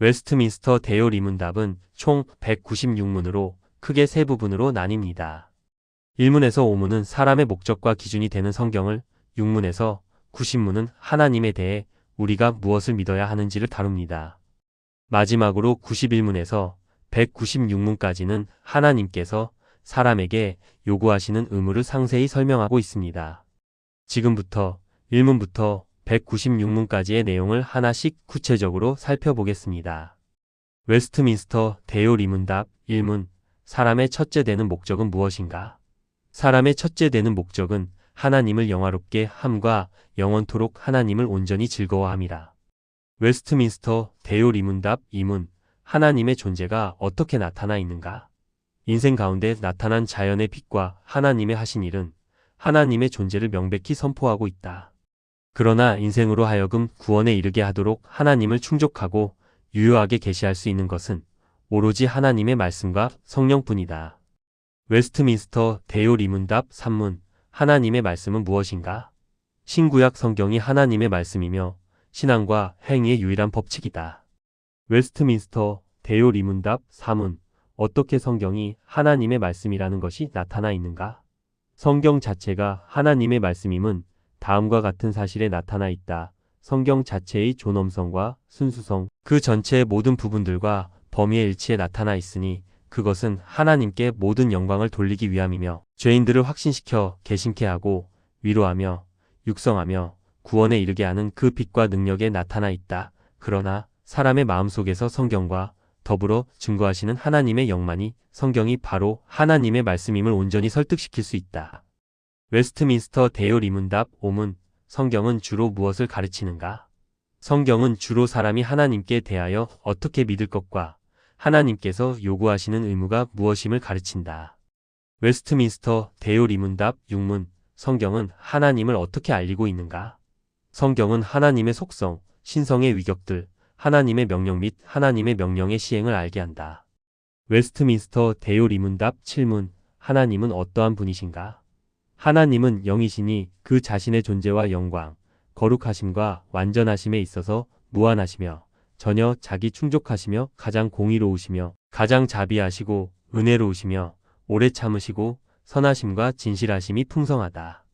웨스트민스터 대요 리문답은 총 196문으로 크게 세 부분으로 나뉩니다. 1문에서 5문은 사람의 목적과 기준이 되는 성경을, 6문에서 90문은 하나님에 대해 우리가 무엇을 믿어야 하는지를 다룹니다. 마지막으로 91문에서 196문까지는 하나님께서 사람에게 요구하시는 의무를 상세히 설명하고 있습니다. 지금부터 1문부터 196문까지의 내용을 하나씩 구체적으로 살펴보겠습니다. 웨스트민스터 대요 리문답 1문. 사람의 첫째 되는 목적은 무엇인가? 사람의 첫째 되는 목적은 하나님을 영화롭게 함과 영원토록 하나님을 온전히 즐거워함이라. 웨스트민스터 대요 리문답 2문. 하나님의 존재가 어떻게 나타나 있는가? 인생 가운데 나타난 자연의 빛과 하나님의 하신 일은 하나님의 존재를 명백히 선포하고 있다. 그러나 인생으로 하여금 구원에 이르게 하도록 하나님을 충족하고 유효하게 계시할 수 있는 것은 오로지 하나님의 말씀과 성령뿐이다. 웨스트민스터 대요 리문답 3문. 하나님의 말씀은 무엇인가? 신구약 성경이 하나님의 말씀이며 신앙과 행위의 유일한 법칙이다. 웨스트민스터 대요 리문답 4문. 어떻게 성경이 하나님의 말씀이라는 것이 나타나 있는가? 성경 자체가 하나님의 말씀임은 다음과 같은 사실에 나타나 있다. 성경 자체의 존엄성과 순수성, 그 전체의 모든 부분들과 범위의 일치에 나타나 있으니 그것은 하나님께 모든 영광을 돌리기 위함이며 죄인들을 확신시켜 개신케 하고 위로하며 육성하며 구원에 이르게 하는 그 빛과 능력에 나타나 있다. 그러나 사람의 마음속에서 성경과 더불어 증거하시는 하나님의 영만이 성경이 바로 하나님의 말씀임을 온전히 설득시킬 수 있다. 웨스트민스터 대요 리문답 5문. 성경은 주로 무엇을 가르치는가? 성경은 주로 사람이 하나님께 대하여 어떻게 믿을 것과 하나님께서 요구하시는 의무가 무엇임을 가르친다. 웨스트민스터 대요 리문답 6문. 성경은 하나님을 어떻게 알리고 있는가? 성경은 하나님의 속성, 신성의 위격들, 하나님의 명령 및 하나님의 명령의 시행을 알게 한다. 웨스트민스터 대요 리문답 7문. 하나님은 어떠한 분이신가? 하나님은 영이시니 그 자신의 존재와 영광, 거룩하심과 완전하심에 있어서 무한하시며 전혀 자기 충족하시며 가장 공의로우시며 가장 자비하시고 은혜로우시며 오래 참으시고 선하심과 진실하심이 풍성하다.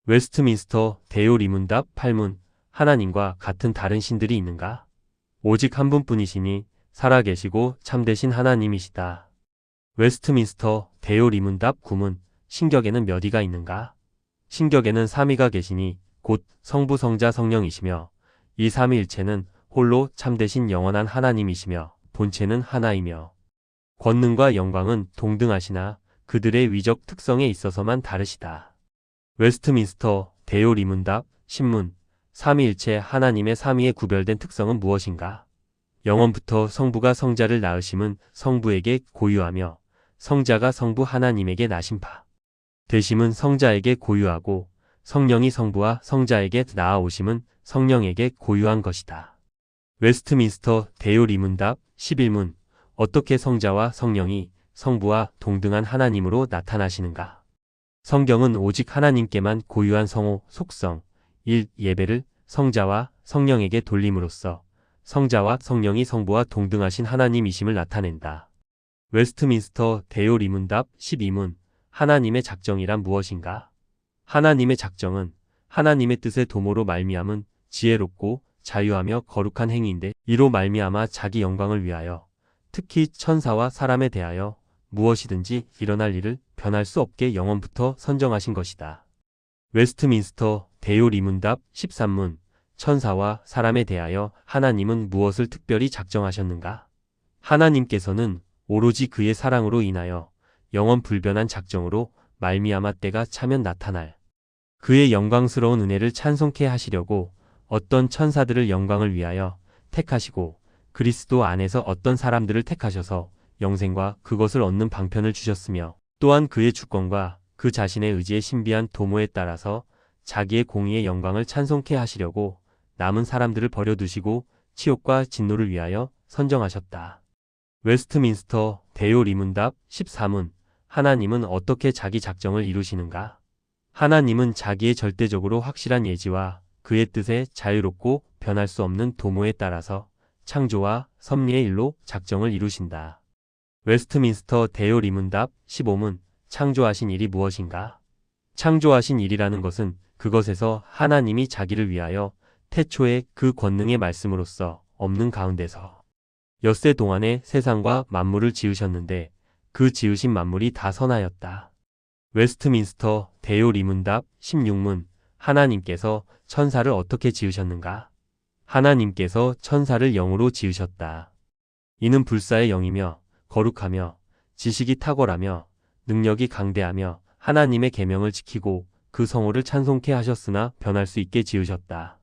웨스트민스터 대요 리문답 8문. 하나님과 같은 다른 신들이 있는가? 오직 한 분뿐이시니 살아계시고 참되신 하나님이시다. 웨스트민스터 대요 리문답 9문. 신격에는 몇 위가 있는가? 신격에는 3위가 계시니 곧 성부 성자 성령이시며 이 삼위일체는 홀로 참되신 영원한 하나님이시며 본체는 하나이며 권능과 영광은 동등하시나 그들의 위적 특성에 있어서만 다르시다. 웨스트민스터 대요 리문답 10문. 삼위일체 하나님의 삼위에 구별된 특성은 무엇인가? 영원부터 성부가 성자를 낳으심은 성부에게 고유하며 성자가 성부 하나님에게 나신 바 되심은 성자에게 고유하고 성령이 성부와 성자에게 나아오심은 성령에게 고유한 것이다. 웨스트민스터 대요 리문답 11문. 어떻게 성자와 성령이 성부와 동등한 하나님으로 나타나시는가? 성경은 오직 하나님께만 고유한 성호, 속성, 1. 예배를 성자와 성령에게 돌림으로써 성자와 성령이 성부와 동등하신 하나님이심을 나타낸다. 웨스트민스터 대요 리문답 12문. 하나님의 작정이란 무엇인가? 하나님의 작정은 하나님의 뜻의 도모로 말미암은 지혜롭고 자유하며 거룩한 행위인데 이로 말미암아 자기 영광을 위하여 특히 천사와 사람에 대하여 무엇이든지 일어날 일을 변할 수 없게 영원부터 선정하신 것이다. 웨스트민스터 대요 리문답 13문. 천사와 사람에 대하여 하나님은 무엇을 특별히 작정하셨는가? 하나님께서는 오로지 그의 사랑으로 인하여 영원 불변한 작정으로 말미암아 때가 차면 나타날 그의 영광스러운 은혜를 찬송케 하시려고 어떤 천사들을 영광을 위하여 택하시고 그리스도 안에서 어떤 사람들을 택하셔서 영생과 그것을 얻는 방편을 주셨으며 또한 그의 주권과 그 자신의 의지의 신비한 도모에 따라서 자기의 공의의 영광을 찬송케 하시려고 남은 사람들을 버려두시고 치욕과 진노를 위하여 선정하셨다. 웨스트민스터 대요 리문답 14문. 하나님은 어떻게 자기 작정을 이루시는가? 하나님은 자기의 절대적으로 확실한 예지와 그의 뜻에 자유롭고 변할 수 없는 도모에 따라서 창조와 섭리의 일로 작정을 이루신다. 웨스트민스터 대요 리문답 15문 창조하신 일이 무엇인가? 창조하신 일이라는 것은 그것에서 하나님이 자기를 위하여 태초에 그 권능의 말씀으로써 없는 가운데서 엿새 동안에 세상과 만물을 지으셨는데 그 지으신 만물이 다 선하였다. 웨스트민스터 대요 리문답 16문 하나님께서 천사를 어떻게 지으셨는가? 하나님께서 천사를 영으로 지으셨다. 이는 불사의 영이며 거룩하며 지식이 탁월하며 능력이 강대하며 하나님의 계명을 지키고 그 성호를 찬송케 하셨으나 변할 수 있게 지으셨다.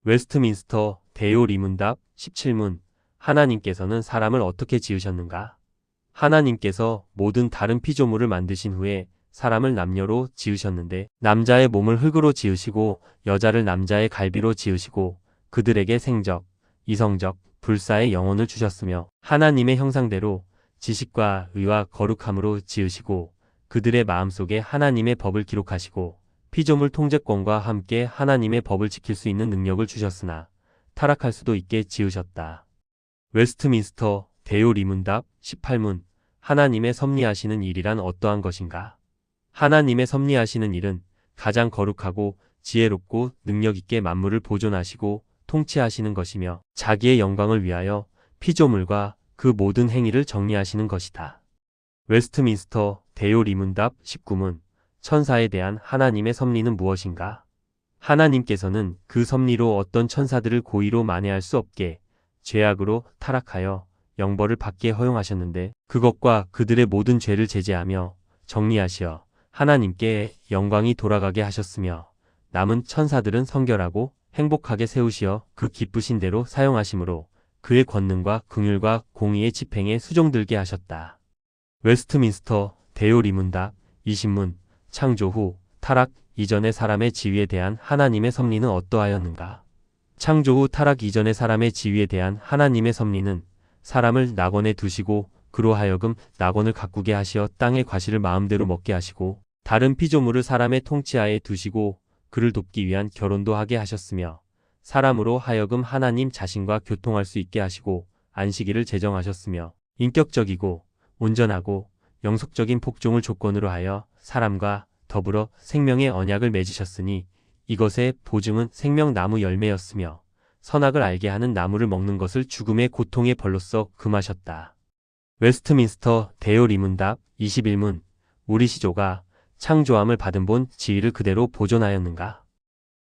웨스트민스터 대요 리문답 17문 하나님께서는 사람을 어떻게 지으셨는가? 하나님께서 모든 다른 피조물을 만드신 후에 사람을 남녀로 지으셨는데 남자의 몸을 흙으로 지으시고 여자를 남자의 갈비로 지으시고 그들에게 생적, 이성적, 불사의 영혼을 주셨으며 하나님의 형상대로 지식과 의와 거룩함으로 지으시고 그들의 마음속에 하나님의 법을 기록하시고 피조물 통제권과 함께 하나님의 법을 지킬 수 있는 능력을 주셨으나 타락할 수도 있게 지으셨다. 웨스트민스터 대요 리문답 18문 하나님의 섭리하시는 일이란 어떠한 것인가? 하나님의 섭리하시는 일은 가장 거룩하고 지혜롭고 능력있게 만물을 보존하시고 통치하시는 것이며 자기의 영광을 위하여 피조물과 그 모든 행위를 정리하시는 것이다. 웨스트민스터 대요 리문답 19문 천사에 대한 하나님의 섭리는 무엇인가? 하나님께서는 그 섭리로 어떤 천사들을 고의로 만회할 수 없게 죄악으로 타락하여 영벌을 받게 허용하셨는데 그것과 그들의 모든 죄를 제재하며 정리하시어 하나님께 영광이 돌아가게 하셨으며 남은 천사들은 성결하고 행복하게 세우시어 그 기쁘신 대로 사용하심으로 그의 권능과 긍휼과 공의의 집행에 수종들게 하셨다. 웨스트민스터 대요 리문답 20문 창조 후 타락 이전의 사람의 지위에 대한 하나님의 섭리는 어떠하였는가? 창조 후 타락 이전의 사람의 지위에 대한 하나님의 섭리는 사람을 낙원에 두시고 그로 하여금 낙원을 가꾸게 하시어 땅의 과실을 마음대로 먹게 하시고 다른 피조물을 사람의 통치하에 두시고 그를 돕기 위한 결혼도 하게 하셨으며 사람으로 하여금 하나님 자신과 교통할 수 있게 하시고 안식일을 제정하셨으며 인격적이고 온전하고 영속적인 복종을 조건으로 하여 사람과 더불어 생명의 언약을 맺으셨으니 이것의 보증은 생명나무 열매였으며 선악을 알게 하는 나무를 먹는 것을 죽음의 고통의 벌로써 금하셨다. 웨스트민스터 대요 리문답 21문 우리 시조가 창조함을 받은 본 지위를 그대로 보존하였는가?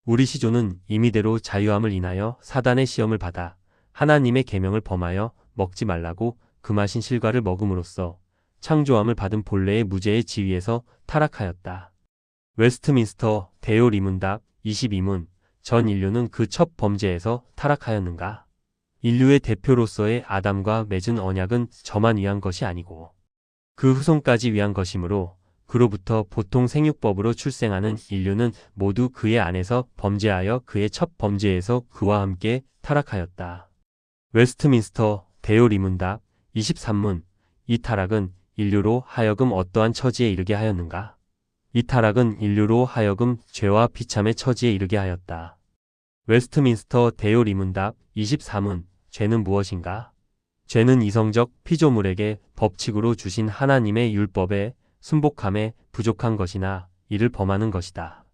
우리 시조는 임의대로 자유함을 인하여 사단의 시험을 받아 하나님의 계명을 범하여 먹지 말라고 금하신 실과를 먹음으로써 창조함을 받은 본래의 무죄의 지위에서 타락하였다. 웨스트민스터 대요 리문답 22문 전 인류는 그 첫 범죄에서 타락하였는가? 인류의 대표로서의 아담과 맺은 언약은 저만 위한 것이 아니고 그 후손까지 위한 것이므로 그로부터 보통 생육법으로 출생하는 인류는 모두 그의 안에서 범죄하여 그의 첫 범죄에서 그와 함께 타락하였다. 웨스트민스터 대요 리문답 23문 이 타락은 인류로 하여금 어떠한 처지에 이르게 하였는가? 이 타락은 인류로 하여금 죄와 비참의 처지에 이르게 하였다. 웨스트민스터 대요 리문답 24문 죄는 무엇인가? 죄는 이성적 피조물에게 법칙으로 주신 하나님의 율법에 순복함에 부족한 것이나 이를 범하는 것이다.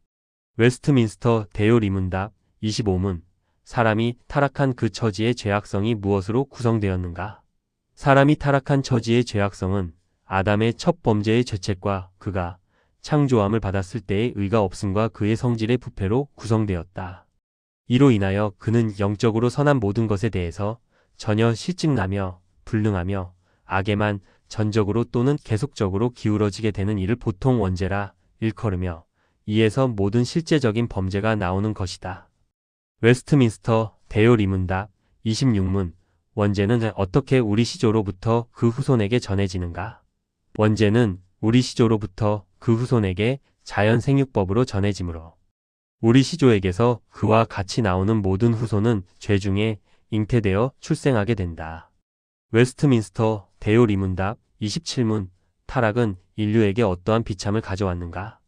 웨스트민스터 대요 리문답 25문 사람이 타락한 그 처지의 죄악성이 무엇으로 구성되었는가? 사람이 타락한 처지의 죄악성은 아담의 첫 범죄의 죄책과 그가 창조함을 받았을 때의 의가 없음과 그의 성질의 부패로 구성되었다. 이로 인하여 그는 영적으로 선한 모든 것에 대해서 전혀 실증나며 불능하며 악에만 전적으로 또는 계속적으로 기울어지게 되는 이를 보통 원죄라 일컬으며 이에서 모든 실제적인 범죄가 나오는 것이다. 웨스트민스터 대요 리문답 26문 원죄는 어떻게 우리 시조로부터 그 후손에게 전해지는가? 원죄는 우리 시조로부터 그 후손에게 자연 생육법으로 전해지므로 우리 시조에게서 그와 같이 나오는 모든 후손은 죄 중에 잉태되어 출생하게 된다. 웨스트민스터 대요 리문답 27문 타락은 인류에게 어떠한 비참을 가져왔는가?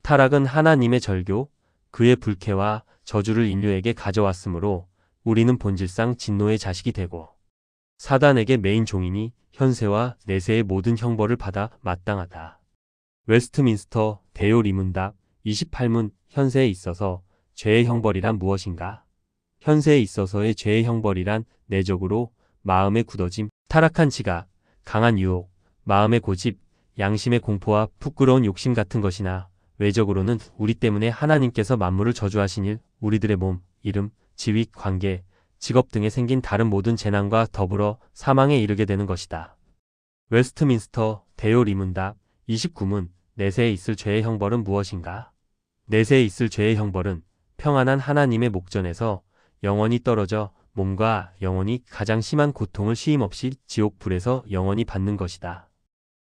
타락은 하나님의 절교, 그의 불쾌와 저주를 인류에게 가져왔으므로 우리는 본질상 진노의 자식이 되고 사단에게 매인 종이니 현세와 내세의 모든 형벌을 받아 마땅하다. 웨스트민스터 대요 리문답 28문 현세에 있어서 죄의 형벌이란 무엇인가? 현세에 있어서의 죄의 형벌이란 내적으로 마음의 굳어짐, 타락한 지각, 강한 유혹, 마음의 고집, 양심의 공포와 부끄러운 욕심 같은 것이나 외적으로는 우리 때문에 하나님께서 만물을 저주하신 일, 우리들의 몸, 이름, 지위, 관계, 직업 등에 생긴 다른 모든 재난과 더불어 사망에 이르게 되는 것이다. 웨스트민스터 대요 리문답 29문 내세에 있을 죄의 형벌은 무엇인가? 내세에 있을 죄의 형벌은 평안한 하나님의 목전에서 영원히 떨어져 몸과 영혼이 가장 심한 고통을 쉼없이 지옥불에서 영원히 받는 것이다.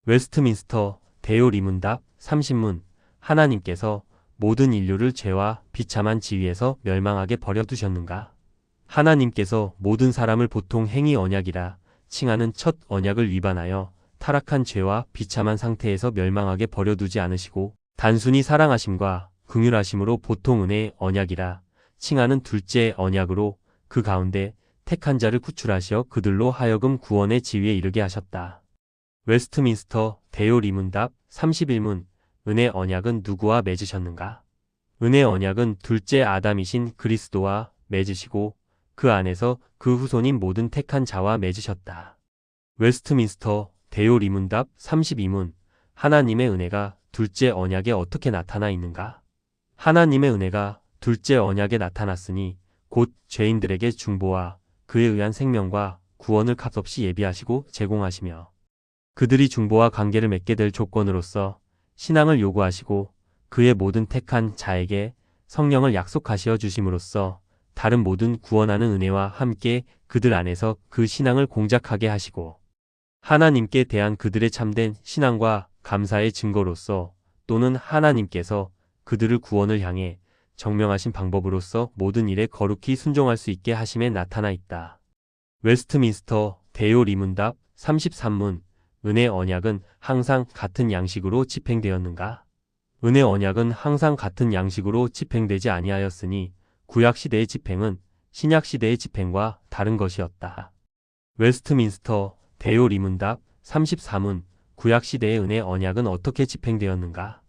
웨스트민스터 대요 리문답 30문 하나님께서 모든 인류를 죄와 비참한 지위에서 멸망하게 버려두셨는가? 하나님께서 모든 사람을 보통 행위 언약이라 칭하는 첫 언약을 위반하여 타락한 죄와 비참한 상태에서 멸망하게 버려두지 않으시고 단순히 사랑하심과 긍휼하심으로 보통 은혜의 언약이라 칭하는 둘째 언약으로 그 가운데 택한 자를 구출하시어 그들로 하여금 구원의 지위에 이르게 하셨다. 웨스트민스터 대요 리문답 31문 은혜 언약은 누구와 맺으셨는가? 은혜 언약은 둘째 아담이신 그리스도와 맺으시고 그 안에서 그 후손인 모든 택한 자와 맺으셨다. 웨스트민스터 대요 리문답 32문 하나님의 은혜가 둘째 언약에 어떻게 나타나 있는가? 하나님의 은혜가 둘째 언약에 나타났으니 곧 죄인들에게 중보와 그에 의한 생명과 구원을 값없이 예비하시고 제공하시며 그들이 중보와 관계를 맺게 될 조건으로서 신앙을 요구하시고 그의 모든 택한 자에게 성령을 약속하시어 주심으로써 다른 모든 구원하는 은혜와 함께 그들 안에서 그 신앙을 공작하게 하시고 하나님께 대한 그들의 참된 신앙과 감사의 증거로서 또는 하나님께서 그들을 구원을 향해 정명하신 방법으로서 모든 일에 거룩히 순종할 수 있게 하심에 나타나 있다. 웨스트민스터 대요 리문답 33문 은혜 언약은 항상 같은 양식으로 집행되었는가? 은혜 언약은 항상 같은 양식으로 집행되지 아니하였으니 구약시대의 집행은 신약시대의 집행과 다른 것이었다. 웨스트민스터 대요 리문답 34문 구약시대의 은혜 언약은 어떻게 집행되었는가?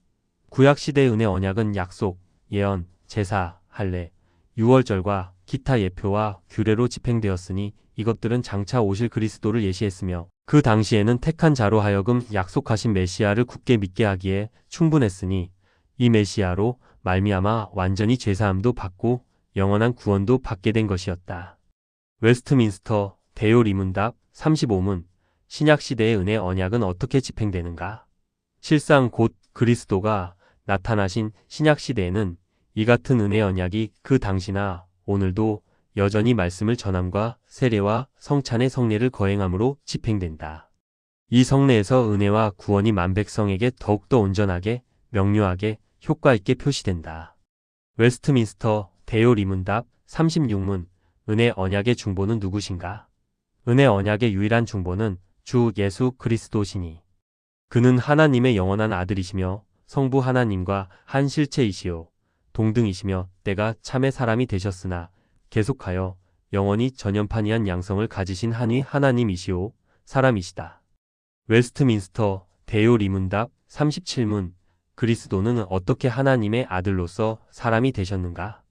구약시대의 은혜 언약은 약속, 예언, 제사, 할례, 유월절과 기타 예표와 규례로 집행되었으니 이것들은 장차 오실 그리스도를 예시했으며 그 당시에는 택한 자로 하여금 약속하신 메시아를 굳게 믿게 하기에 충분했으니 이 메시아로 말미암아 완전히 죄사함도 받고 영원한 구원도 받게 된 것이었다. 웨스트민스터 대요 리문답 35문 신약시대의 은혜 언약은 어떻게 집행되는가? 실상 곧 그리스도가 나타나신 신약시대에는 이 같은 은혜 언약이 그 당시나 오늘도 여전히 말씀을 전함과 세례와 성찬의 성례를 거행함으로 집행된다. 이 성례에서 은혜와 구원이 만백성에게 더욱더 온전하게, 명료하게, 효과있게 표시된다. 웨스트민스터 대요 리문답 36문 은혜 언약의 중보는 누구신가? 은혜 언약의 유일한 중보는 주 예수 그리스도시니 그는 하나님의 영원한 아들이시며 성부 하나님과 한 실체이시요 동등이시며 때가 참의 사람이 되셨으나 계속하여 영원히 전연판이한 양성을 가지신 한위 하나님이시오 사람이시다. 웨스트민스터 대요 리문답 37문 그리스도는 어떻게 하나님의 아들로서 사람이 되셨는가?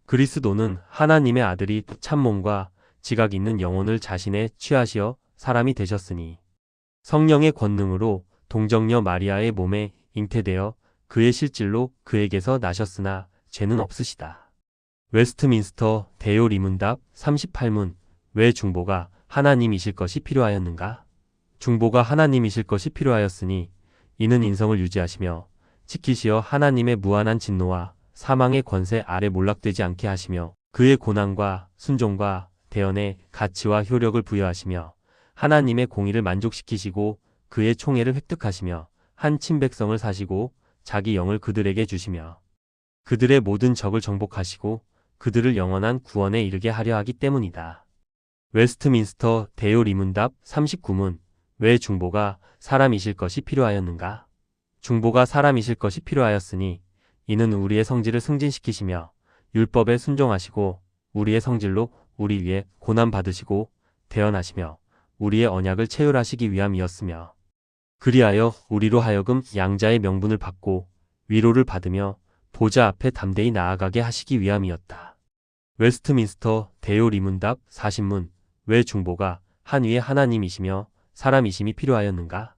그리스도는 하나님의 아들이 참몸과 지각 있는 영혼을 자신에 취하시어 사람이 되셨으니 성령의 권능으로 동정녀 마리아의 몸에 잉태되어 그의 실질로 그에게서 나셨으나 죄는 없으시다. 웨스트민스터 대요 리문답 38문 왜 중보가 하나님이실 것이 필요하였는가? 중보가 하나님이실 것이 필요하였으니 이는 인성을 유지하시며 지키시어 하나님의 무한한 진노와 사망의 권세 아래 몰락되지 않게 하시며 그의 고난과 순종과 대언의 가치와 효력을 부여하시며 하나님의 공의를 만족시키시고 그의 총애를 획득하시며 한 친백성을 사시고 자기 영을 그들에게 주시며 그들의 모든 적을 정복하시고 그들을 영원한 구원에 이르게 하려 하기 때문이다. 웨스트민스터 대요 리문답 39문 왜 중보가 사람이실 것이 필요하였는가? 중보가 사람이실 것이 필요하였으니 이는 우리의 성질을 승진시키시며 율법에 순종하시고 우리의 성질로 우리 위에 고난 받으시고 대언하시며 우리의 언약을 체휼하시기 위함이었으며 그리하여 우리로 하여금 양자의 명분을 받고 위로를 받으며 보좌 앞에 담대히 나아가게 하시기 위함이었다. 웨스트민스터 대요 리문답 40문 왜 중보가 한 위에 하나님이시며 사람이심이 필요하였는가?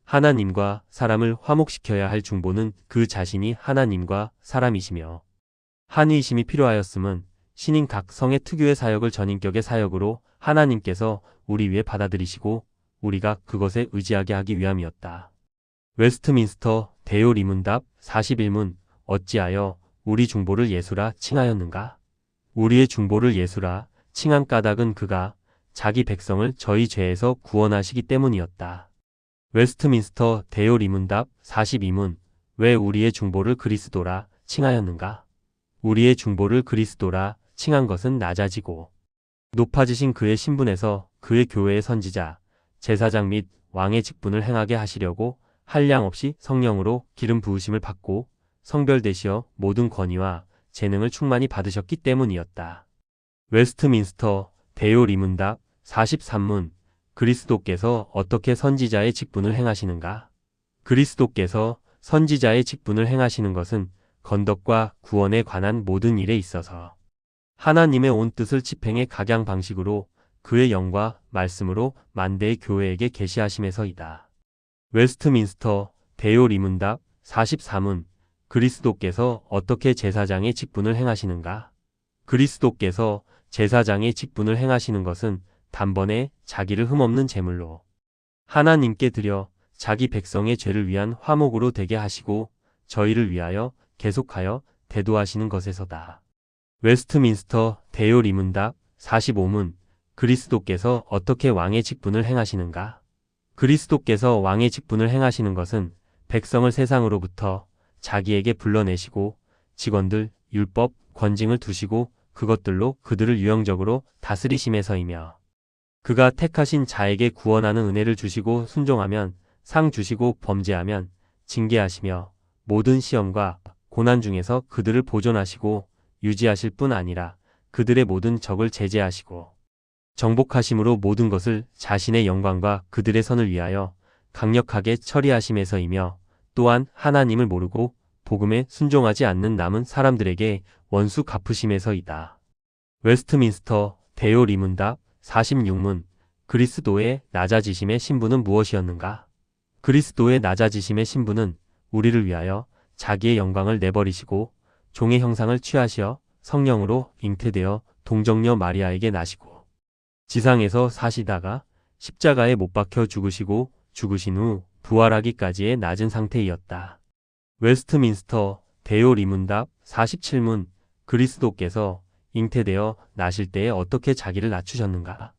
하나님과 사람을 화목시켜야 할 중보는 그 자신이 하나님과 사람이시며 한 위이심이 필요하였음은 신인 각 성의 특유의 사역을 전인격의 사역으로 하나님께서 우리 위에 받아들이시고 우리가 그것에 의지하게 하기 위함이었다. 웨스트민스터 대요 리문답 41문 어찌하여 우리 중보를 예수라 칭하였는가? 우리의 중보를 예수라 칭한 까닭은 그가 자기 백성을 저희 죄에서 구원하시기 때문이었다. 웨스트민스터 대요 리문답 42문 왜 우리의 중보를 그리스도라 칭하였는가? 우리의 중보를 그리스도라 칭한 것은 낮아지고 높아지신 그의 신분에서 그의 교회의 선지자, 제사장 및 왕의 직분을 행하게 하시려고 한량 없이 성령으로 기름 부으심을 받고 성별되시어 모든 권위와 재능을 충만히 받으셨기 때문이었다. 웨스트민스터 대요 리문답 43문 그리스도께서 어떻게 선지자의 직분을 행하시는가? 그리스도께서 선지자의 직분을 행하시는 것은 건덕과 구원에 관한 모든 일에 있어서 하나님의 온 뜻을 집행의 각양 방식으로 그의 영과 말씀으로 만대의 교회에게 계시하심에서이다. 웨스트민스터 대요 리문답 44문 그리스도께서 어떻게 제사장의 직분을 행하시는가? 그리스도께서 제사장의 직분을 행하시는 것은 단번에 자기를 흠없는 제물로 하나님께 드려 자기 백성의 죄를 위한 화목으로 되게 하시고 저희를 위하여 계속하여 대도하시는 것에서다. 웨스트민스터 대요 리문답 45문 그리스도께서 어떻게 왕의 직분을 행하시는가? 그리스도께서 왕의 직분을 행하시는 것은 백성을 세상으로부터 자기에게 불러내시고 직원들, 율법, 권징을 두시고 그것들로 그들을 유형적으로 다스리심에서이며 그가 택하신 자에게 구원하는 은혜를 주시고 순종하면 상 주시고 범죄하면 징계하시며 모든 시험과 고난 중에서 그들을 보존하시고 유지하실 뿐 아니라 그들의 모든 적을 제재하시고 정복하심으로 모든 것을 자신의 영광과 그들의 선을 위하여 강력하게 처리하심에서이며 또한 하나님을 모르고 복음에 순종하지 않는 남은 사람들에게 원수 갚으심에서이다. 웨스트민스터 대요 리문답 46문 그리스도의 낮아지심의 신분은 무엇이었는가? 그리스도의 낮아지심의 신분은 우리를 위하여 자기의 영광을 내버리시고 종의 형상을 취하시어 성령으로 잉태되어 동정녀 마리아에게 나시고 지상에서 사시다가 십자가에 못 박혀 죽으시고 죽으신 후 부활하기까지의 낮은 상태이었다. 웨스트민스터 대요 리문답 47문 그리스도께서 잉태되어 나실 때에 어떻게 자기를 낮추셨는가?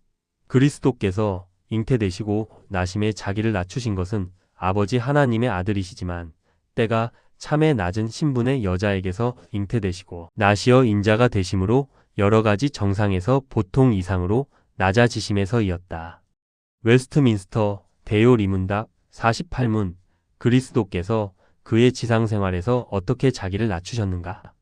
그리스도께서 잉태되시고 나심에 자기를 낮추신 것은 아버지 하나님의 아들이시지만 때가 참에 낮은 신분의 여자에게서 잉태되시고 나시어 인자가 되심으로 여러 가지 정상에서 보통 이상으로 낮아지심에서이었다. 웨스트민스터 대요 리문답 48문 그리스도께서 그의 지상생활에서 어떻게 자기를 낮추셨는가?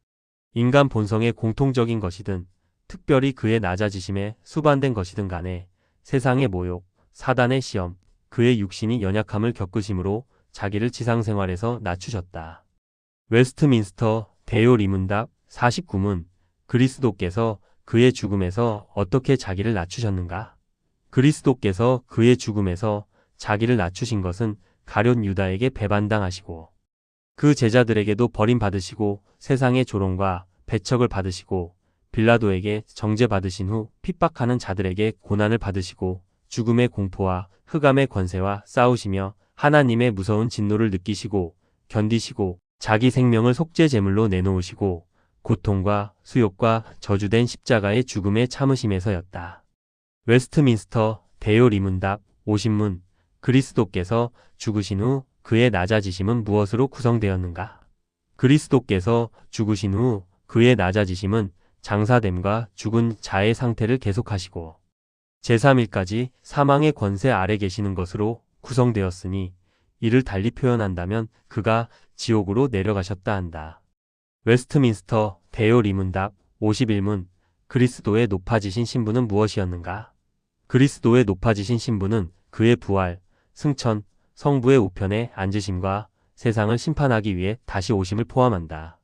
인간 본성의 공통적인 것이든 특별히 그의 낮아지심에 수반된 것이든 간에 세상의 모욕, 사단의 시험, 그의 육신이 연약함을 겪으심으로 자기를 지상생활에서 낮추셨다. 웨스트민스터 대요 리문답 49문 그리스도께서 그의 죽음에서 어떻게 자기를 낮추셨는가? 그리스도께서 그의 죽음에서 자기를 낮추신 것은 가룟 유다에게 배반당하시고 그 제자들에게도 버림받으시고 세상의 조롱과 배척을 받으시고 빌라도에게 정죄받으신 후 핍박하는 자들에게 고난을 받으시고 죽음의 공포와 흑암의 권세와 싸우시며 하나님의 무서운 진노를 느끼시고 견디시고 자기 생명을 속죄 제물로 내놓으시고 고통과 수욕과 저주된 십자가의 죽음에 참으심에서였다. 웨스트민스터 대요 리문답 50문 그리스도께서 죽으신 후 그의 낮아지심은 무엇으로 구성되었는가? 그리스도께서 죽으신 후 그의 낮아지심은 장사됨과 죽은 자의 상태를 계속하시고 제3일까지 사망의 권세 아래 계시는 것으로 구성되었으니 이를 달리 표현한다면 그가 지옥으로 내려가셨다 한다. 웨스트민스터 대요 리문답 51문 그리스도의 높아지신 신분은 무엇이었는가? 그리스도의 높아지신 신분은 그의 부활, 승천, 성부의 우편에 앉으심과 세상을 심판하기 위해 다시 오심을 포함한다.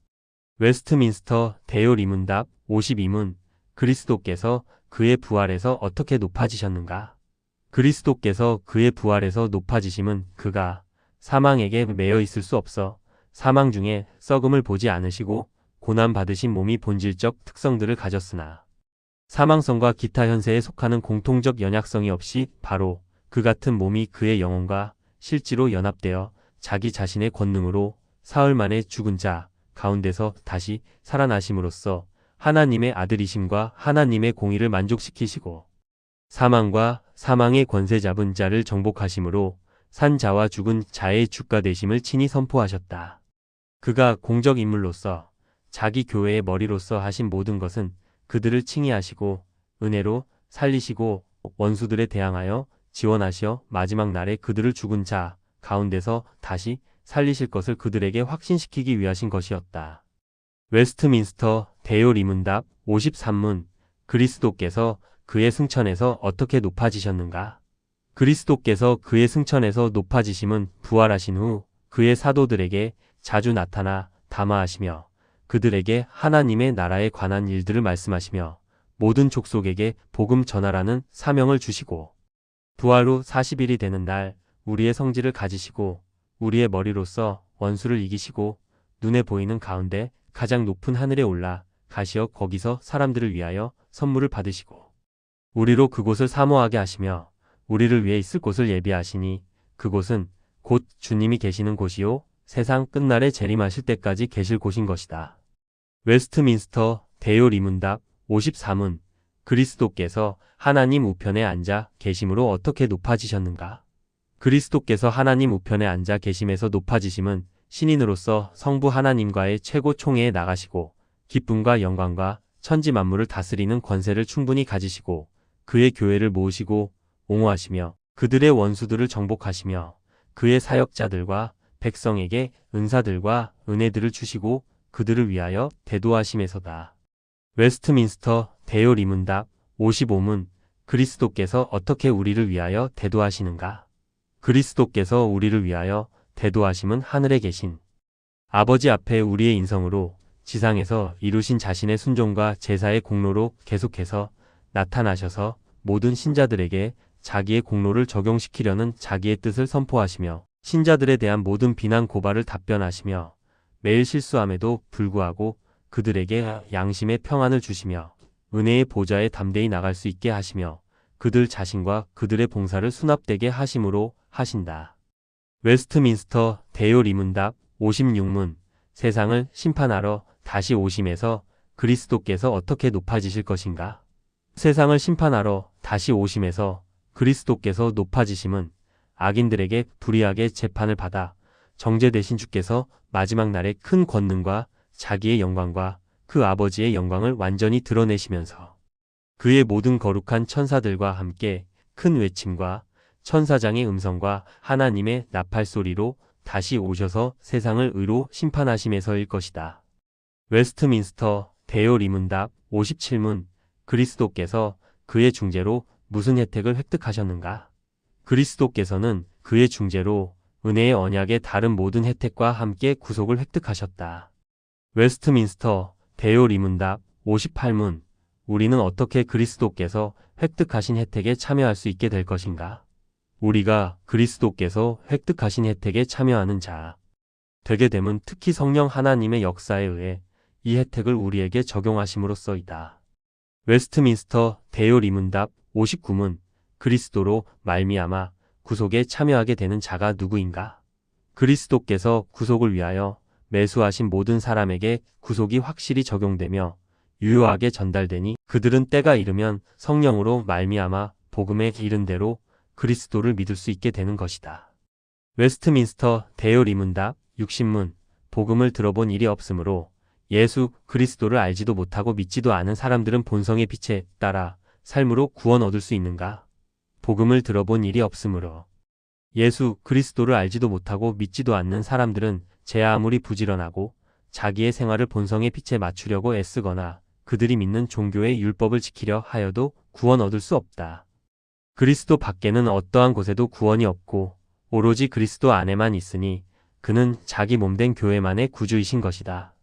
웨스트민스터 대요 리문답 52문 그리스도께서 그의 부활에서 어떻게 높아지셨는가? 그리스도께서 그의 부활에서 높아지심은 그가 사망에게 매여 있을 수 없어 사망 중에 썩음을 보지 않으시고 고난받으신 몸이 본질적 특성들을 가졌으나 사망성과 기타 현세에 속하는 공통적 연약성이 없이 바로 그 같은 몸이 그의 영혼과 실제로 연합되어 자기 자신의 권능으로 사흘 만에 죽은 자 가운데서 다시 살아나심으로써 하나님의 아들이심과 하나님의 공의를 만족시키시고 사망과 사망의 권세 잡은 자를 정복하심으로 산 자와 죽은 자의 주가 되심을 친히 선포하셨다. 그가 공적 인물로서 자기 교회의 머리로서 하신 모든 것은 그들을 칭의하시고 은혜로 살리시고 원수들에 대항하여 지원하시어 마지막 날에 그들을 죽은 자 가운데서 다시 살리실 것을 그들에게 확신시키기 위하신 것이었다. 웨스트민스터 대요 리문답 53문 그리스도께서 그의 승천에서 어떻게 높아지셨는가? 그리스도께서 그의 승천에서 높아지심은 부활하신 후 그의 사도들에게 자주 나타나 담화하시며 그들에게 하나님의 나라에 관한 일들을 말씀하시며 모든 족속에게 복음 전하라는 사명을 주시고 부활 후 40일이 되는 날 우리의 성질을 가지시고 우리의 머리로서 원수를 이기시고 눈에 보이는 가운데 가장 높은 하늘에 올라 가시어 거기서 사람들을 위하여 선물을 받으시고 우리로 그곳을 사모하게 하시며 우리를 위해 있을 곳을 예비하시니 그곳은 곧 주님이 계시는 곳이요 세상 끝날에 재림하실 때까지 계실 곳인 것이다. 웨스트민스터 대요 리문답 54문 그리스도께서 하나님 우편에 앉아 계심으로 어떻게 높아지셨는가? 그리스도께서 하나님 우편에 앉아 계심에서 높아지심은 신인으로서 성부 하나님과의 최고 총회에 나가시고 기쁨과 영광과 천지 만물을 다스리는 권세를 충분히 가지시고 그의 교회를 모으시고 옹호하시며 그들의 원수들을 정복하시며 그의 사역자들과 백성에게 은사들과 은혜들을 주시고 그들을 위하여 대도하심에서다. 웨스트민스터 대요 리문답 55문 그리스도께서 어떻게 우리를 위하여 대도하시는가? 그리스도께서 우리를 위하여 대도하심은 하늘에 계신 아버지 앞에 우리의 인성으로 지상에서 이루신 자신의 순종과 제사의 공로로 계속해서 나타나셔서 모든 신자들에게 자기의 공로를 적용시키려는 자기의 뜻을 선포하시며 신자들에 대한 모든 비난 고발을 답변하시며 매일 실수함에도 불구하고 그들에게 양심의 평안을 주시며 은혜의 보좌에 담대히 나갈 수 있게 하시며 그들 자신과 그들의 봉사를 수납되게 하심으로 하신다. 웨스트민스터 대요 리문답 56문 세상을 심판하러 다시 오심에서 그리스도께서 어떻게 높아지실 것인가? 세상을 심판하러 다시 오심에서 그리스도께서 높아지심은 악인들에게 불의하게 재판을 받아 정죄되신 주께서 마지막 날에 큰 권능과 자기의 영광과 그 아버지의 영광을 완전히 드러내시면서 그의 모든 거룩한 천사들과 함께 큰 외침과 천사장의 음성과 하나님의 나팔소리로 다시 오셔서 세상을 의로 심판하심에서일 것이다. 웨스트민스터 대요 리문답 57문 그리스도께서 그의 중재로 무슨 혜택을 획득하셨는가? 그리스도께서는 그의 중재로 은혜의 언약의 다른 모든 혜택과 함께 구속을 획득하셨다. 웨스트민스터 대요 리문답 58문 우리는 어떻게 그리스도께서 획득하신 혜택에 참여할 수 있게 될 것인가? 우리가 그리스도께서 획득하신 혜택에 참여하는 자 되게 됨은 특히 성령 하나님의 역사에 의해 이 혜택을 우리에게 적용하심으로써이다. 웨스트민스터 대요 리문답 59문 그리스도로 말미암아 구속에 참여하게 되는 자가 누구인가? 그리스도께서 구속을 위하여 매수하신 모든 사람에게 구속이 확실히 적용되며 유효하게 전달되니 그들은 때가 이르면 성령으로 말미암아 복음에 이른 대로 그리스도를 믿을 수 있게 되는 것이다. 웨스트민스터 대요 리문답 60문 복음을 들어본 일이 없으므로 예수 그리스도를 알지도 못하고 믿지도 않은 사람들은 본성의 빛에 따라 삶으로 구원 얻을 수 있는가? 복음을 들어본 일이 없으므로 예수 그리스도를 알지도 못하고 믿지도 않는 사람들은 제 아무리 부지런하고 자기의 생활을 본성의 빛에 맞추려고 애쓰거나 그들이 믿는 종교의 율법을 지키려 하여도 구원 얻을 수 없다. 그리스도 밖에는 어떠한 곳에도 구원이 없고 오로지 그리스도 안에만 있으니 그는 자기 몸된 교회만의 구주이신 것이다.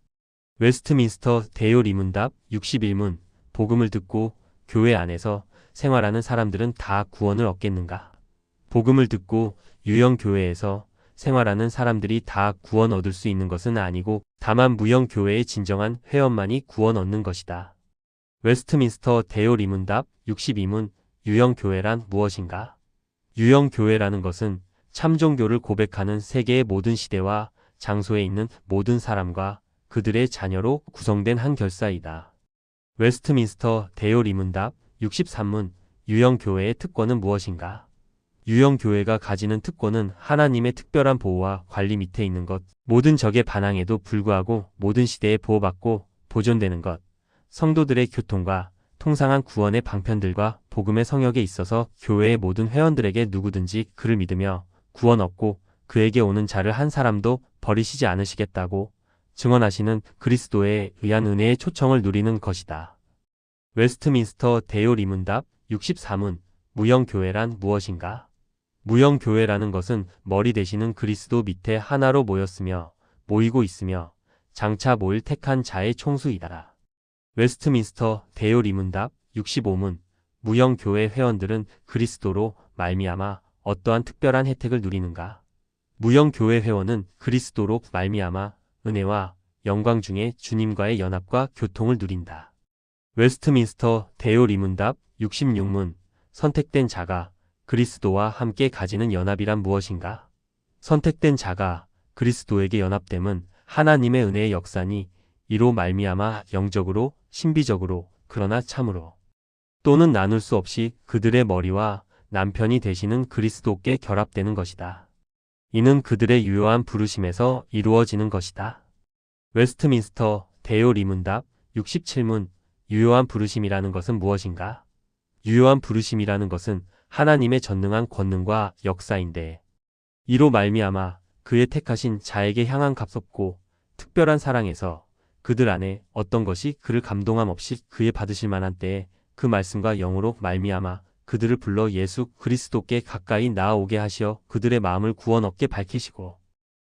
웨스트민스터 대요 리문답 61문 복음을 듣고 교회 안에서 생활하는 사람들은 다 구원을 얻겠는가? 복음을 듣고 유형 교회에서 생활하는 사람들이 다 구원 얻을 수 있는 것은 아니고 다만 무형 교회의 진정한 회원만이 구원 얻는 것이다. 웨스트민스터 대요 리문답 62문 유형 교회란 무엇인가? 유형 교회라는 것은 참종교를 고백하는 세계의 모든 시대와 장소에 있는 모든 사람과 그들의 자녀로 구성된 한 결사이다. 웨스트민스터 대요 리문답 63문 유형 교회의 특권은 무엇인가? 유형 교회가 가지는 특권은 하나님의 특별한 보호와 관리 밑에 있는 것, 모든 적의 반항에도 불구하고 모든 시대에 보호받고 보존되는 것, 성도들의 교통과 통상한 구원의 방편들과 복음의 성역에 있어서 교회의 모든 회원들에게 누구든지 그를 믿으며 구원 얻고 그에게 오는 자를 한 사람도 버리시지 않으시겠다고 증언하시는 그리스도에 의한 은혜의 초청을 누리는 것이다. 웨스트민스터 대요 리문답 64문 무형 교회란 무엇인가? 무형 교회라는 것은 머리 되시는 그리스도 밑에 하나로 모이고 있으며 장차 모일 택한 자의 총수이다. 웨스트민스터 대요 리문답 65문 무형 교회 회원들은 그리스도로 말미암아 어떠한 특별한 혜택을 누리는가? 무형 교회 회원은 그리스도로 말미암아 은혜와 영광 중에 주님과의 연합과 교통을 누린다. 웨스트민스터 대요 리문답 66문 선택된 자가 그리스도와 함께 가지는 연합이란 무엇인가? 선택된 자가 그리스도에게 연합됨은 하나님의 은혜의 역사니 이로 말미암아 영적으로 신비적으로 그러나 참으로 또는 나눌 수 없이 그들의 머리와 남편이 되시는 그리스도께 결합되는 것이다. 이는 그들의 유효한 부르심에서 이루어지는 것이다. 웨스트민스터 대요 리문답 67문 유효한 부르심이라는 것은 무엇인가? 유효한 부르심이라는 것은 하나님의 전능한 권능과 역사인데 이로 말미암아 그의 택하신 자에게 향한 값없고 특별한 사랑에서 그들 안에 어떤 것이 그를 감동함 없이 그의 받으실 만한 때에 그 말씀과 영으로 말미암아 그들을 불러 예수 그리스도께 가까이 나아오게 하시어 그들의 마음을 구원 얻게 밝히시고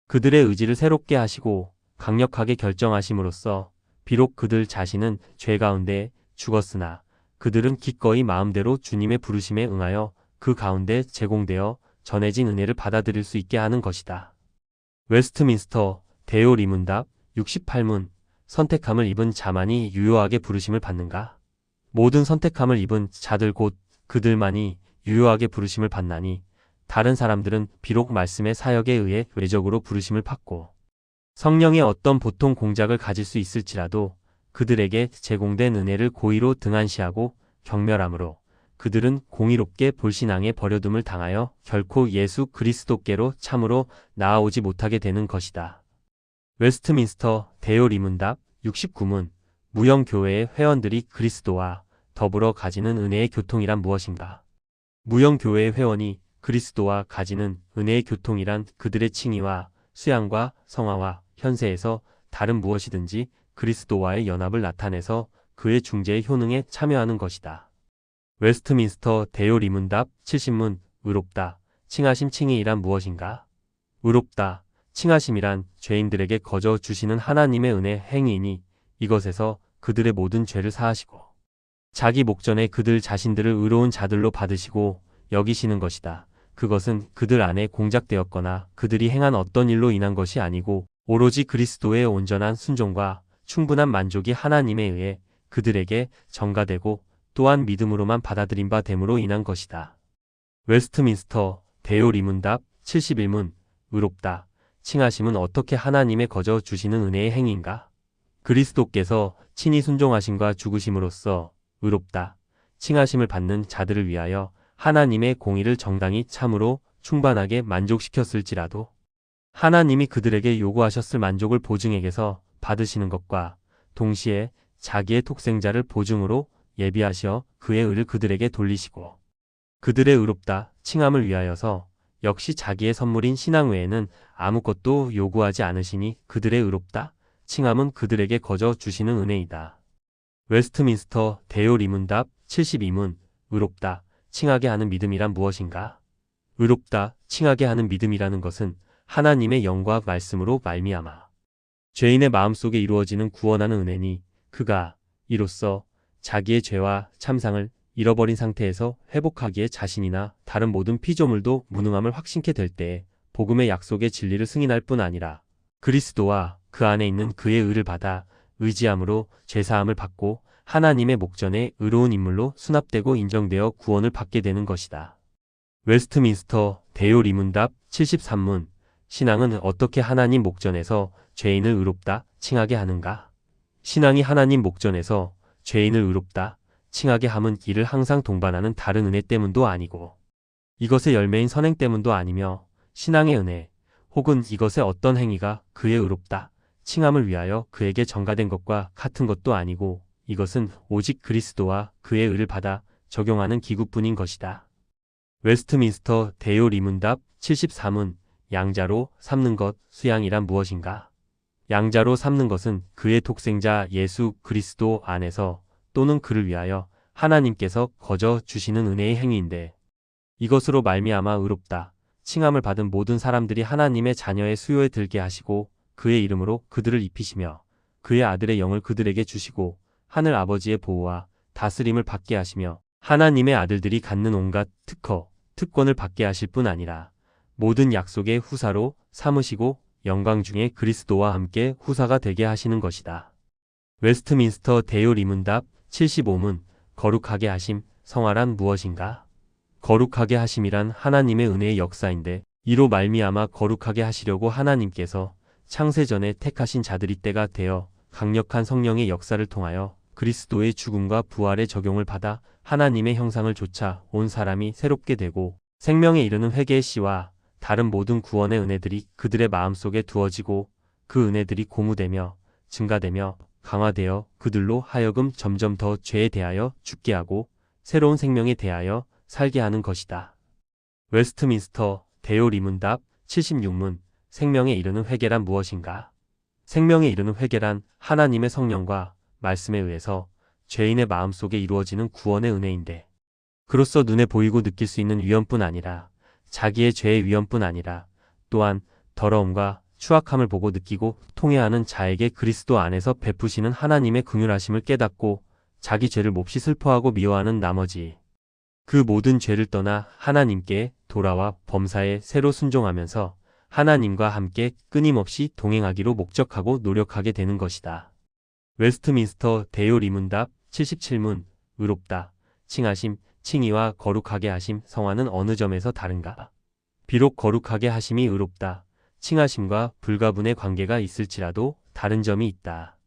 그들의 의지를 새롭게 하시고 강력하게 결정하심으로써 비록 그들 자신은 죄 가운데 죽었으나 그들은 기꺼이 마음대로 주님의 부르심에 응하여 그 가운데 제공되어 전해진 은혜를 받아들일 수 있게 하는 것이다. 웨스트민스터 대요 리문답 68문 선택함을 입은 자만이 유효하게 부르심을 받는가? 모든 선택함을 입은 자들 곧 그들만이 유효하게 부르심을 받나니 다른 사람들은 비록 말씀의 사역에 의해 외적으로 부르심을 받고 성령의 어떤 보통 공작을 가질 수 있을지라도 그들에게 제공된 은혜를 고의로 등한시하고 경멸함으로 그들은 공의롭게 볼신앙에 버려둠을 당하여 결코 예수 그리스도께로 참으로 나아오지 못하게 되는 것이다. 웨스트민스터 대요 리문답 69문 무형 교회의 회원들이 그리스도와 더불어 가지는 은혜의 교통이란 무엇인가? 무형 교회의 회원이 그리스도와 가지는 은혜의 교통이란 그들의 칭의와 수양과 성화와 현세에서 다른 무엇이든지 그리스도와의 연합을 나타내서 그의 중재의 효능에 참여하는 것이다. 웨스트민스터 대요 리문답 70문 의롭다. 칭하심 칭의이란 무엇인가? 의롭다. 칭하심이란 죄인들에게 거저 주시는 하나님의 은혜 행위이니 이것에서 그들의 모든 죄를 사하시고 자기 목전에 그들 자신들을 의로운 자들로 받으시고 여기시는 것이다. 그것은 그들 안에 공작되었거나 그들이 행한 어떤 일로 인한 것이 아니고 오로지 그리스도의 온전한 순종과 충분한 만족이 하나님에 의해 그들에게 전가되고 또한 믿음으로만 받아들인 바 됨으로 인한 것이다. 웨스트민스터 대요 리문답 71문 의롭다. 칭하심은 어떻게 하나님의 거저 주시는 은혜의 행위인가? 그리스도께서 친히 순종하심과 죽으심으로써 의롭다. 칭하심을 받는 자들을 위하여 하나님의 공의를 정당히 참으로 충만하게 만족시켰을지라도 하나님이 그들에게 요구하셨을 만족을 보증에게서 받으시는 것과 동시에 자기의 독생자를 보증으로 예비하시어 그의 의를 그들에게 돌리시고 그들의 의롭다 칭함을 위하여서 역시 자기의 선물인 신앙 외에는 아무것도 요구하지 않으시니 그들의 의롭다 칭함은 그들에게 거저 주시는 은혜이다. 웨스트민스터 대요 리문답 72문 의롭다, 칭하게 하는 믿음이란 무엇인가? 의롭다, 칭하게 하는 믿음이라는 것은 하나님의 영과 말씀으로 말미암아 죄인의 마음속에 이루어지는 구원하는 은혜니 그가 이로써 자기의 죄와 참상을 잃어버린 상태에서 회복하기에 자신이나 다른 모든 피조물도 무능함을 확신케 될 때에 복음의 약속의 진리를 승인할 뿐 아니라 그리스도와 그 안에 있는 그의 의를 받아 의지함으로 죄사함을 받고 하나님의 목전에 의로운 인물로 수납되고 인정되어 구원을 받게 되는 것이다. 웨스트민스터 대요 리문답 73문 신앙은 어떻게 하나님 목전에서 죄인을 의롭다 칭하게 하는가? 신앙이 하나님 목전에서 죄인을 의롭다 칭하게 함은 이를 항상 동반하는 다른 은혜 때문도 아니고 이것의 열매인 선행 때문도 아니며 신앙의 은혜 혹은 이것의 어떤 행위가 그의 의롭다 칭함을 위하여 그에게 전가된 것과 같은 것도 아니고 이것은 오직 그리스도와 그의 의를 받아 적용하는 기구뿐인 것이다. 웨스트민스터 대요 리문답 74문 양자로 삼는 것 수양이란 무엇인가? 양자로 삼는 것은 그의 독생자 예수 그리스도 안에서 또는 그를 위하여 하나님께서 거저 주시는 은혜의 행위인데 이것으로 말미암아 의롭다 칭함을 받은 모든 사람들이 하나님의 자녀의 수요에 들게 하시고 그의 이름으로 그들을 입히시며 그의 아들의 영을 그들에게 주시고 하늘 아버지의 보호와 다스림을 받게 하시며 하나님의 아들들이 갖는 온갖 특권을 받게 하실 뿐 아니라 모든 약속의 후사로 삼으시고 영광 중에 그리스도와 함께 후사가 되게 하시는 것이다. 웨스트민스터 대요 리문답 75문 거룩하게 하심 성화란 무엇인가? 거룩하게 하심이란 하나님의 은혜의 역사인데 이로 말미암아 거룩하게 하시려고 하나님께서 창세전에 택하신 자들이 때가 되어 강력한 성령의 역사를 통하여 그리스도의 죽음과 부활의 적용을 받아 하나님의 형상을 좇아 온 사람이 새롭게 되고 생명에 이르는 회개의 씨와 다른 모든 구원의 은혜들이 그들의 마음속에 두어지고 그 은혜들이 고무되며 증가되며 강화되어 그들로 하여금 점점 더 죄에 대하여 죽게 하고 새로운 생명에 대하여 살게 하는 것이다. 웨스트민스터 대요 리문답 76문 생명에 이르는 회개란 무엇인가? 생명에 이르는 회개란 하나님의 성령과 말씀에 의해서 죄인의 마음속에 이루어지는 구원의 은혜인데 그로써 눈에 보이고 느낄 수 있는 위험뿐 아니라 자기의 죄의 위험뿐 아니라 또한 더러움과 추악함을 보고 느끼고 통회하는 자에게 그리스도 안에서 베푸시는 하나님의 긍휼하심을 깨닫고 자기 죄를 몹시 슬퍼하고 미워하는 나머지 그 모든 죄를 떠나 하나님께 돌아와 범사에 새로 순종하면서 하나님과 함께 끊임없이 동행하기로 목적하고 노력하게 되는 것이다. 웨스트민스터 대요 리문답 77문 의롭다 칭하심 칭의와 거룩하게 하심 성화는 어느 점에서 다른가? 비록 거룩하게 하심이 의롭다 칭하심과 불가분의 관계가 있을지라도 다른 점이 있다.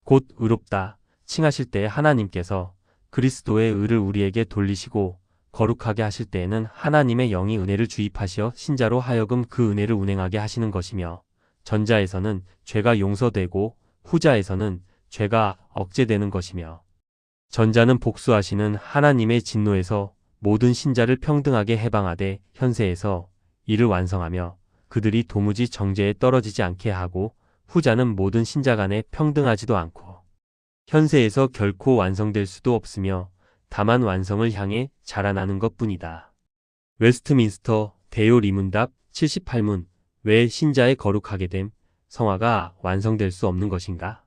곧 의롭다 칭하실 때에 하나님께서 그리스도의 의를 우리에게 돌리시고 거룩하게 하실 때에는 하나님의 영이 은혜를 주입하시어 신자로 하여금 그 은혜를 운행하게 하시는 것이며 전자에서는 죄가 용서되고 후자에서는 죄가 억제되는 것이며 전자는 복수하시는 하나님의 진노에서 모든 신자를 평등하게 해방하되 현세에서 이를 완성하며 그들이 도무지 정죄에 떨어지지 않게 하고 후자는 모든 신자 간에 평등하지도 않고 현세에서 결코 완성될 수도 없으며 다만 완성을 향해 자라나는 것뿐이다. 웨스트민스터 대요 리문답 78문 왜 신자의 거룩하게 됨 성화가 완성될 수 없는 것인가?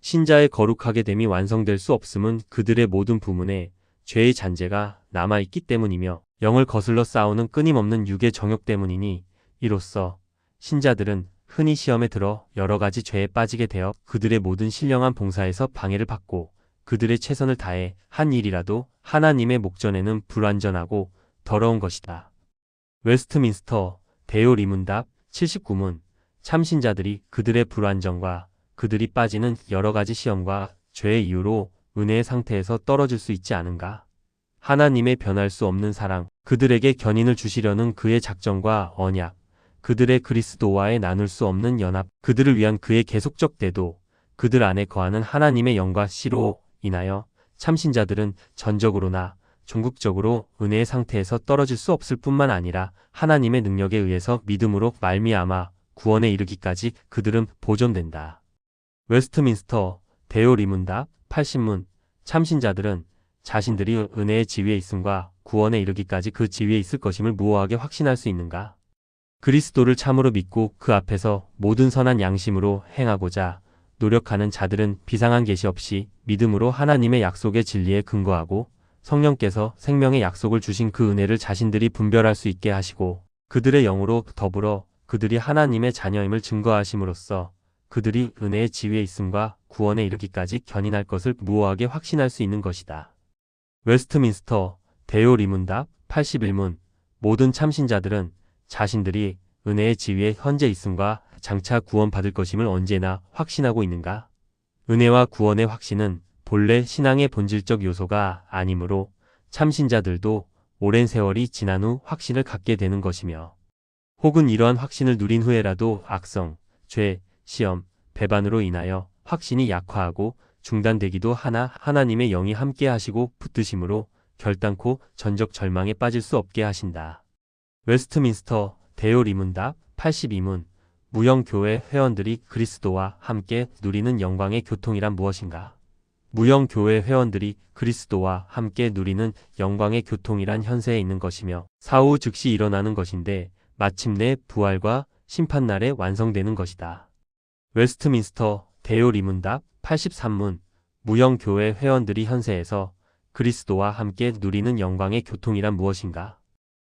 신자의 거룩하게 됨이 완성될 수 없음은 그들의 모든 부문에 죄의 잔재가 남아있기 때문이며 영을 거슬러 싸우는 끊임없는 육의 정욕 때문이니 이로써 신자들은 흔히 시험에 들어 여러 가지 죄에 빠지게 되어 그들의 모든 신령한 봉사에서 방해를 받고 그들의 최선을 다해 한 일이라도 하나님의 목전에는 불완전하고 더러운 것이다. 웨스트민스터 대요 리문답 79문 참신자들이 그들의 불완전과 그들이 빠지는 여러 가지 시험과 죄의 이유로 은혜의 상태에서 떨어질 수 있지 않은가? 하나님의 변할 수 없는 사랑, 그들에게 견인을 주시려는 그의 작정과 언약, 그들의 그리스도와의 나눌 수 없는 연합, 그들을 위한 그의 계속적 대도, 그들 안에 거하는 하나님의 영과 씨로 인하여 참신자들은 전적으로나 종국적으로 은혜의 상태에서 떨어질 수 없을 뿐만 아니라 하나님의 능력에 의해서 믿음으로 말미암아 구원에 이르기까지 그들은 보존된다. 웨스트민스터 대요 리문답 80문 참신자들은 자신들이 은혜의 지위에 있음과 구원에 이르기까지 그 지위에 있을 것임을 무오하게 확신할 수 있는가? 그리스도를 참으로 믿고 그 앞에서 모든 선한 양심으로 행하고자 노력하는 자들은 비상한 계시 없이 믿음으로 하나님의 약속의 진리에 근거하고 성령께서 생명의 약속을 주신 그 은혜를 자신들이 분별할 수 있게 하시고 그들의 영으로 더불어 그들이 하나님의 자녀임을 증거하심으로써 그들이 은혜의 지위에 있음과 구원에 이르기까지 견인할 것을 무오하게 확신할 수 있는 것이다. 웨스트민스터 대요 리문답 81문 모든 참신자들은 자신들이 은혜의 지위에 현재 있음과 장차 구원받을 것임을 언제나 확신하고 있는가? 은혜와 구원의 확신은 본래 신앙의 본질적 요소가 아니므로 참신자들도 오랜 세월이 지난 후 확신을 갖게 되는 것이며 혹은 이러한 확신을 누린 후에라도 악성, 죄, 시험, 배반으로 인하여 확신이 약화하고 중단되기도 하나 하나님의 영이 함께 하시고 붙드심으로 결단코 전적 절망에 빠질 수 없게 하신다. 웨스트민스터 대요 리문답 82문 무영교회 회원들이 그리스도와 함께 누리는 영광의 교통이란 무엇인가? 무영교회 회원들이 그리스도와 함께 누리는 영광의 교통이란 현세에 있는 것이며 사후 즉시 일어나는 것인데 마침내 부활과 심판날에 완성되는 것이다. 웨스트민스터 대요 리문답 83문 무영교회 회원들이 현세에서 그리스도와 함께 누리는 영광의 교통이란 무엇인가?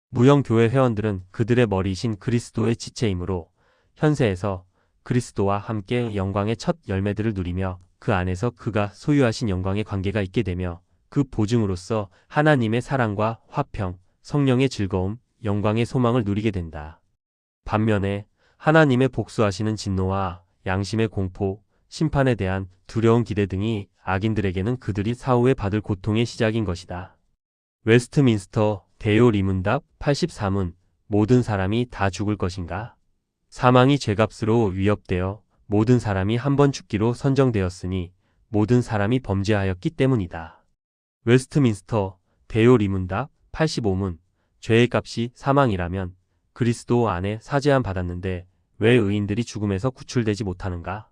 무영교회 회원들은 그들의 머리이신 그리스도의 지체이므로 현세에서 그리스도와 함께 영광의 첫 열매들을 누리며 그 안에서 그가 소유하신 영광의 관계가 있게 되며 그 보증으로서 하나님의 사랑과 화평, 성령의 즐거움, 영광의 소망을 누리게 된다. 반면에 하나님의 복수하시는 진노와 양심의 공포, 심판에 대한 두려운 기대 등이 악인들에게는 그들이 사후에 받을 고통의 시작인 것이다. 웨스트민스터 대요 리문답 84문 모든 사람이 다 죽을 것인가? 사망이 죄값으로 위협되어 모든 사람이 한 번 죽기로 선정되었으니 모든 사람이 범죄하였기 때문이다. 웨스트민스터 대요 리문답 85문 죄의 값이 사망이라면 그리스도 안에 사죄함 받았는데 왜 의인들이 죽음에서 구출되지 못하는가?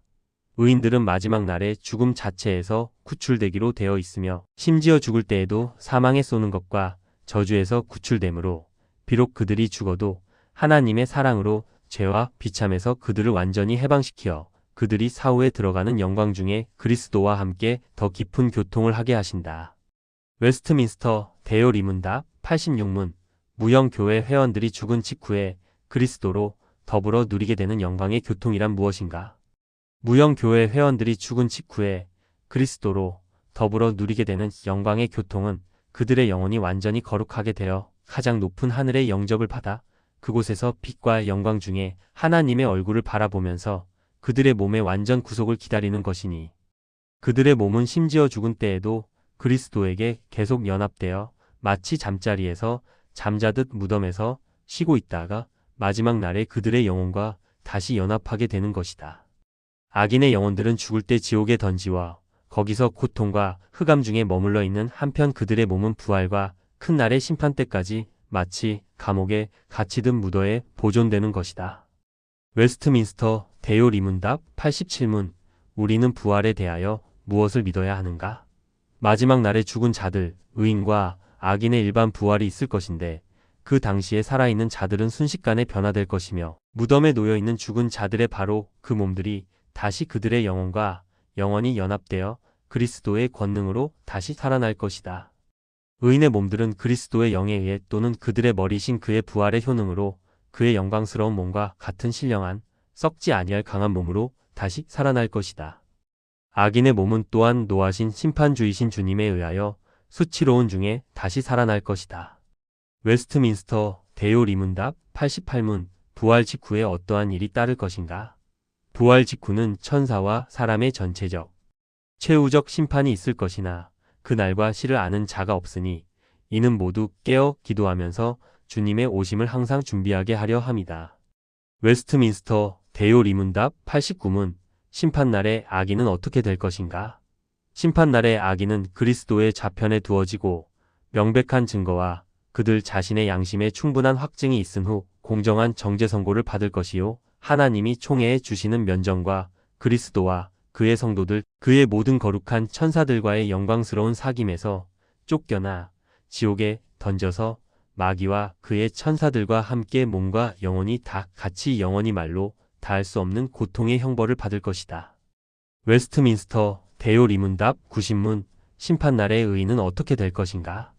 의인들은 마지막 날에 죽음 자체에서 구출되기로 되어 있으며 심지어 죽을 때에도 사망에 쏘는 것과 저주에서 구출되므로 비록 그들이 죽어도 하나님의 사랑으로 죄와 비참에서 그들을 완전히 해방시켜 그들이 사후에 들어가는 영광 중에 그리스도와 함께 더 깊은 교통을 하게 하신다. 웨스트민스터 대요 리문답 86문 무영교회 회원들이 죽은 직후에 그리스도로 더불어 누리게 되는 영광의 교통이란 무엇인가? 무영교회 회원들이 죽은 직후에 그리스도로 더불어 누리게 되는 영광의 교통은 그들의 영혼이 완전히 거룩하게 되어 가장 높은 하늘의 영접을 받아 그곳에서 빛과 영광 중에 하나님의 얼굴을 바라보면서 그들의 몸의 완전 구속을 기다리는 것이니 그들의 몸은 심지어 죽은 때에도 그리스도에게 계속 연합되어 마치 잠자리에서 잠자듯 무덤에서 쉬고 있다가 마지막 날에 그들의 영혼과 다시 연합하게 되는 것이다. 악인의 영혼들은 죽을 때 지옥에 던지와 거기서 고통과 흑암 중에 머물러 있는 한편 그들의 몸은 부활과 큰 날의 심판 때까지 마치 감옥에 갇히듯 무더에 보존되는 것이다. 웨스트민스터 대요 리문답 87문 우리는 부활에 대하여 무엇을 믿어야 하는가? 마지막 날에 죽은 자들, 의인과 악인의 일반 부활이 있을 것인데 그 당시에 살아있는 자들은 순식간에 변화될 것이며 무덤에 놓여있는 죽은 자들의 바로 그 몸들이 다시 그들의 영혼과 영원히 연합되어 그리스도의 권능으로 다시 살아날 것이다. 의인의 몸들은 그리스도의 영에 의해 또는 그들의 머리신 그의 부활의 효능으로 그의 영광스러운 몸과 같은 신령한 썩지 아니할 강한 몸으로 다시 살아날 것이다. 악인의 몸은 또한 노하신 심판주이신 주님에 의하여 수치로운 중에 다시 살아날 것이다. 웨스트민스터 대요 리문답 88문 부활 직후에 어떠한 일이 따를 것인가? 부활 직후는 천사와 사람의 전체적, 최후적 심판이 있을 것이나 그 날과 시를 아는 자가 없으니 이는 모두 깨어 기도하면서 주님의 오심을 항상 준비하게 하려 함이다. 웨스트민스터 대요 리문답 89문 심판날의 악인은 어떻게 될 것인가? 심판날의 악인은 그리스도의 좌편에 두어지고 명백한 증거와 그들 자신의 양심에 충분한 확증이 있은 후 공정한 정죄 선고를 받을 것이요 하나님이 총회에 주시는 면전과 그리스도와 그의 성도들, 그의 모든 거룩한 천사들과의 영광스러운 사귐에서 쫓겨나 지옥에 던져서 마귀와 그의 천사들과 함께 몸과 영혼이 다 같이 영원히 말로 다할 수 없는 고통의 형벌을 받을 것이다. 웨스트민스터 대요 리문답 90문 심판날의 의인은 어떻게 될 것인가?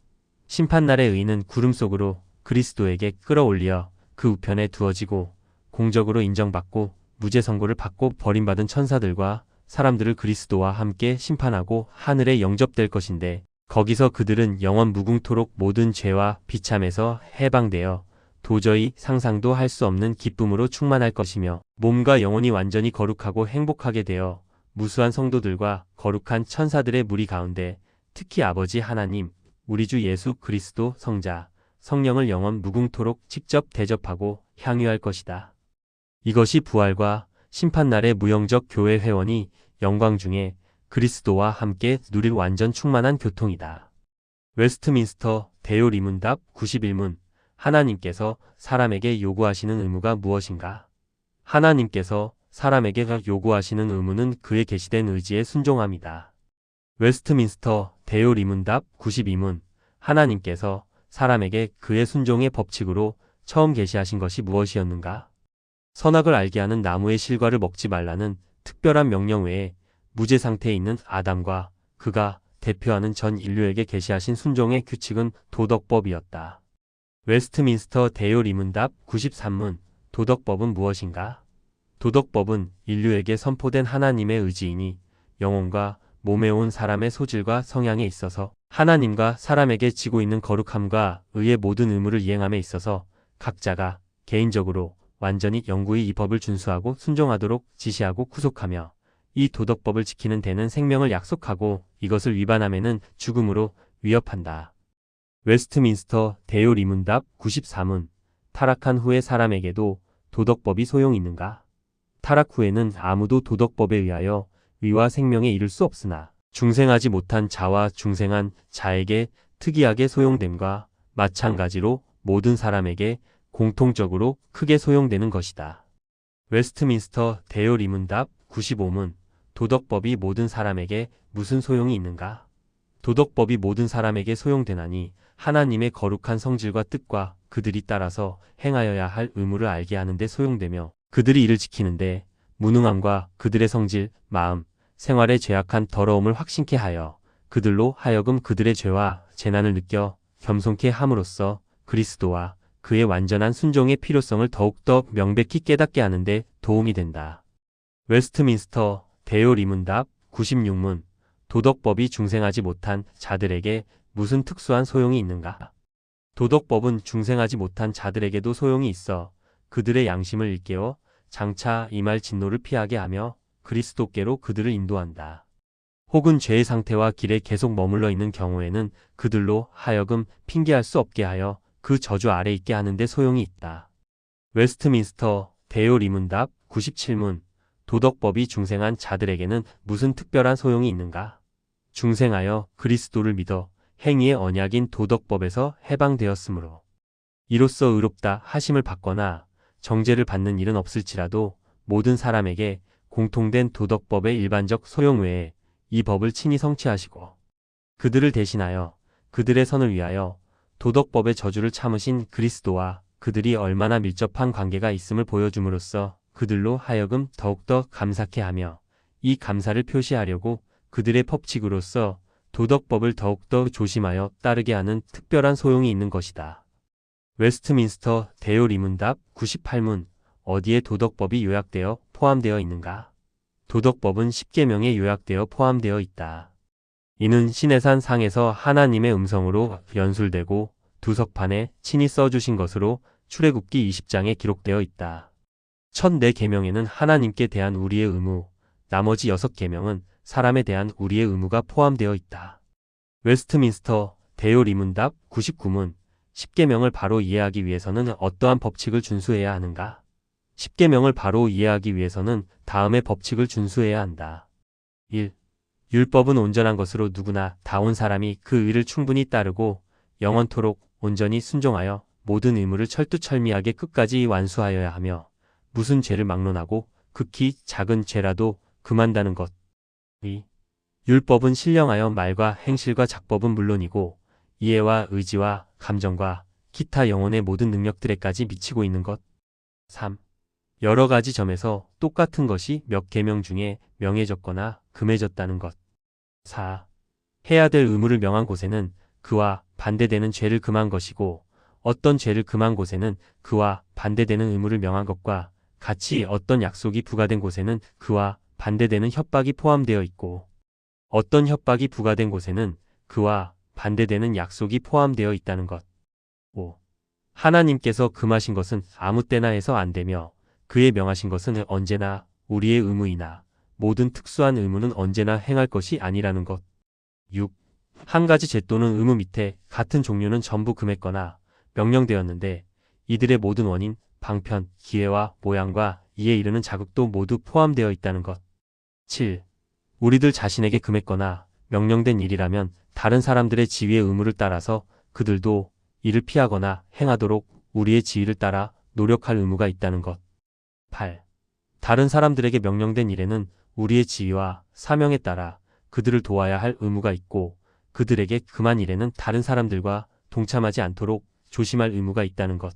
심판날의 의인은 구름 속으로 그리스도에게 끌어올려 그 우편에 두어지고 공적으로 인정받고 무죄 선고를 받고 버림받은 천사들과 사람들을 그리스도와 함께 심판하고 하늘에 영접될 것인데 거기서 그들은 영원 무궁토록 모든 죄와 비참에서 해방되어 도저히 상상도 할 수 없는 기쁨으로 충만할 것이며 몸과 영혼이 완전히 거룩하고 행복하게 되어 무수한 성도들과 거룩한 천사들의 무리 가운데 특히 아버지 하나님, 우리 주 예수 그리스도 성자, 성령을 영원 무궁토록 직접 대접하고 향유할 것이다. 이것이 부활과 심판날의 무영적 교회 회원이 영광 중에 그리스도와 함께 누릴 완전 충만한 교통이다. 웨스트민스터 대요 리문답 91문 하나님께서 사람에게 요구하시는 의무가 무엇인가? 하나님께서 사람에게 요구하시는 의무는 그의 계시된 의지에 순종함이다. 웨스트민스터 대요 리문답 92문 하나님께서 사람에게 그의 순종의 법칙으로 처음 계시하신 것이 무엇이었는가? 선악을 알게 하는 나무의 실과를 먹지 말라는 특별한 명령 외에 무죄 상태에 있는 아담과 그가 대표하는 전 인류에게 계시하신 순종의 규칙은 도덕법이었다. 웨스트민스터 대요 리문답 93문 도덕법은 무엇인가? 도덕법은 인류에게 선포된 하나님의 의지이니 영혼과 몸에 온 사람의 소질과 성향에 있어서 하나님과 사람에게 지고 있는 거룩함과 의의 모든 의무를 이행함에 있어서 각자가 개인적으로 완전히 영구히 이 법을 준수하고 순종하도록 지시하고 구속하며 이 도덕법을 지키는 데는 생명을 약속하고 이것을 위반함에는 죽음으로 위협한다. 웨스트민스터 대요 리문답 94문 타락한 후에 사람에게도 도덕법이 소용이 있는가? 타락 후에는 아무도 도덕법에 의하여 위와 생명에 이를 수 없으나 중생하지 못한 자와 중생한 자에게 특이하게 소용됨과 마찬가지로 모든 사람에게 공통적으로 크게 소용되는 것이다. 웨스트민스터 대요 리문답 95문 도덕법이 모든 사람에게 무슨 소용이 있는가? 도덕법이 모든 사람에게 소용되나니 하나님의 거룩한 성질과 뜻과 그들이 따라서 행하여야 할 의무를 알게 하는데 소용되며 그들이 이를 지키는데 무능함과 그들의 성질, 마음, 생활의 죄악한 더러움을 확신케 하여 그들로 하여금 그들의 죄와 재난을 느껴 겸손케 함으로써 그리스도와 그의 완전한 순종의 필요성을 더욱더 명백히 깨닫게 하는데 도움이 된다. 웨스트민스터 대요 리문답 96문 도덕법이 중생하지 못한 자들에게 무슨 특수한 소용이 있는가? 도덕법은 중생하지 못한 자들에게도 소용이 있어 그들의 양심을 일깨워 장차 임할 진노를 피하게 하며 그리스도께로 그들을 인도한다. 혹은 죄의 상태와 길에 계속 머물러 있는 경우에는 그들로 하여금 핑계할 수 없게 하여 그 저주 아래 있게 하는데 소용이 있다. 웨스트민스터 대요 리문답 97문 도덕법이 중생한 자들에게는 무슨 특별한 소용이 있는가? 중생하여 그리스도를 믿어 행위의 언약인 도덕법에서 해방되었으므로 이로써 의롭다 하심을 받거나 정죄를 받는 일은 없을지라도 모든 사람에게 공통된 도덕법의 일반적 소용 외에 이 법을 친히 성취하시고 그들을 대신하여 그들의 선을 위하여 도덕법의 저주를 참으신 그리스도와 그들이 얼마나 밀접한 관계가 있음을 보여줌으로써 그들로 하여금 더욱더 감사케 하며 이 감사를 표시하려고 그들의 법칙으로서 도덕법을 더욱더 조심하여 따르게 하는 특별한 소용이 있는 것이다. 웨스트민스터 대요 리문답 98문 어디에 도덕법이 요약되어 포함되어 있는가? 도덕법은 10계명에 요약되어 포함되어 있다. 이는 시내산 상에서 하나님의 음성으로 연술되고 두 석판에 친히 써주신 것으로 출애굽기 20장에 기록되어 있다. 첫 4계명에는 하나님께 대한 우리의 의무, 나머지 6계명은 사람에 대한 우리의 의무가 포함되어 있다. 웨스트민스터 대요 리문답 99문 10계명을 바로 이해하기 위해서는 어떠한 법칙을 준수해야 하는가? 10계명을 바로 이해하기 위해서는 다음의 법칙을 준수해야 한다. 1. 율법은 온전한 것으로 누구나 다 온 사람이 그 의를 충분히 따르고 영원토록 온전히 순종하여 모든 의무를 철두철미하게 끝까지 완수하여야 하며 무슨 죄를 막론하고 극히 작은 죄라도 금한다는 것 이 율법은 신령하여 말과 행실과 작법은 물론이고 이해와 의지와 감정과 기타 영혼의 모든 능력들에까지 미치고 있는 것. 3. 여러 가지 점에서 똑같은 것이 몇 계명 중에 명해졌거나 금해졌다는 것. 4. 해야 될 의무를 명한 곳에는 그와 반대되는 죄를 금한 것이고 어떤 죄를 금한 곳에는 그와 반대되는 의무를 명한 것과 같이 어떤 약속이 부과된 곳에는 그와 반대되는 협박이 포함되어 있고 어떤 협박이 부과된 곳에는 그와 반대되는 약속이 포함되어 있다는 것. 5. 하나님께서 금하신 것은 아무 때나 해서 안 되며 그의 명하신 것은 언제나 우리의 의무이나 모든 특수한 의무는 언제나 행할 것이 아니라는 것. 6. 한 가지 죄 또는 의무 밑에 같은 종류는 전부 금했거나 명령되었는데 이들의 모든 원인, 방편, 기회와 모양과 이에 이르는 자극도 모두 포함되어 있다는 것. 7. 우리들 자신에게 금했거나 명령된 일이라면 다른 사람들의 지위의 의무를 따라서 그들도 이를 피하거나 행하도록 우리의 지위를 따라 노력할 의무가 있다는 것. 8. 다른 사람들에게 명령된 일에는 우리의 지위와 사명에 따라 그들을 도와야 할 의무가 있고 그들에게 금한 일에는 다른 사람들과 동참하지 않도록 조심할 의무가 있다는 것.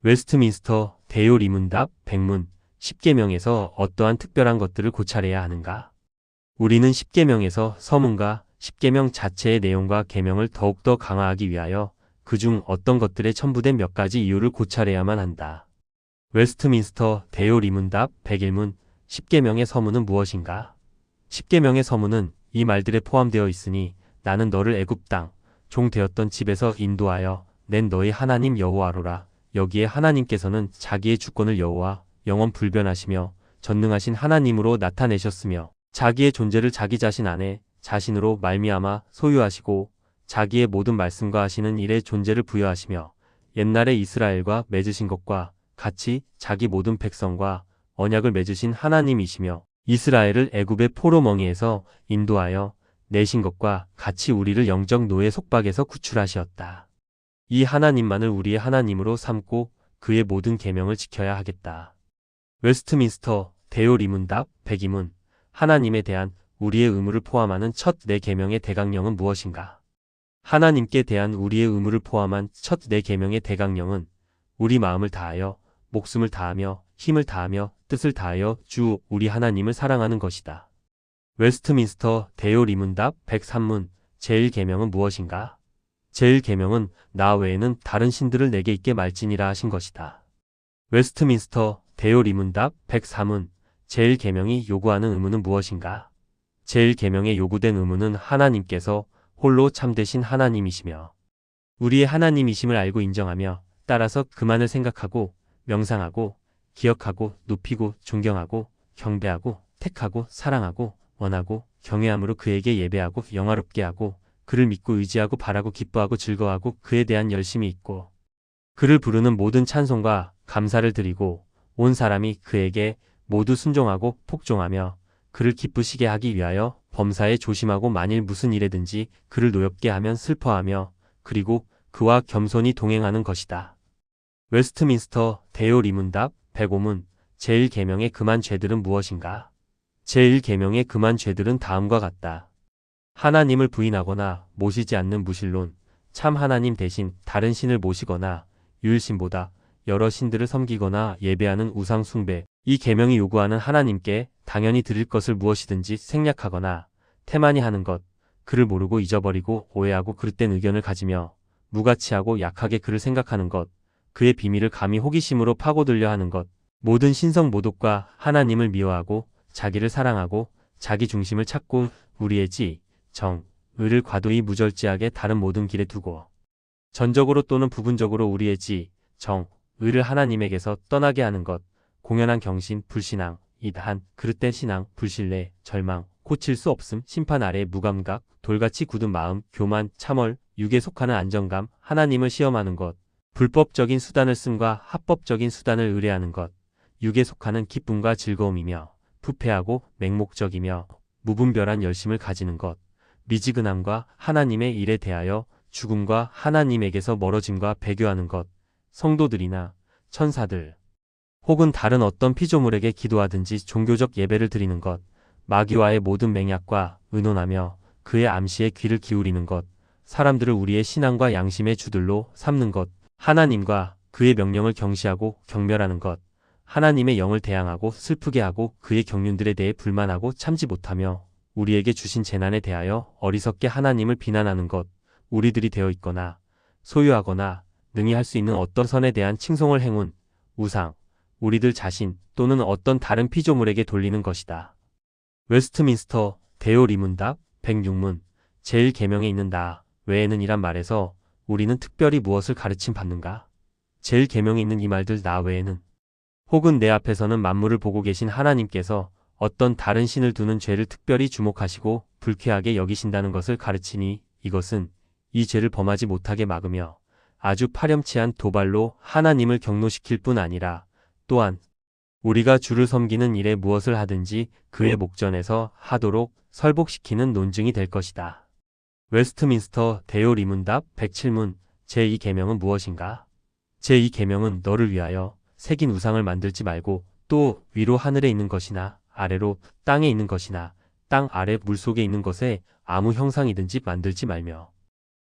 웨스트민스터 대요 리문답 100문 10계명에서 어떠한 특별한 것들을 고찰해야 하는가? 우리는 10계명에서 서문과 10계명 자체의 내용과 계명을 더욱더 강화하기 위하여 그중 어떤 것들에 첨부된 몇 가지 이유를 고찰해야만 한다. 웨스트민스터 대요 리문답 101문 10계명의 서문은 무엇인가? 10계명의 서문은 이 말들에 포함되어 있으니 나는 너를 애굽 땅 종 되었던 집에서 인도하여 낸 너희 하나님 여호와로라. 여기에 하나님께서는 자기의 주권을 여호와 영원 불변하시며 전능하신 하나님으로 나타내셨으며 자기의 존재를 자기 자신 안에 자신으로 말미암아 소유하시고 자기의 모든 말씀과 하시는 일에 존재를 부여하시며 옛날에 이스라엘과 맺으신 것과 같이 자기 모든 백성과 언약을 맺으신 하나님이시며 이스라엘을 애굽의 포로멍이에서 인도하여 내신 것과 같이 우리를 영적 노예 속박에서 구출하시었다. 이 하나님만을 우리의 하나님으로 삼고 그의 모든 계명을 지켜야 하겠다. 웨스트민스터 대요 리문답 102문 하나님에 대한 우리의 의무를 포함하는 첫 4계명의 대강령은 무엇인가? 하나님께 대한 우리의 의무를 포함한 첫 4계명의 대강령은 우리 마음을 다하여 목숨을 다하며 힘을 다하며 뜻을 다하여 주 우리 하나님을 사랑하는 것이다. 웨스트민스터 대요 리문답 103문 제1계명은 무엇인가? 제1계명은 나 외에는 다른 신들을 내게 있게 말지니라 하신 것이다. 웨스트민스터 대요 리문답 104문 제1계명이 요구하는 의무는 무엇인가? 제1계명에 요구된 의무는 하나님께서 홀로 참되신 하나님이시며 우리의 하나님이심을 알고 인정하며 따라서 그만을 생각하고 명상하고 기억하고 높이고 존경하고 경배하고 택하고 사랑하고 원하고 경외함으로 그에게 예배하고 영화롭게 하고 그를 믿고 의지하고 바라고 기뻐하고 즐거워하고 그에 대한 열심이 있고 그를 부르는 모든 찬송과 감사를 드리고 온 사람이 그에게 모두 순종하고 복종하며 그를 기쁘시게 하기 위하여 범사에 조심하고 만일 무슨 일에든지 그를 노엽게 하면 슬퍼하며 그리고 그와 겸손히 동행하는 것이다. 웨스트민스터 대요 리문답 105문 제1계명의 금한 죄들은 무엇인가? 제1계명의 금한 죄들은 다음과 같다. 하나님을 부인하거나 모시지 않는 무신론, 참 하나님 대신 다른 신을 모시거나 유일신보다 여러 신들을 섬기거나 예배하는 우상 숭배, 이 계명이 요구하는 하나님께 당연히 드릴 것을 무엇이든지 생략하거나 태만히 하는 것, 그를 모르고 잊어버리고 오해하고 그릇된 의견을 가지며 무가치하고 약하게 그를 생각하는 것, 그의 비밀을 감히 호기심으로 파고들려 하는 것, 모든 신성 모독과 하나님을 미워하고 자기를 사랑하고 자기 중심을 찾고 우리의 지, 정, 의를 과도히 무절제하게 다른 모든 길에 두고 전적으로 또는 부분적으로 우리의 지, 정, 의를 하나님에게서 떠나게 하는 것, 공연한 경신, 불신앙, 이다한, 그릇된 신앙, 불신뢰, 절망, 고칠 수 없음, 심판 아래 무감각, 돌같이 굳은 마음, 교만, 참월, 육에 속하는 안정감, 하나님을 시험하는 것, 불법적인 수단을 씀과 합법적인 수단을 의뢰하는 것, 육에 속하는 기쁨과 즐거움이며 부패하고 맹목적이며 무분별한 열심을 가지는 것, 미지근함과 하나님의 일에 대하여 죽음과 하나님에게서 멀어짐과 배교하는 것, 성도들이나 천사들 혹은 다른 어떤 피조물에게 기도하든지 종교적 예배를 드리는 것, 마귀와의 모든 맹약과 의논하며 그의 암시에 귀를 기울이는 것, 사람들을 우리의 신앙과 양심의 주들로 삼는 것, 하나님과 그의 명령을 경시하고 경멸하는 것, 하나님의 영을 대항하고 슬프게 하고 그의 경륜들에 대해 불만하고 참지 못하며 우리에게 주신 재난에 대하여 어리석게 하나님을 비난하는 것, 우리들이 되어 있거나 소유하거나 능히 할 수 있는 어떤 선에 대한 칭송을 행운, 우상, 우리들 자신 또는 어떤 다른 피조물에게 돌리는 것이다. 웨스트민스터 대요 리문답 106문 제1계명에 있는 나 외에는 이란 말에서 우리는 특별히 무엇을 가르침 받는가? 제1계명에 있는 이 말들 나 외에는 혹은 내 앞에서는 만물을 보고 계신 하나님께서 어떤 다른 신을 두는 죄를 특별히 주목하시고 불쾌하게 여기신다는 것을 가르치니 이것은 이 죄를 범하지 못하게 막으며 아주 파렴치한 도발로 하나님을 경노시킬 뿐 아니라 또한 우리가 주를 섬기는 일에 무엇을 하든지 그의 목전에서 하도록 설복시키는 논증이 될 것이다. 웨스트민스터 대요 리문답 107문 제2계명은 무엇인가? 제2계명은 너를 위하여 새긴 우상을 만들지 말고 또 위로 하늘에 있는 것이나 아래로 땅에 있는 것이나 땅 아래 물속에 있는 것에 아무 형상이든지 만들지 말며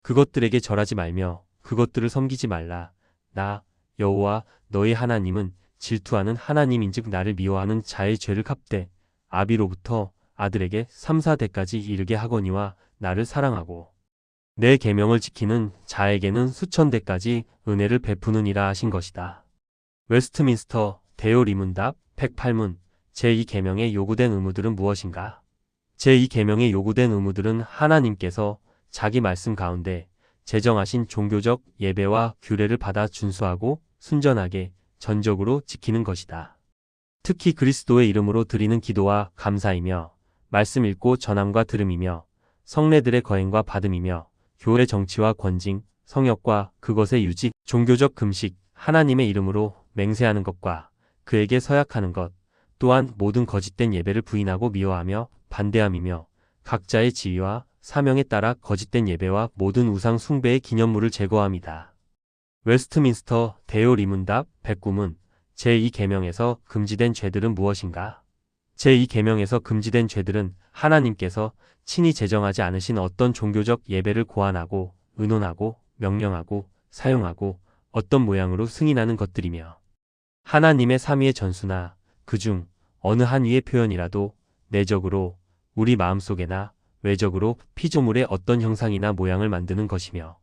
그것들에게 절하지 말며 그것들을 섬기지 말라. 나 여호와 너의 하나님은 질투하는 하나님인즉 나를 미워하는 자의 죄를 갚되 아비로부터 아들에게 3, 4대까지 이르게 하거니와 나를 사랑하고 내 계명을 지키는 자에게는 수천 대까지 은혜를 베푸느니라 하신 것이다. 웨스트민스터 대요 리문답 108문 제2계명에 요구된 의무들은 무엇인가? 제2계명에 요구된 의무들은 하나님께서 자기 말씀 가운데 제정하신 종교적 예배와 규례를 받아 준수하고 순전하게 전적으로 지키는 것이다. 특히 그리스도의 이름으로 드리는 기도와 감사이며 말씀 읽고 전함과 들음이며 성례들의 거행과 받음이며 교회 정치와 권징, 성역과 그것의 유직, 종교적 금식, 하나님의 이름으로 맹세하는 것과 그에게 서약하는 것, 또한 모든 거짓된 예배를 부인하고 미워하며 반대함이며 각자의 지위와 사명에 따라 거짓된 예배와 모든 우상 숭배의 기념물을 제거함이다. 웨스트민스터 대요 리문답 109문 제2계명에서 금지된 죄들은 무엇인가? 제2계명에서 금지된 죄들은 하나님께서 친히 제정하지 않으신 어떤 종교적 예배를 고안하고 의논하고 명령하고 사용하고 어떤 모양으로 승인하는 것들이며 하나님의 삼위의 전수나 그중 어느 한 위의 표현이라도 내적으로 우리 마음속에나 외적으로 피조물의 어떤 형상이나 모양을 만드는 것이며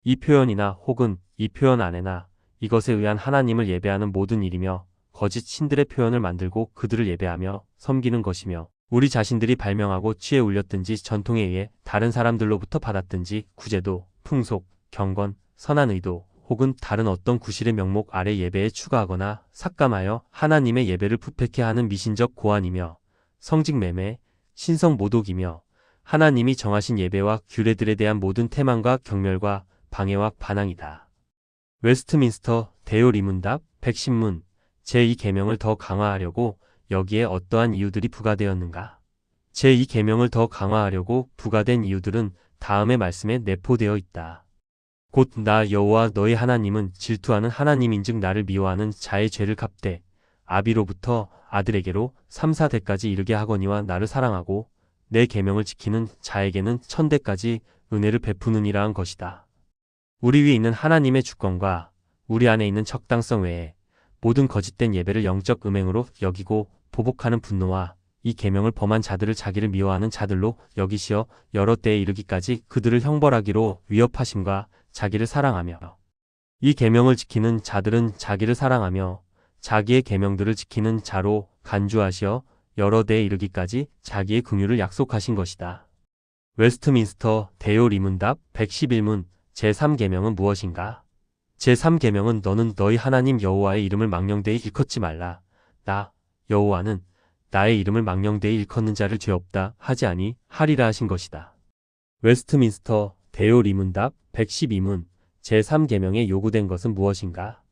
이 표현이나 혹은 이 표현 안에나 이것에 의한 하나님을 예배하는 모든 일이며 거짓 신들의 표현을 만들고 그들을 예배하며 섬기는 것이며 우리 자신들이 발명하고 취해 올렸든지 전통에 의해 다른 사람들로부터 받았든지 구제도, 풍속, 경건, 선한 의도 혹은 다른 어떤 구실의 명목 아래 예배에 추가하거나 삭감하여 하나님의 예배를 부패케 하는 미신적 고안이며 성직매매, 신성모독이며 하나님이 정하신 예배와 규례들에 대한 모든 태만과 경멸과 방해와 반항이다. 웨스트민스터 대요 리문답 110문 제2계명을 더 강화하려고 여기에 어떠한 이유들이 부과되었는가? 제2계명을 더 강화하려고 부과된 이유들은 다음의 말씀에 내포되어 있다. 곧 나 여호와 너의 하나님은 질투하는 하나님인즉 나를 미워하는 자의 죄를 갚되 아비로부터 아들에게로 3, 4대까지 이르게 하거니와 나를 사랑하고 내 계명을 지키는 자에게는 1000대까지 은혜를 베푸느니라 한 것이다. 우리 위에 있는 하나님의 주권과 우리 안에 있는 적당성 외에 모든 거짓된 예배를 영적 음행으로 여기고 보복하는 분노와 이 계명을 범한 자들을 자기를 미워하는 자들로 여기시어 여러 때에 이르기까지 그들을 형벌하기로 위협하심과 자기를 사랑하며 이 계명을 지키는 자들은 자기를 사랑하며 자기의 계명들을 지키는 자로 간주하시어 여러 대에 이르기까지 자기의 긍휼을 약속하신 것이다. 웨스트민스터 대요 리문답 111문 제3계명은 무엇인가? 제3계명은 너는 너희 하나님 여호와의 이름을 망령되이 일컫지 말라. 나 여호와는 나의 이름을 망령되이 일컫는 자를 죄 없다 하지 아니하리라 하신 것이다. 웨스트민스터 대요 리문답 112문 제3계명에 요구된 것은 무엇인가?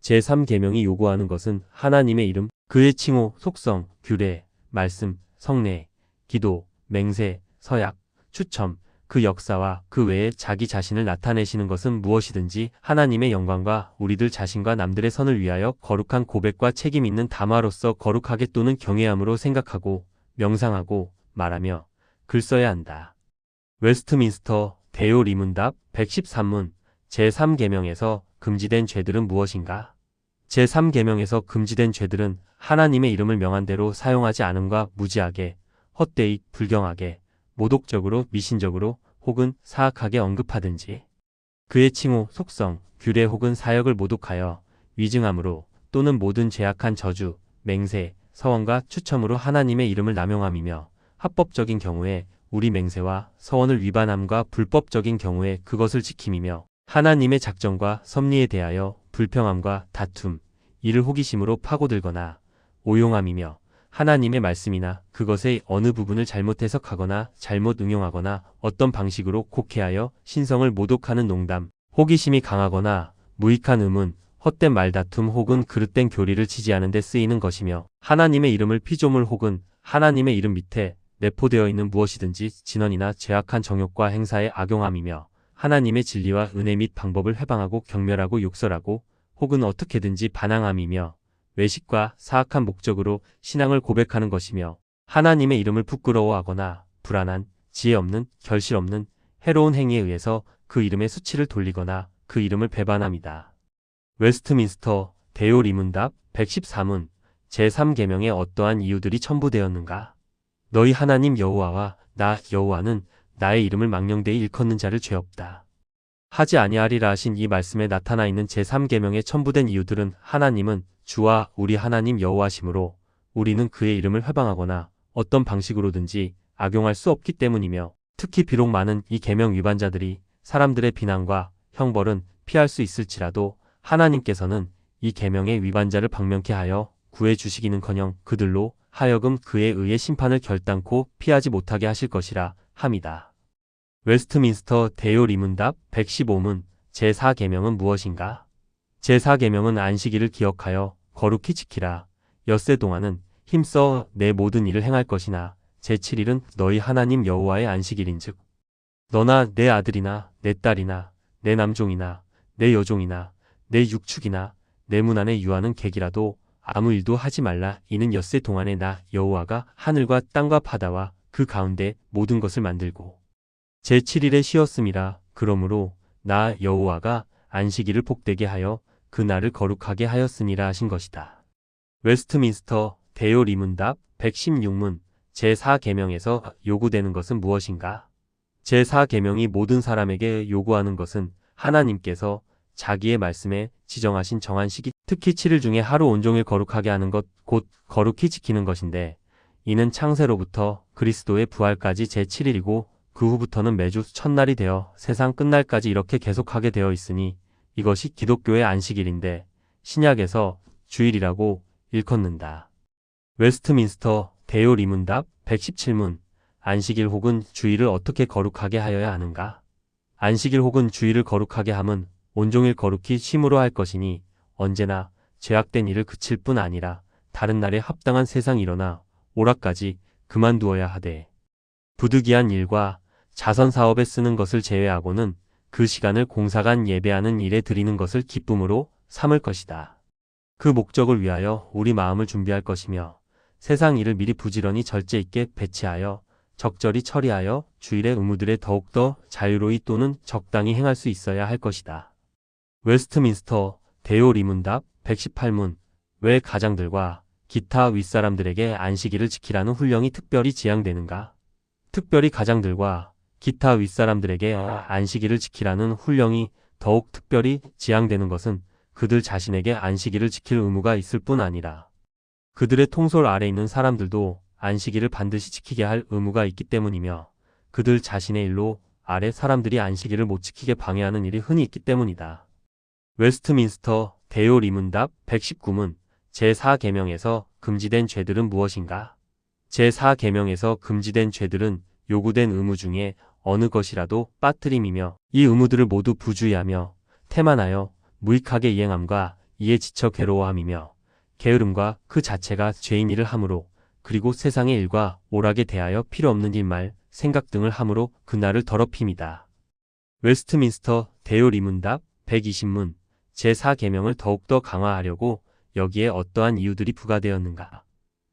제3계명이 요구하는 것은 하나님의 이름, 그의 칭호, 속성, 규례, 말씀, 성례, 기도, 맹세, 서약, 추첨, 그 역사와 그 외에 자기 자신을 나타내시는 것은 무엇이든지 하나님의 영광과 우리들 자신과 남들의 선을 위하여 거룩한 고백과 책임 있는 담화로서 거룩하게 또는 경외함으로 생각하고 명상하고 말하며 글 써야 한다. 웨스트민스터 대요 리문답 113문 제3계명에서 금지된 죄들은 무엇인가? 제3계명에서 금지된 죄들은 하나님의 이름을 명한 대로 사용하지 않음과 무지하게, 헛되이, 불경하게, 모독적으로, 미신적으로 혹은 사악하게 언급하든지 그의 칭호, 속성, 규례 혹은 사역을 모독하여 위증함으로 또는 모든 죄악한 저주, 맹세, 서원과 추첨으로 하나님의 이름을 남용함이며 합법적인 경우에 우리 맹세와 서원을 위반함과 불법적인 경우에 그것을 지킴이며 하나님의 작정과 섭리에 대하여 불평함과 다툼, 이를 호기심으로 파고들거나 오용함이며 하나님의 말씀이나 그것의 어느 부분을 잘못 해석하거나 잘못 응용하거나 어떤 방식으로 곡해하여 신성을 모독하는 농담, 호기심이 강하거나 무익한 의문, 헛된 말다툼 혹은 그릇된 교리를 지지하는 데 쓰이는 것이며 하나님의 이름을 피조물 혹은 하나님의 이름 밑에 내포되어 있는 무엇이든지 진언이나 죄악한 정욕과 행사에 악용함이며 하나님의 진리와 은혜 및 방법을 회방하고 경멸하고 욕설하고 혹은 어떻게든지 반항함이며 외식과 사악한 목적으로 신앙을 고백하는 것이며 하나님의 이름을 부끄러워하거나 불안한, 지혜 없는, 결실 없는 해로운 행위에 의해서 그 이름의 수치를 돌리거나 그 이름을 배반함이다. 웨스트민스터 대요 리문답 114문 제3계명에 어떠한 이유들이 첨부되었는가? 너희 하나님 여호와와 나 여호와는 나의 이름을 망령되이 일컫는 자를 죄 없다. 하지 아니하리라 하신 이 말씀에 나타나 있는 제3계명에 첨부된 이유들은 하나님은 주와 우리 하나님 여호와시므로 우리는 그의 이름을 회방하거나 어떤 방식으로든지 악용할 수 없기 때문이며 특히 비록 많은 이 계명 위반자들이 사람들의 비난과 형벌은 피할 수 있을지라도 하나님께서는 이 계명의 위반자를 방명케 하여 구해 주시기는커녕 그들로 하여금 그에 의해 심판을 결단코 피하지 못하게 하실 것이라 함이다. 웨스트민스터 대요 리문답 115문 제4계명은 무엇인가? 제4계명은 안식일을 기억하여 거룩히 지키라. 엿새 동안은 힘써 내 모든 일을 행할 것이나 제7일은 너희 하나님 여호와의 안식일인즉 너나 내 아들이나 내 딸이나 내 남종이나 내 여종이나 내 육축이나 내 문 안에 유하는 객이라도 아무 일도 하지 말라. 이는 엿새 동안에 나 여호와가 하늘과 땅과 바다와 그 가운데 모든 것을 만들고 제7일에 쉬었음이라. 그러므로 나 여호와가 안식일을 복되게 하여 그 날을 거룩하게 하였으니라 하신 것이다. 웨스트민스터 대요 리문답 116문 제4계명에서 요구되는 것은 무엇인가? 제4계명이 모든 사람에게 요구하는 것은 하나님께서 자기의 말씀에 지정하신 정한 시기, 특히 7일 중에 하루 온종일 거룩하게 하는 것, 곧 거룩히 지키는 것인데 이는 창세로부터 그리스도의 부활까지 제7일이고 그 후부터는 매주 첫날이 되어 세상 끝날까지 이렇게 계속하게 되어 있으니 이것이 기독교의 안식일인데 신약에서 주일이라고 일컫는다. 웨스트민스터 대요 리문답 117문 안식일 혹은 주일을 어떻게 거룩하게 하여야 하는가? 안식일 혹은 주일을 거룩하게 함은 온종일 거룩히 쉼으로 할 것이니 언제나 죄악된 일을 그칠 뿐 아니라 다른 날에 합당한 세상 일어나 오락까지 그만두어야 하되 부득이한 일과 자선 사업에 쓰는 것을 제외하고는 그 시간을 공사간 예배하는 일에 드리는 것을 기쁨으로 삼을 것이다. 그 목적을 위하여 우리 마음을 준비할 것이며 세상 일을 미리 부지런히 절제 있게 배치하여 적절히 처리하여 주일의 의무들에 더욱더 자유로이 또는 적당히 행할 수 있어야 할 것이다. 웨스트민스터 대요 리문답 118문 왜 가장들과 기타 윗사람들에게 안식일을 지키라는 훈령이 특별히 지향되는가? 특별히 가장들과 기타 윗사람들에게 안식일을 지키라는 훈령이 더욱 특별히 지향되는 것은 그들 자신에게 안식일을 지킬 의무가 있을 뿐 아니라 그들의 통솔 아래 있는 사람들도 안식일을 반드시 지키게 할 의무가 있기 때문이며 그들 자신의 일로 아래 사람들이 안식일을 못 지키게 방해하는 일이 흔히 있기 때문이다. 웨스트민스터 대요 리문답 119문 제4계명에서 금지된 죄들은 무엇인가? 제4계명에서 금지된 죄들은 요구된 의무 중에 어느 것이라도 빠뜨림이며 이 의무들을 모두 부주의하며 태만하여 무익하게 이행함과 이에 지쳐 괴로워함이며 게으름과 그 자체가 죄인 일을 함으로 그리고 세상의 일과 오락에 대하여 필요 없는 일 말, 생각 등을 함으로 그날을 더럽힘이다. 웨스트민스터 대요 리문답 120문 제4계명을 더욱더 강화하려고 여기에 어떠한 이유들이 부과되었는가?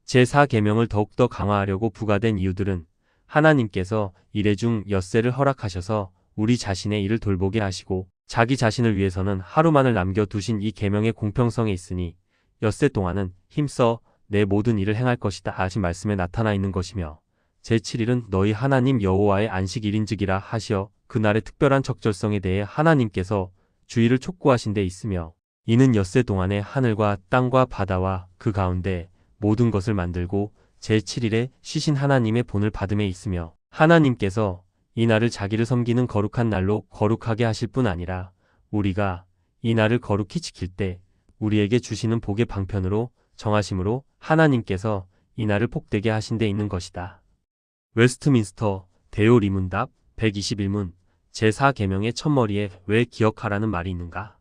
제4계명을 더욱더 강화하려고 부과된 이유들은 하나님께서 이래 중 엿새를 허락하셔서 우리 자신의 일을 돌보게 하시고 자기 자신을 위해서는 하루만을 남겨두신 이 계명의 공평성에 있으니 엿새 동안은 힘써 내 모든 일을 행할 것이다 하신 말씀에 나타나 있는 것이며 제7일은 너희 하나님 여호와의 안식일인즉이라 하시어 그날의 특별한 적절성에 대해 하나님께서 주의를 촉구하신 데 있으며 이는 엿새 동안에 하늘과 땅과 바다와 그 가운데 모든 것을 만들고 제7일에 쉬신 하나님의 본을 받음에 있으며 하나님께서 이 날을 자기를 섬기는 거룩한 날로 거룩하게 하실 뿐 아니라 우리가 이 날을 거룩히 지킬 때 우리에게 주시는 복의 방편으로 정하심으로 하나님께서 이 날을 복되게 하신 데 있는 것이다. 웨스트민스터 대요 리문답 121문 제4계명의 첫머리에 왜 기억하라는 말이 있는가?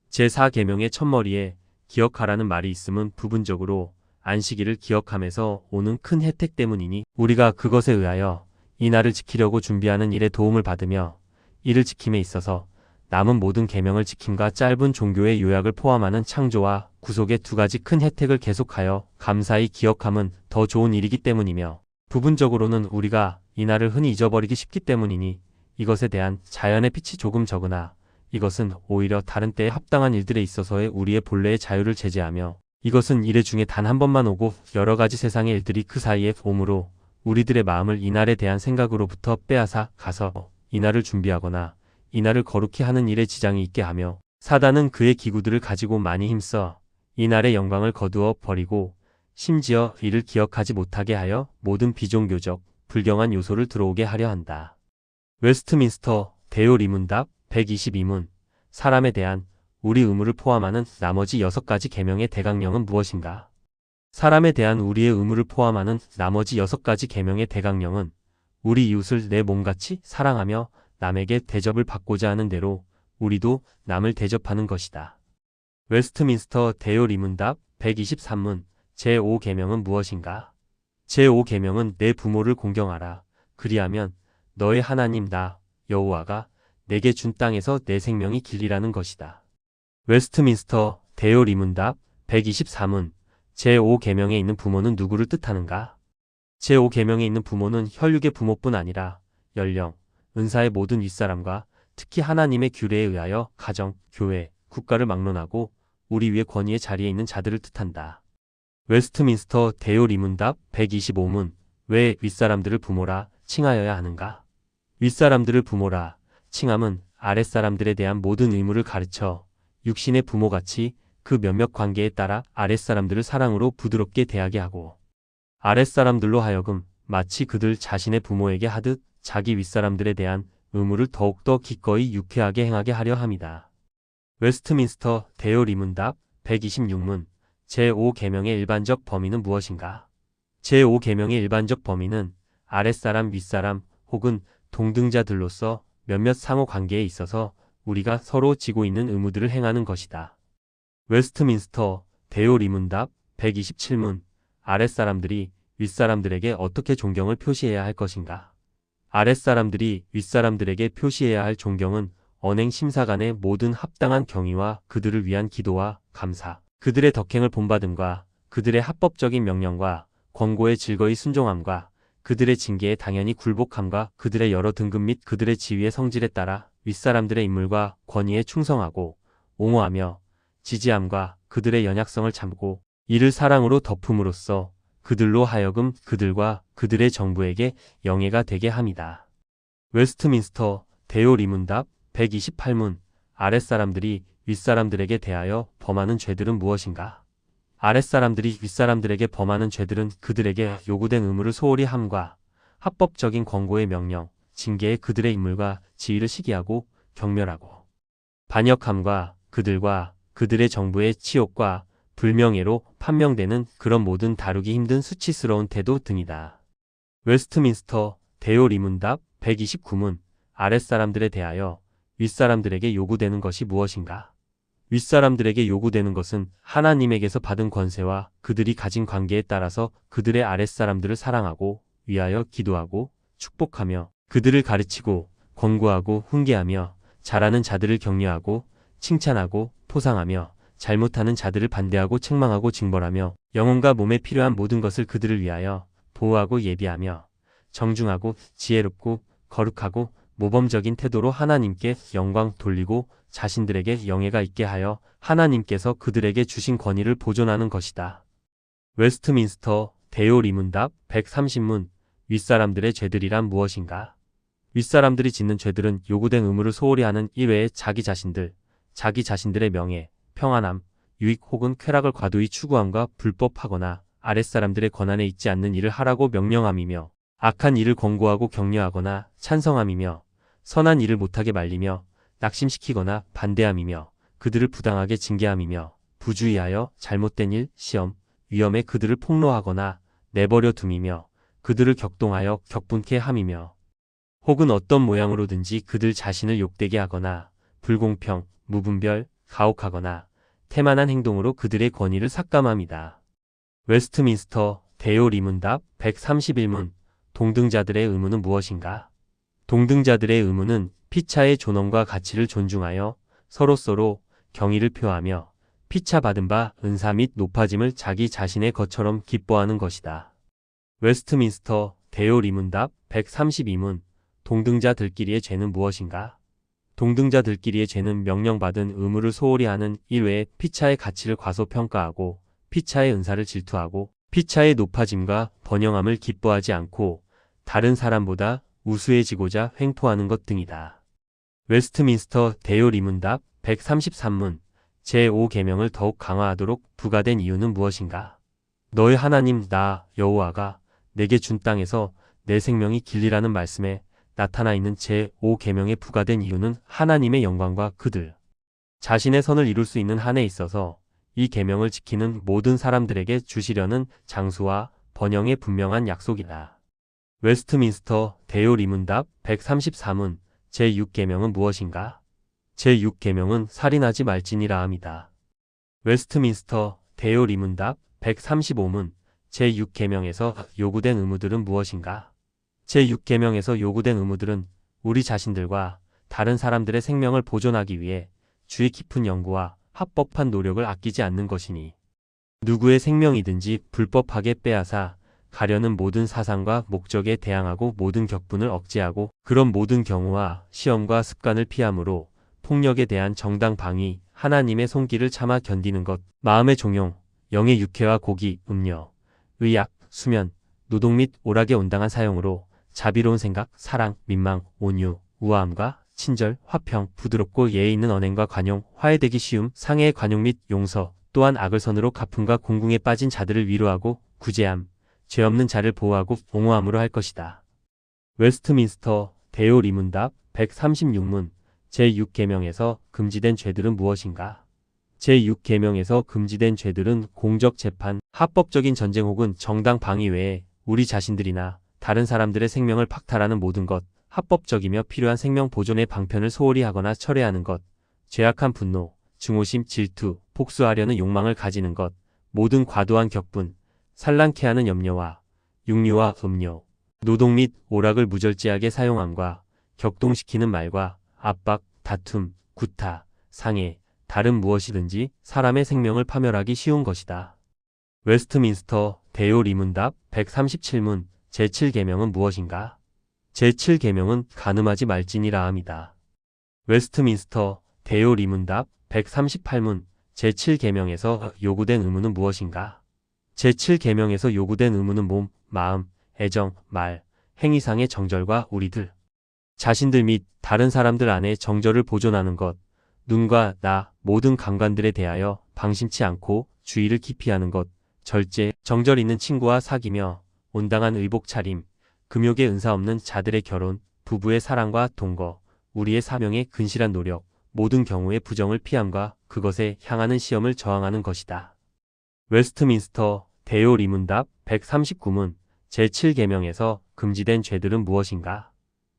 제4계명의 첫머리에 기억하라는 말이 있음은 부분적으로 안식일을 기억함에서 오는 큰 혜택 때문이니 우리가 그것에 의하여 이 날을 지키려고 준비하는 일에 도움을 받으며 이를 지킴에 있어서 남은 모든 계명을 지킴과 짧은 종교의 요약을 포함하는 창조와 구속의 두 가지 큰 혜택을 계속하여 감사히 기억함은 더 좋은 일이기 때문이며 부분적으로는 우리가 이 날을 흔히 잊어버리기 쉽기 때문이니 이것에 대한 자연의 빛이 조금 적으나 이것은 오히려 다른 때에 합당한 일들에 있어서의 우리의 본래의 자유를 제재하며 이것은 일회 중에 단 한 번만 오고 여러 가지 세상의 일들이 그 사이에 오므로 우리들의 마음을 이날에 대한 생각으로부터 빼앗아 가서 이날을 준비하거나 이날을 거룩히 하는 일에 지장이 있게 하며 사단은 그의 기구들을 가지고 많이 힘써 이날의 영광을 거두어 버리고 심지어 이를 기억하지 못하게 하여 모든 비종교적, 불경한 요소를 들어오게 하려 한다. 웨스트민스터 대요 리문답 122문 사람에 대한 우리 의무를 포함하는 나머지 6가지 계명의 대강령은 무엇인가? 사람에 대한 우리의 의무를 포함하는 나머지 6가지 계명의 대강령은 우리 이웃을 내 몸같이 사랑하며 남에게 대접을 받고자 하는 대로 우리도 남을 대접하는 것이다. 웨스트민스터 대요 리문답 123문 제5계명은 무엇인가? 제5계명은 내 부모를 공경하라. 그리하면 너의 하나님 나 여호와가 내게 준 땅에서 내 생명이 길리라는 것이다. 웨스트민스터 대요 리문답 124문 제5계명에 있는 부모는 누구를 뜻하는가? 제5계명에 있는 부모는 혈육의 부모뿐 아니라 연령, 은사의 모든 윗사람과 특히 하나님의 규례에 의하여 가정, 교회, 국가를 막론하고 우리 위의 권위의 자리에 있는 자들을 뜻한다. 웨스트민스터 대요 리문답 125문 왜 윗사람들을 부모라 칭하여야 하는가? 윗사람들을 부모라 칭함은 아랫사람들에 대한 모든 의무를 가르쳐 육신의 부모같이 그 몇몇 관계에 따라 아랫사람들을 사랑으로 부드럽게 대하게 하고 아랫사람들로 하여금 마치 그들 자신의 부모에게 하듯 자기 윗사람들에 대한 의무를 더욱더 기꺼이 유쾌하게 행하게 하려 함이다. 웨스트민스터 대요 리문답 126문 제5계명의 일반적 범위는 무엇인가? 제5계명의 일반적 범위는 아랫사람, 윗사람 혹은 동등자들로서 몇몇 상호관계에 있어서 우리가 서로 지고 있는 의무들을 행하는 것이다. 웨스트민스터 대요 리문답 127문 아랫사람들이 윗사람들에게 어떻게 존경을 표시해야 할 것인가? 아랫사람들이 윗사람들에게 표시해야 할 존경은 언행 심사간의 모든 합당한 경의와 그들을 위한 기도와 감사, 그들의 덕행을 본받음과 그들의 합법적인 명령과 권고에 즐거이 순종함과 그들의 징계에 당연히 굴복함과 그들의 여러 등급 및 그들의 지위의 성질에 따라 윗사람들의 인물과 권위에 충성하고 옹호하며 지지함과 그들의 연약성을 참고 이를 사랑으로 덮음으로써 그들로 하여금 그들과 그들의 정부에게 영예가 되게 함이다. 웨스트민스터 대요 리문답 128문 아랫사람들이 윗사람들에게 대하여 범하는 죄들은 무엇인가? 아랫사람들이 윗사람들에게 범하는 죄들은 그들에게 요구된 의무를 소홀히 함과 합법적인 권고의 명령, 징계에 그들의 인물과 지위를 시기하고 경멸하고 반역함과 그들과 그들의 정부의 치욕과 불명예로 판명되는 그런 모든 다루기 힘든 수치스러운 태도 등이다. 웨스트민스터 대요 리문답 129문 아랫사람들에 대하여 윗사람들에게 요구되는 것이 무엇인가? 윗사람들에게 요구되는 것은 하나님에게서 받은 권세와 그들이 가진 관계에 따라서 그들의 아랫사람들을 사랑하고 위하여 기도하고 축복하며 그들을 가르치고 권고하고 훈계하며 잘하는 자들을 격려하고 칭찬하고 포상하며 잘못하는 자들을 반대하고 책망하고 징벌하며 영혼과 몸에 필요한 모든 것을 그들을 위하여 보호하고 예비하며 정중하고 지혜롭고 거룩하고 모범적인 태도로 하나님께 영광 돌리고 자신들에게 영예가 있게 하여 하나님께서 그들에게 주신 권위를 보존하는 것이다. 웨스트민스터 대요리문답 130문 윗사람들의 죄들이란 무엇인가? 윗사람들이 짓는 죄들은 요구된 의무를 소홀히 하는 이외에 자기 자신들의 명예, 평안함, 유익 혹은 쾌락을 과도히 추구함과 불법하거나 아랫사람들의 권한에 있지 않는 일을 하라고 명령함이며 악한 일을 권고하고 격려하거나 찬성함이며 선한 일을 못하게 말리며 낙심시키거나 반대함이며 그들을 부당하게 징계함이며 부주의하여 잘못된 일, 시험, 위험에 그들을 폭로하거나 내버려 둠이며 그들을 격동하여 격분케 함이며 혹은 어떤 모양으로든지 그들 자신을 욕되게 하거나 불공평, 무분별, 가혹하거나 태만한 행동으로 그들의 권위를 삭감함이다. 웨스트민스터 대요리문답 131문 동등자들의 의무는 무엇인가? 동등자들의 의무는 피차의 존엄과 가치를 존중하여 서로서로 경의를 표하며 피차 받은 바 은사 및 높아짐을 자기 자신의 것처럼 기뻐하는 것이다. 웨스트민스터 대요리문답 132문 동등자들끼리의 죄는 무엇인가? 동등자들끼리의 죄는 명령받은 의무를 소홀히 하는 이외에 피차의 가치를 과소평가하고 피차의 은사를 질투하고 피차의 높아짐과 번영함을 기뻐하지 않고 다른 사람보다 우수해지고자 횡포하는 것 등이다. 웨스트민스터 대요리문답 133문 제5계명을 더욱 강화하도록 부과된 이유는 무엇인가? 너의 하나님 나 여호와가 내게 준 땅에서 내 생명이 길리라는 말씀에 나타나 있는 제5계명에 부과된 이유는 하나님의 영광과 그들 자신의 선을 이룰 수 있는 한에 있어서 이 계명을 지키는 모든 사람들에게 주시려는 장수와 번영의 분명한 약속이다. 웨스트민스터 대요리문답 134문 제6계명은 무엇인가? 제6계명은 살인하지 말지니라 함이다. 웨스트민스터 대요리문답 135문 제6계명에서 요구된 의무들은 무엇인가? 제6계명에서 요구된 의무들은 우리 자신들과 다른 사람들의 생명을 보존하기 위해 주의 깊은 연구와 합법한 노력을 아끼지 않는 것이니 누구의 생명이든지 불법하게 빼앗아 가려는 모든 사상과 목적에 대항하고 모든 격분을 억제하고 그런 모든 경우와 시험과 습관을 피함으로 폭력에 대한 정당 방위, 하나님의 손길을 참아 견디는 것, 마음의 종용, 영의 육회와 고기, 음료, 의약, 수면, 노동 및 오락에 온당한 사용으로 자비로운 생각, 사랑, 민망, 온유, 우아함과 친절, 화평, 부드럽고 예의 있는 언행과 관용, 화해되기 쉬움, 상해의 관용 및 용서, 또한 악을 선으로 갚음과 공궁에 빠진 자들을 위로하고 구제함, 죄 없는 자를 보호하고 옹호함으로 할 것이다. 웨스트민스터 대요리문답 136문 제6계명에서 금지된 죄들은 무엇인가? 제6계명에서 금지된 죄들은 공적 재판, 합법적인 전쟁 혹은 정당 방위 외에 우리 자신들이나 다른 사람들의 생명을 박탈하는 모든 것, 합법적이며 필요한 생명 보존의 방편을 소홀히 하거나 철회하는 것, 죄악한 분노, 증오심, 질투, 복수하려는 욕망을 가지는 것, 모든 과도한 격분, 산란케 하는 염려와 육류와 음료, 노동 및 오락을 무절제하게 사용함과 격동시키는 말과 압박, 다툼, 구타, 상해, 다른 무엇이든지 사람의 생명을 파멸하기 쉬운 것이다. 웨스트민스터 대요리문답 137문 제7계명은 무엇인가? 제7계명은 간음하지 말지니라 함이다. 웨스트민스터 대요리문답 138문 제7계명에서 요구된 의무는 무엇인가? 제7계명에서 요구된 의무는 몸, 마음, 애정, 말, 행위상의 정절과 우리들 자신들 및 다른 사람들 안에 정절을 보존하는 것, 눈과 나, 모든 감관들에 대하여 방심치 않고 주의를 깊이 하는 것, 절제, 정절 있는 친구와 사귀며 온당한 의복 차림, 금욕의 은사 없는 자들의 결혼, 부부의 사랑과 동거, 우리의 사명에 근실한 노력, 모든 경우의 부정을 피함과 그것에 향하는 시험을 저항하는 것이다. 웨스트민스터 대요리문답 139문 제7계명에서 금지된 죄들은 무엇인가?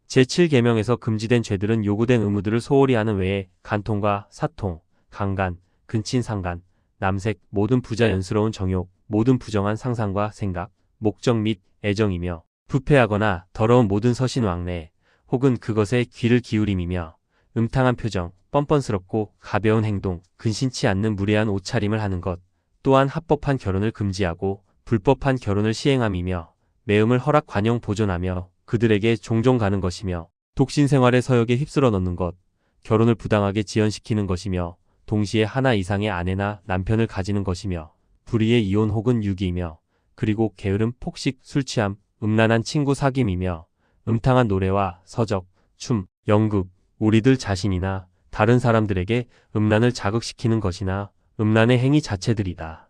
제7계명에서 금지된 죄들은 요구된 의무들을 소홀히 하는 외에 간통과 사통, 강간, 근친상간, 남색, 모든 부자연스러운 정욕, 모든 부정한 상상과 생각, 목적 및 애정이며 부패하거나 더러운 모든 서신왕래 혹은 그것에 귀를 기울임이며 음탕한 표정, 뻔뻔스럽고 가벼운 행동, 근신치 않는 무례한 옷차림을 하는 것, 또한 합법한 결혼을 금지하고 불법한 결혼을 시행함이며 매음을 허락 관용 보존하며 그들에게 종종 가는 것이며 독신 생활의 서역에 휩쓸어 넣는 것, 결혼을 부당하게 지연시키는 것이며 동시에 하나 이상의 아내나 남편을 가지는 것이며 불의의 이혼 혹은 유기이며 그리고 게으름, 폭식, 술취함, 음란한 친구 사귐이며 음탕한 노래와 서적, 춤, 연극, 우리들 자신이나 다른 사람들에게 음란을 자극시키는 것이나 음란의 행위 자체들이다.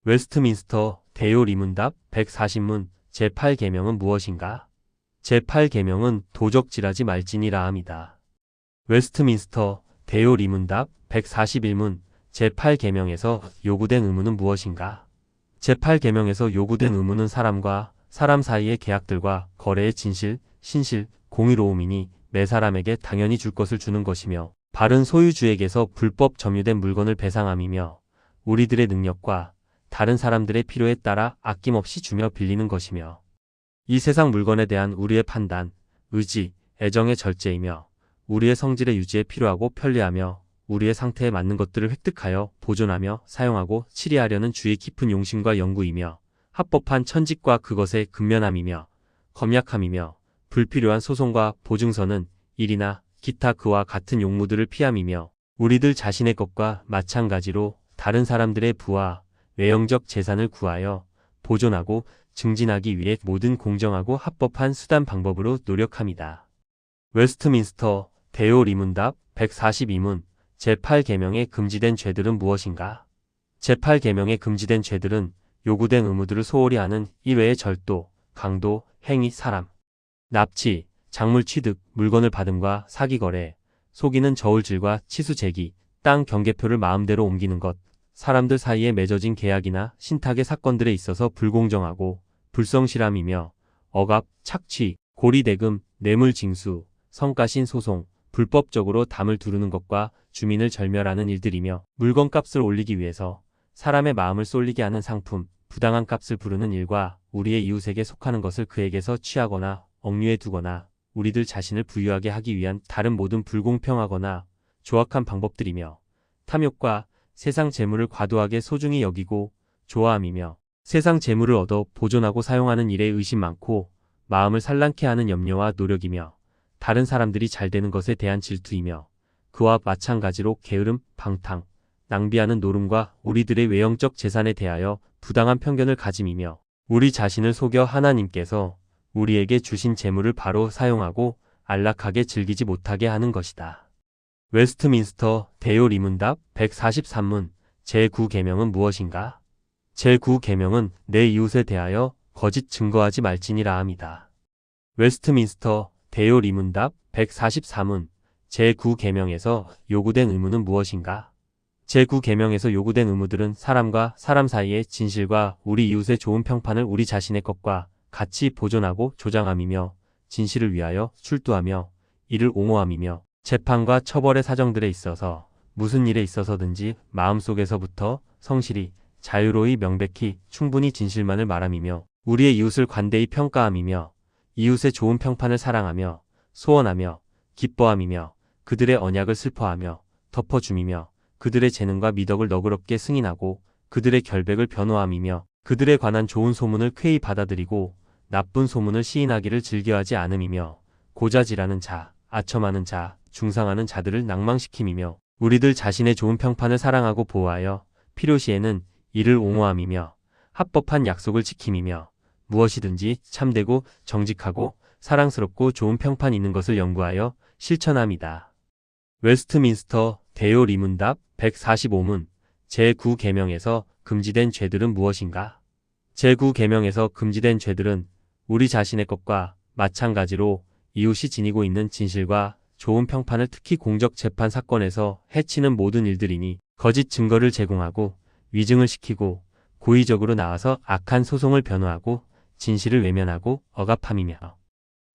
웨스트민스터 대요 리문답 140문 제8계명은 무엇인가? 제8계명은 도적질하지 말지니라 함이다. 웨스트민스터 대요 리문답 141문 제8계명에서 요구된 의무는 무엇인가? 제8계명에서 요구된 의무는 사람과 사람 사이의 계약들과 거래의 진실, 신실, 공의로움이니 매 사람에게 당연히 줄 것을 주는 것이며 바른 소유주에게서 불법 점유된 물건을 배상함이며 우리들의 능력과 다른 사람들의 필요에 따라 아낌없이 주며 빌리는 것이며 이 세상 물건에 대한 우리의 판단, 의지, 애정의 절제이며 우리의 성질의 유지에 필요하고 편리하며 우리의 상태에 맞는 것들을 획득하여 보존하며 사용하고 치리하려는 주의 깊은 용심과 연구이며 합법한 천직과 그것의 근면함이며 검약함이며 불필요한 소송과 보증서는 일이나 기타 그와 같은 용무들을 피함이며 우리들 자신의 것과 마찬가지로 다른 사람들의 부와 외형적 재산을 구하여 보존하고 증진하기 위해 모든 공정하고 합법한 수단 방법으로 노력함이다. 웨스트민스터 대요 리문답 142문 제8계명에 금지된 죄들은 무엇인가? 제8계명에 금지된 죄들은 요구된 의무들을 소홀히 하는 이외의 절도, 강도, 행위, 사람, 납치, 작물 취득, 물건을 받음과 사기거래, 속이는 저울질과 치수제기, 땅 경계표를 마음대로 옮기는 것, 사람들 사이에 맺어진 계약이나 신탁의 사건들에 있어서 불공정하고 불성실함이며 억압, 착취, 고리대금, 뇌물징수, 성가신 소송, 불법적으로 담을 두르는 것과 주민을 절멸하는 일들이며 물건값을 올리기 위해서 사람의 마음을 쏠리게 하는 상품, 부당한 값을 부르는 일과 우리의 이웃에게 속하는 것을 그에게서 취하거나 억류해 두거나 우리들 자신을 부유하게 하기 위한 다른 모든 불공평하거나 조악한 방법들이며 탐욕과 세상 재물을 과도하게 소중히 여기고 좋아함이며 세상 재물을 얻어 보존하고 사용하는 일에 의심 많고 마음을 산란케 하는 염려와 노력이며 다른 사람들이 잘 되는 것에 대한 질투이며 그와 마찬가지로 게으름, 방탕, 낭비하는 노름과 우리들의 외형적 재산에 대하여 부당한 편견을 가짐이며 우리 자신을 속여 하나님께서 우리에게 주신 재물을 바로 사용하고 안락하게 즐기지 못하게 하는 것이다. 웨스트민스터 대요 리문답 143문 제9계명은 무엇인가? 제9계명은 내 이웃에 대하여 거짓 증거하지 말지니라 함이다. 웨스트민스터 대요 리문답 144문 제9계명에서 요구된 의무는 무엇인가? 제9계명에서 요구된 의무들은 사람과 사람 사이의 진실과 우리 이웃의 좋은 평판을 우리 자신의 것과 같이 보존하고 조장함이며 진실을 위하여 출두하며 이를 옹호함이며 재판과 처벌의 사정들에 있어서 무슨 일에 있어서든지 마음속에서부터 성실히 자유로이 명백히 충분히 진실만을 말함이며 우리의 이웃을 관대히 평가함이며 이웃의 좋은 평판을 사랑하며 소원하며 기뻐함이며 그들의 언약을 슬퍼하며 덮어줌이며 그들의 재능과 미덕을 너그럽게 승인하고 그들의 결백을 변호함이며 그들에 관한 좋은 소문을 쾌히 받아들이고 나쁜 소문을 시인하기를 즐겨하지 않음이며 고자질하는 자, 아첨하는 자, 중상하는 자들을 낭망시킴이며 우리들 자신의 좋은 평판을 사랑하고 보호하여 필요시에는 이를 옹호함이며 합법한 약속을 지킴이며 무엇이든지 참되고 정직하고 사랑스럽고 좋은 평판 있는 것을 연구하여 실천함이다. 웨스트민스터 대요 리문답 145문 제9계명에서 금지된 죄들은 무엇인가? 제9계명에서 금지된 죄들은 우리 자신의 것과 마찬가지로 이웃이 지니고 있는 진실과 좋은 평판을 특히 공적 재판 사건에서 해치는 모든 일들이니 거짓 증거를 제공하고 위증을 시키고 고의적으로 나와서 악한 소송을 변호하고 진실을 외면하고 억압함이며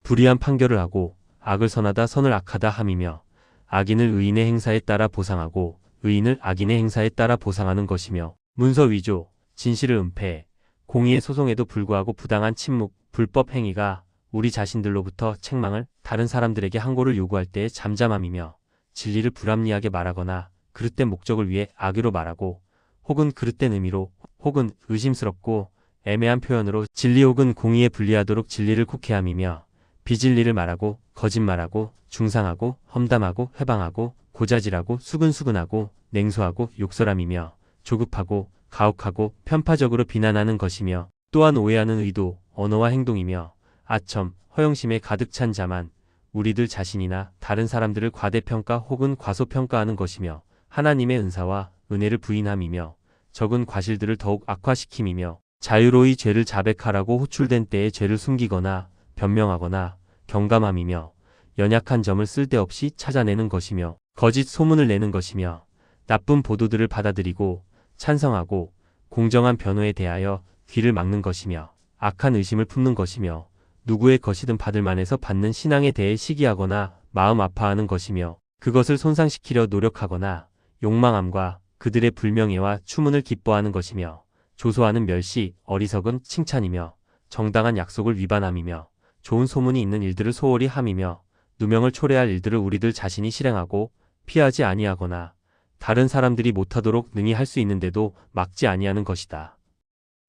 불의한 판결을 하고 악을 선하다 선을 악하다 함이며 악인을 의인의 행사에 따라 보상하고 의인을 악인의 행사에 따라 보상하는 것이며 문서 위조, 진실을 은폐, 공의의 소송에도 불구하고 부당한 침묵, 불법 행위가 우리 자신들로부터 책망을 다른 사람들에게 항고를 요구할 때의 잠잠함이며 진리를 불합리하게 말하거나 그릇된 목적을 위해 악의로 말하고 혹은 그릇된 의미로 혹은 의심스럽고 애매한 표현으로 진리 혹은 공의에 불리하도록 진리를 국해함이며 비진리를 말하고 거짓말하고 중상하고 험담하고 회방하고 고자질하고 수근수근하고 냉소하고 욕설함이며 조급하고 가혹하고 편파적으로 비난하는 것이며 또한 오해하는 의도, 언어와 행동이며 아첨, 허영심에 가득 찬 자만 우리들 자신이나 다른 사람들을 과대평가 혹은 과소평가하는 것이며 하나님의 은사와 은혜를 부인함이며 적은 과실들을 더욱 악화시킴이며 자유로이 죄를 자백하라고 호출된 때에 죄를 숨기거나 변명하거나 경감함이며 연약한 점을 쓸데없이 찾아내는 것이며 거짓 소문을 내는 것이며 나쁜 보도들을 받아들이고 찬성하고 공정한 변호에 대하여 귀를 막는 것이며 악한 의심을 품는 것이며 누구의 것이든 받을 만해서 받는 신앙에 대해 시기하거나 마음 아파하는 것이며 그것을 손상시키려 노력하거나 욕망함과 그들의 불명예와 추문을 기뻐하는 것이며 조소하는 멸시, 어리석은 칭찬이며 정당한 약속을 위반함이며 좋은 소문이 있는 일들을 소홀히 함이며 누명을 초래할 일들을 우리들 자신이 실행하고 피하지 아니하거나 다른 사람들이 못하도록 능히 할 수 있는데도 막지 아니하는 것이다.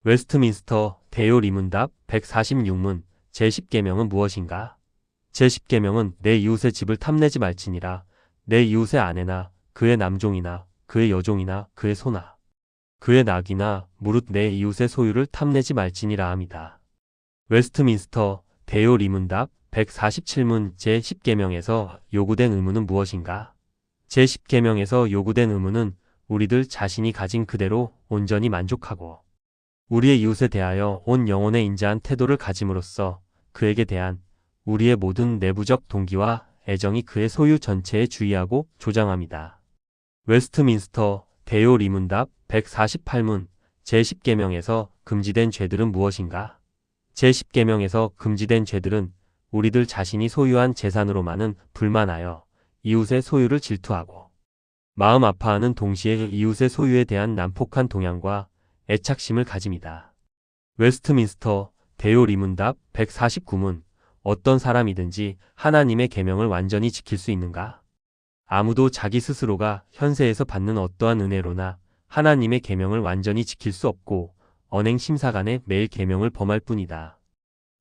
웨스트민스터 대요 리문답 146문 제10계명은 무엇인가? 제10계명은 내 이웃의 집을 탐내지 말지니라. 내 이웃의 아내나 그의 남종이나 그의 여종이나 그의 소나 그의 낙이나 무릇 내 이웃의 소유를 탐내지 말지니라 함이다. 웨스트민스터 대요 리문답 147문 제10계명에서 요구된 의무는 무엇인가? 제10계명에서 요구된 의무는 우리들 자신이 가진 그대로 온전히 만족하고 우리의 이웃에 대하여 온 영혼에 인자한 태도를 가짐으로써 그에게 대한 우리의 모든 내부적 동기와 애정이 그의 소유 전체에 주의하고 조장함이다. 웨스트민스터 대요 리문답 148문 제10계명에서 금지된 죄들은 무엇인가? 제10계명에서 금지된 죄들은 우리들 자신이 소유한 재산으로만은 불만하여 이웃의 소유를 질투하고 마음 아파하는 동시에 이웃의 소유에 대한 난폭한 동향과 애착심을 가짐이다. 웨스트민스터 대요 리문답 149문 어떤 사람이든지 하나님의 계명을 완전히 지킬 수 있는가? 아무도 자기 스스로가 현세에서 받는 어떠한 은혜로나 하나님의 계명을 완전히 지킬 수 없고 언행 심사간에 매일 계명을 범할 뿐이다.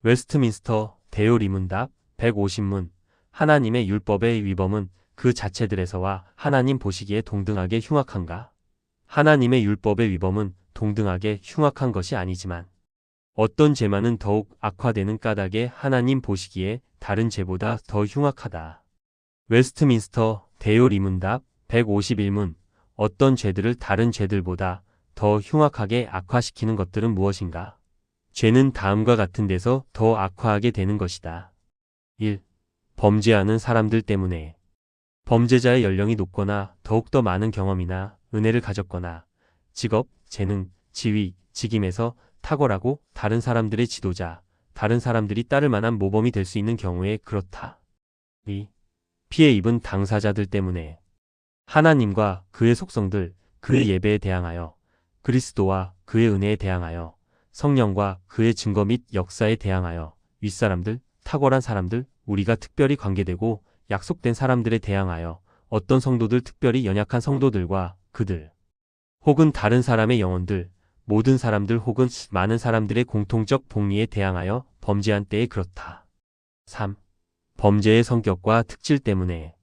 웨스트민스터 대요 리문답 150문 하나님의 율법의 위범은 그 자체들에서와 하나님 보시기에 동등하게 흉악한가? 하나님의 율법의 위범은 동등하게 흉악한 것이 아니지만 어떤 죄만은 더욱 악화되는 까닭에 하나님 보시기에 다른 죄보다 더 흉악하다. 웨스트민스터 대요 리문답 151문 어떤 죄들을 다른 죄들보다 더 흉악하게 악화시키는 것들은 무엇인가? 죄는 다음과 같은 데서 더 악화하게 되는 것이다. 1. 범죄하는 사람들 때문에 범죄자의 연령이 높거나 더욱더 많은 경험이나 은혜를 가졌거나 직업, 재능, 지위, 직임에서 탁월하고 다른 사람들의 지도자, 다른 사람들이 따를 만한 모범이 될 수 있는 경우에 그렇다. 2. 피해 입은 당사자들 때문에 하나님과 그의 속성들, 그의 예배에 대항하여 그리스도와 그의 은혜에 대항하여 성령과 그의 증거 및 역사에 대항하여 윗사람들, 탁월한 사람들, 우리가 특별히 관계되고 약속된 사람들에 대항하여 어떤 성도들 특별히 연약한 성도들과 그들 혹은 다른 사람의 영혼들, 모든 사람들 혹은 많은 사람들의 공통적 복리에 대항하여 범죄한 때에 그렇다. 3. 범죄의 성격과 특질 때문에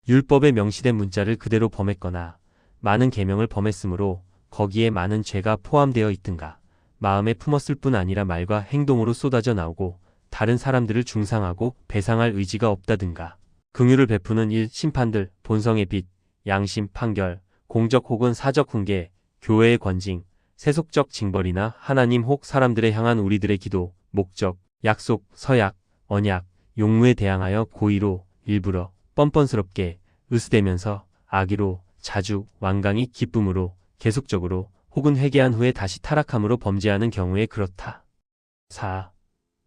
율법에 명시된 문자를 그대로 범했거나 많은 계명을 범했으므로 거기에 많은 죄가 포함되어 있든가 마음에 품었을 뿐 아니라 말과 행동으로 쏟아져 나오고 다른 사람들을 중상하고 배상할 의지가 없다든가 긍휼을 베푸는 일, 심판들, 본성의 빛, 양심, 판결, 공적 혹은 사적 훈계, 교회의 권징, 세속적 징벌이나 하나님 혹 사람들에 향한 우리들의 기도, 목적, 약속, 서약, 언약, 용무에 대항하여 고의로, 일부러, 뻔뻔스럽게, 으스대면서, 악의로, 자주, 완강히, 기쁨으로, 계속적으로, 혹은 회개한 후에 다시 타락함으로 범죄하는 경우에 그렇다. 4.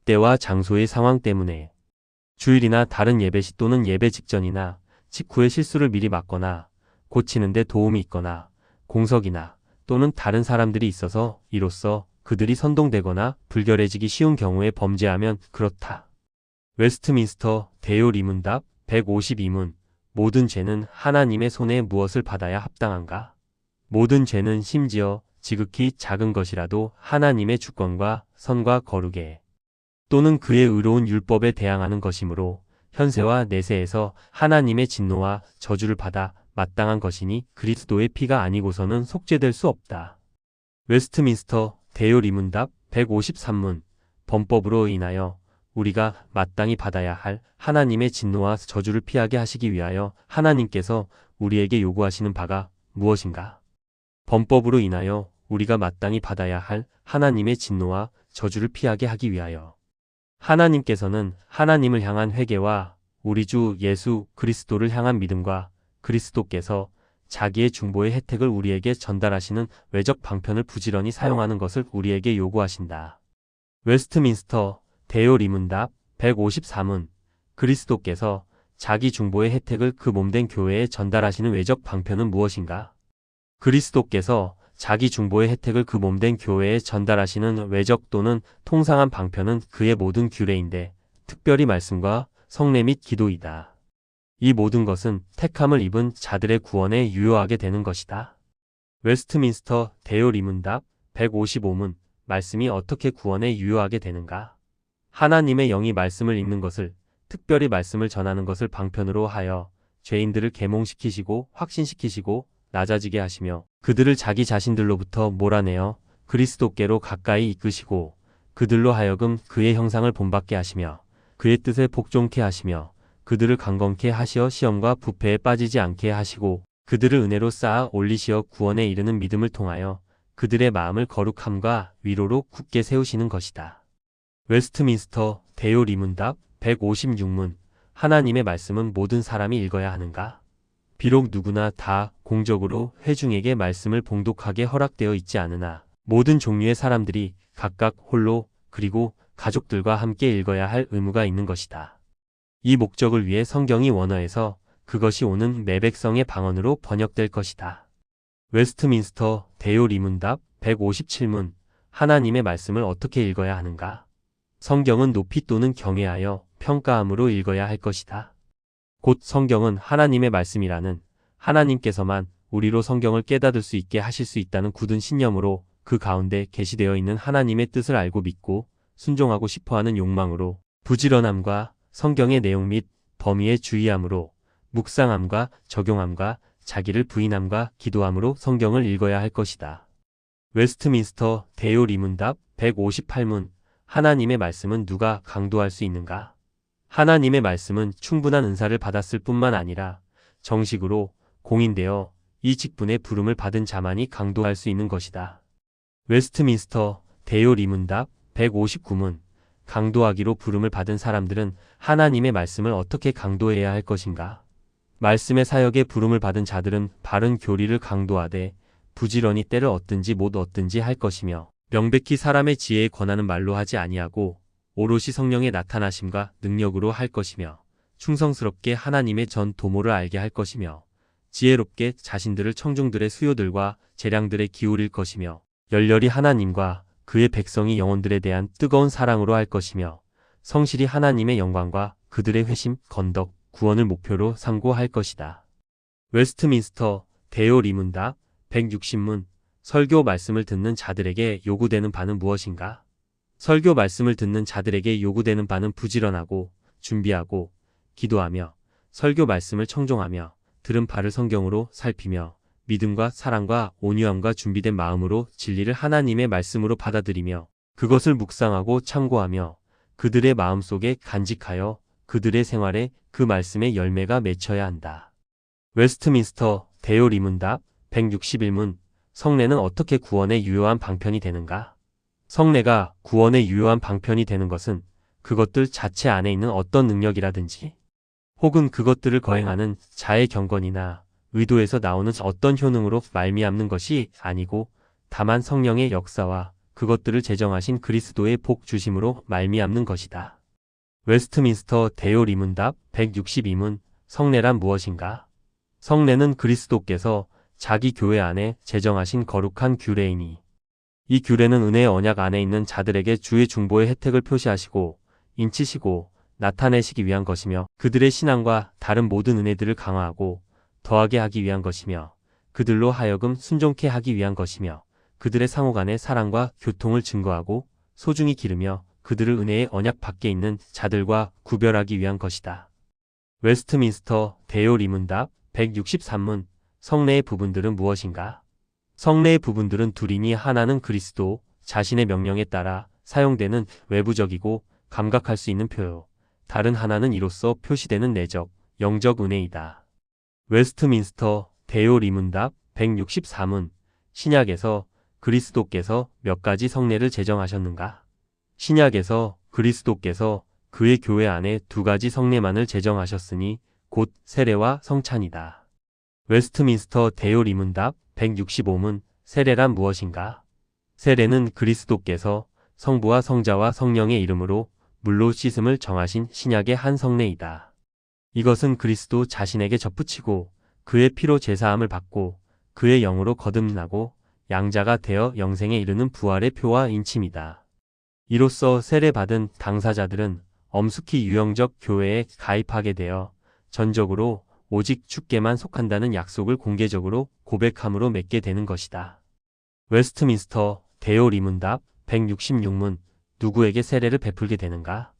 때와 장소의 상황 때문에 주일이나 다른 예배시 또는 예배 직전이나 직후에 실수를 미리 막거나 고치는 데 도움이 있거나 공석이나 또는 다른 사람들이 있어서 이로써 그들이 선동되거나 불결해지기 쉬운 경우에 범죄하면 그렇다. 웨스트민스터 대요 리문답 152문 모든 죄는 하나님의 손에 무엇을 받아야 합당한가? 모든 죄는 심지어 지극히 작은 것이라도 하나님의 주권과 선과 거룩에 또는 그의 의로운 율법에 대항하는 것이므로 현세와 내세에서 하나님의 진노와 저주를 받아 마땅한 것이니 그리스도의 피가 아니고서는 속죄될 수 없다. 웨스트민스터 대요 리문답 153문 범법으로 인하여 우리가 마땅히 받아야 할 하나님의 진노와 저주를 피하게 하시기 위하여 하나님께서 우리에게 요구하시는 바가 무엇인가? 범법으로 인하여 우리가 마땅히 받아야 할 하나님의 진노와 저주를 피하게 하기 위하여 하나님께서는 하나님을 향한 회개와 우리 주 예수 그리스도를 향한 믿음과 그리스도께서 자기의 중보의 혜택을 우리에게 전달하시는 외적 방편을 부지런히 사용하는 것을 우리에게 요구하신다. 웨스트민스터 대요 리문답 154문 그리스도께서 자기 중보의 혜택을 그 몸된 교회에 전달하시는 외적 방편은 무엇인가? 그리스도께서 자기 중보의 혜택을 그 몸된 교회에 전달하시는 외적 또는 통상한 방편은 그의 모든 규례인데 특별히 말씀과 성례 및 기도이다. 이 모든 것은 택함을 입은 자들의 구원에 유효하게 되는 것이다. 웨스트민스터 대요 리문답 155문 말씀이 어떻게 구원에 유효하게 되는가? 하나님의 영이 말씀을 읽는 것을 특별히 말씀을 전하는 것을 방편으로 하여 죄인들을 계몽시키시고 확신시키시고 낮아지게 하시며 그들을 자기 자신들로부터 몰아내어 그리스도께로 가까이 이끄시고 그들로 하여금 그의 형상을 본받게 하시며 그의 뜻에 복종케 하시며 그들을 강건케 하시어 시험과 부패에 빠지지 않게 하시고 그들을 은혜로 쌓아 올리시어 구원에 이르는 믿음을 통하여 그들의 마음을 거룩함과 위로로 굳게 세우시는 것이다. 웨스트민스터 대요 리문답 156문 하나님의 말씀은 모든 사람이 읽어야 하는가? 비록 누구나 다 공적으로 회중에게 말씀을 봉독하게 허락되어 있지 않으나 모든 종류의 사람들이 각각 홀로 그리고 가족들과 함께 읽어야 할 의무가 있는 것이다. 이 목적을 위해 성경이 원어에서 그것이 오는 매백성의 방언으로 번역될 것이다. 웨스트민스터 대요 리문답 157문 하나님의 말씀을 어떻게 읽어야 하는가? 성경은 높이 또는 경외하여 평가함으로 읽어야 할 것이다. 곧 성경은 하나님의 말씀이라는 하나님께서만 우리로 성경을 깨닫을 수 있게 하실 수 있다는 굳은 신념으로 그 가운데 계시되어 있는 하나님의 뜻을 알고 믿고 순종하고 싶어하는 욕망으로 부지런함과 성경의 내용 및 범위에 주의함으로 묵상함과 적용함과 자기를 부인함과 기도함으로 성경을 읽어야 할 것이다. 웨스트민스터 대요 리문답 158문 하나님의 말씀은 누가 강도할 수 있는가? 하나님의 말씀은 충분한 은사를 받았을 뿐만 아니라 정식으로 공인되어 이 직분의 부름을 받은 자만이 강도할 수 있는 것이다. 웨스트민스터 대요 리문답 159문 강도하기로 부름을 받은 사람들은 하나님의 말씀을 어떻게 강도해야 할 것인가? 말씀의 사역에 부름을 받은 자들은 바른 교리를 강도하되 부지런히 때를 얻든지 못 얻든지 할 것이며 명백히 사람의 지혜에 권하는 말로 하지 아니하고 오롯이 성령의 나타나심과 능력으로 할 것이며 충성스럽게 하나님의 전 도모를 알게 할 것이며 지혜롭게 자신들을 청중들의 수요들과 재량들에 기울일 것이며 열렬히 하나님과 그의 백성이 영혼들에 대한 뜨거운 사랑으로 할 것이며 성실히 하나님의 영광과 그들의 회심, 건덕, 구원을 목표로 상고할 것이다. 웨스트민스터 대요 리문답 160문 설교 말씀을 듣는 자들에게 요구되는 바는 무엇인가? 설교 말씀을 듣는 자들에게 요구되는 바는 부지런하고 준비하고 기도하며 설교 말씀을 청종하며 들은 바를 성경으로 살피며 믿음과 사랑과 온유함과 준비된 마음으로 진리를 하나님의 말씀으로 받아들이며 그것을 묵상하고 참고하며 그들의 마음속에 간직하여 그들의 생활에 그 말씀의 열매가 맺혀야 한다. 웨스트민스터 대요 리문답 161문 성례는 어떻게 구원에 유효한 방편이 되는가? 성례가 구원에 유효한 방편이 되는 것은 그것들 자체 안에 있는 어떤 능력이라든지 혹은 그것들을 거행하는 자의 경건이나 의도에서 나오는 어떤 효능으로 말미암는 것이 아니고 다만 성령의 역사와 그것들을 제정하신 그리스도의 복 주심으로 말미암는 것이다. 웨스트민스터 대요 리문답 162문 성례란 무엇인가? 성례는 그리스도께서 자기 교회 안에 제정하신 거룩한 규례이니 이 규례는 은혜의 언약 안에 있는 자들에게 주의 중보의 혜택을 표시하시고 인치시고 나타내시기 위한 것이며 그들의 신앙과 다른 모든 은혜들을 강화하고 더하게 하기 위한 것이며 그들로 하여금 순종케 하기 위한 것이며 그들의 상호 간의 사랑과 교통을 증거하고 소중히 기르며 그들을 은혜의 언약 밖에 있는 자들과 구별하기 위한 것이다. 웨스트민스터 대요 리문답 163문 성례의 부분들은 무엇인가? 성례의 부분들은 둘이니 하나는 그리스도 자신의 명령에 따라 사용되는 외부적이고 감각할 수 있는 표요. 다른 하나는 이로써 표시되는 내적, 영적 은혜이다. 웨스트민스터 대요 리문답 164문 신약에서 그리스도께서 몇 가지 성례를 제정하셨는가? 신약에서 그리스도께서 그의 교회 안에 두 가지 성례만을 제정하셨으니 곧 세례와 성찬이다. 웨스트민스터 대요 리문답 165문 세례란 무엇인가? 세례는 그리스도께서 성부와 성자와 성령의 이름으로 물로 씻음을 정하신 신약의 한 성례이다. 이것은 그리스도 자신에게 접붙이고 그의 피로 제사함을 받고 그의 영으로 거듭나고 양자가 되어 영생에 이르는 부활의 표와 인침이다. 이로써 세례받은 당사자들은 엄숙히 유형적 교회에 가입하게 되어 전적으로 오직 주께만 속한다는 약속을 공개적으로 고백함으로 맺게 되는 것이다. 웨스트민스터 대요 리문답 166문 누구에게 세례를 베풀게 되는가?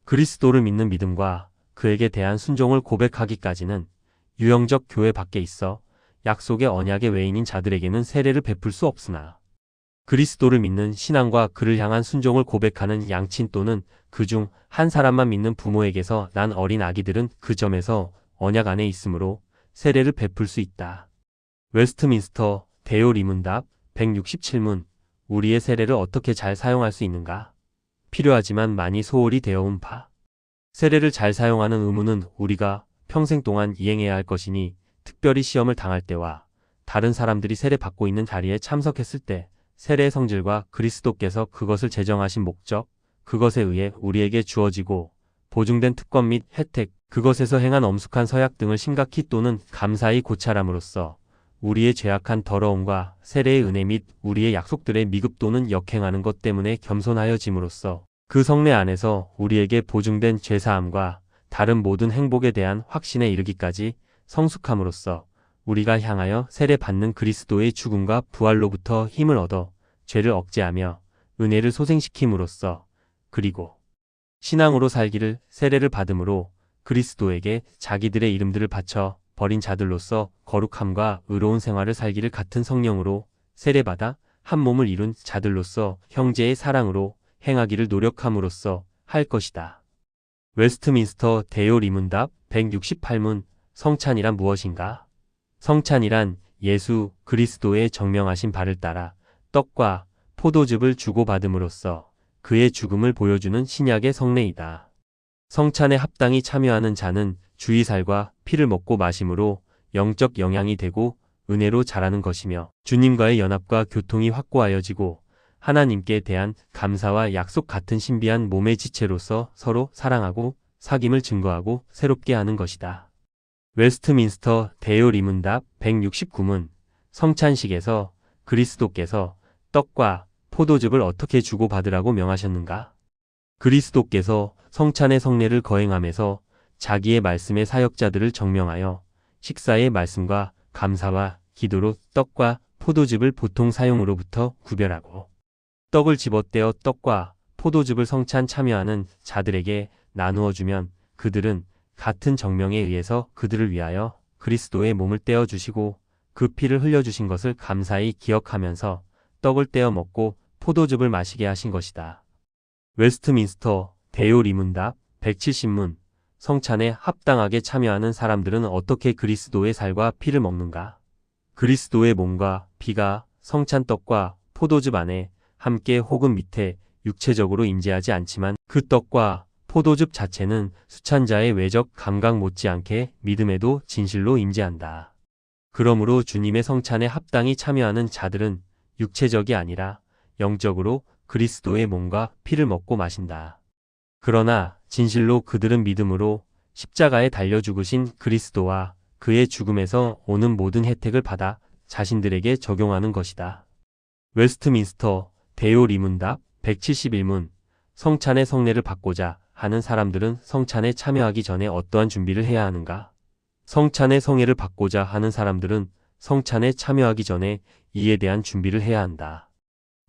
그리스도를 믿는 믿음과 그에게 대한 순종을 고백하기까지는 유형적 교회 밖에 있어 약속의 언약의 외인인 자들에게는 세례를 베풀 수 없으나 그리스도를 믿는 신앙과 그를 향한 순종을 고백하는 양친 또는 그중 한 사람만 믿는 부모에게서 난 어린 아기들은 그 점에서 언약 안에 있으므로 세례를 베풀 수 있다. 웨스트민스터 대요 리문답 167문 우리의 세례를 어떻게 잘 사용할 수 있는가? 필요하지만 많이 소홀히 되어온 바. 세례를 잘 사용하는 의무는 우리가 평생 동안 이행해야 할 것이니 특별히 시험을 당할 때와 다른 사람들이 세례 받고 있는 자리에 참석했을 때 세례의 성질과 그리스도께서 그것을 제정하신 목적, 그것에 의해 우리에게 주어지고 보증된 특권 및 혜택, 그것에서 행한 엄숙한 서약 등을 심각히 또는 감사히 고찰함으로써 우리의 죄악한 더러움과 세례의 은혜 및 우리의 약속들의 미급 또는 역행하는 것 때문에 겸손하여짐으로써 그 성례 안에서 우리에게 보증된 죄사함과 다른 모든 행복에 대한 확신에 이르기까지 성숙함으로써 우리가 향하여 세례 받는 그리스도의 죽음과 부활로부터 힘을 얻어 죄를 억제하며 은혜를 소생시킴으로써 그리고 신앙으로 살기를 세례를 받음으로 그리스도에게 자기들의 이름들을 바쳐 버린 자들로서 거룩함과 의로운 생활을 살기를 같은 성령으로 세례받아 한 몸을 이룬 자들로서 형제의 사랑으로 행하기를 노력함으로써 할 것이다. 웨스트민스터 대요 리문답 168문 성찬이란 무엇인가? 성찬이란 예수 그리스도의 정명하신 바를 따라 떡과 포도즙을 주고받음으로써 그의 죽음을 보여주는 신약의 성례이다. 성찬에 합당히 참여하는 자는 주의살과 피를 먹고 마심으로 영적 영향이 되고 은혜로 자라는 것이며 주님과의 연합과 교통이 확고하여지고 하나님께 대한 감사와 약속 같은 신비한 몸의 지체로서 서로 사랑하고 사귐을 증거하고 새롭게 하는 것이다. 웨스트민스터 대요 리문답 169문 성찬식에서 그리스도께서 떡과 포도즙을 어떻게 주고받으라고 명하셨는가? 그리스도께서 성찬의 성례를 거행하면서 자기의 말씀의 사역자들을 정명하여 식사의 말씀과 감사와 기도로 떡과 포도즙을 보통 사용으로부터 구별하고 떡을 집어떼어 떡과 포도즙을 성찬 참여하는 자들에게 나누어 주면 그들은 같은 정명에 의해서 그들을 위하여 그리스도의 몸을 떼어 주시고 그 피를 흘려 주신 것을 감사히 기억하면서 떡을 떼어 먹고 포도즙을 마시게 하신 것이다. 웨스트민스터 대요 리문답 170문 성찬에 합당하게 참여하는 사람들은 어떻게 그리스도의 살과 피를 먹는가? 그리스도의 몸과 피가 성찬 떡과 포도즙 안에 함께 혹은 밑에 육체적으로 임재하지 않지만 그 떡과 포도즙 자체는 수찬 자의 외적 감각 못지않게 믿음에도 진실로 임재한다. 그러므로 주님의 성찬에 합당히 참여하는 자들은 육체적이 아니라 영적으로 그리스도의 몸과 피를 먹고 마신다. 그러나 진실로 그들은 믿음으로 십자가에 달려 죽으신 그리스도와 그의 죽음에서 오는 모든 혜택을 받아 자신들에게 적용하는 것이다. 웨스트민스터 대요 리문답 171문 성찬의 성례를 받고자 하는 사람들은 성찬에 참여하기 전에 어떠한 준비를 해야 하는가? 성찬의 성례를 받고자 하는 사람들은 성찬에 참여하기 전에 이에 대한 준비를 해야 한다.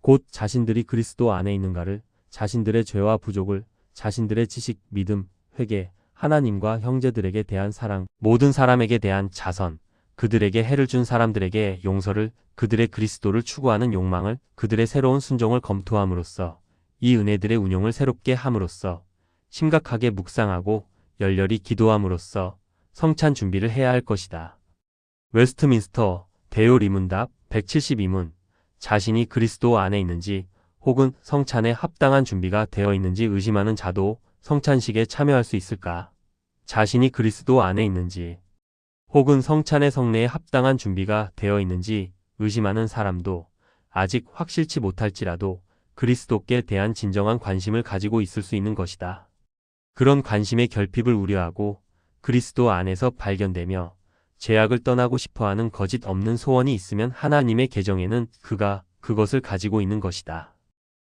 곧 자신들이 그리스도 안에 있는가를, 자신들의 죄와 부족을, 자신들의 지식, 믿음, 회개, 하나님과 형제들에게 대한 사랑, 모든 사람에게 대한 자선, 그들에게 해를 준 사람들에게 용서를, 그들의 그리스도를 추구하는 욕망을, 그들의 새로운 순종을 검토함으로써 이 은혜들의 운용을 새롭게 함으로써 심각하게 묵상하고 열렬히 기도함으로써 성찬 준비를 해야 할 것이다. 웨스트민스터 대요 리문답 172문 자신이 그리스도 안에 있는지 혹은 성찬에 합당한 준비가 되어 있는지 의심하는 자도 성찬식에 참여할 수 있을까? 자신이 그리스도 안에 있는지 혹은 성찬의 성례에 합당한 준비가 되어 있는지 의심하는 사람도 아직 확실치 못할지라도 그리스도께 대한 진정한 관심을 가지고 있을 수 있는 것이다. 그런 관심의 결핍을 우려하고 그리스도 안에서 발견되며 죄악을 떠나고 싶어하는 거짓 없는 소원이 있으면 하나님의 계정에는 그가 그것을 가지고 있는 것이다.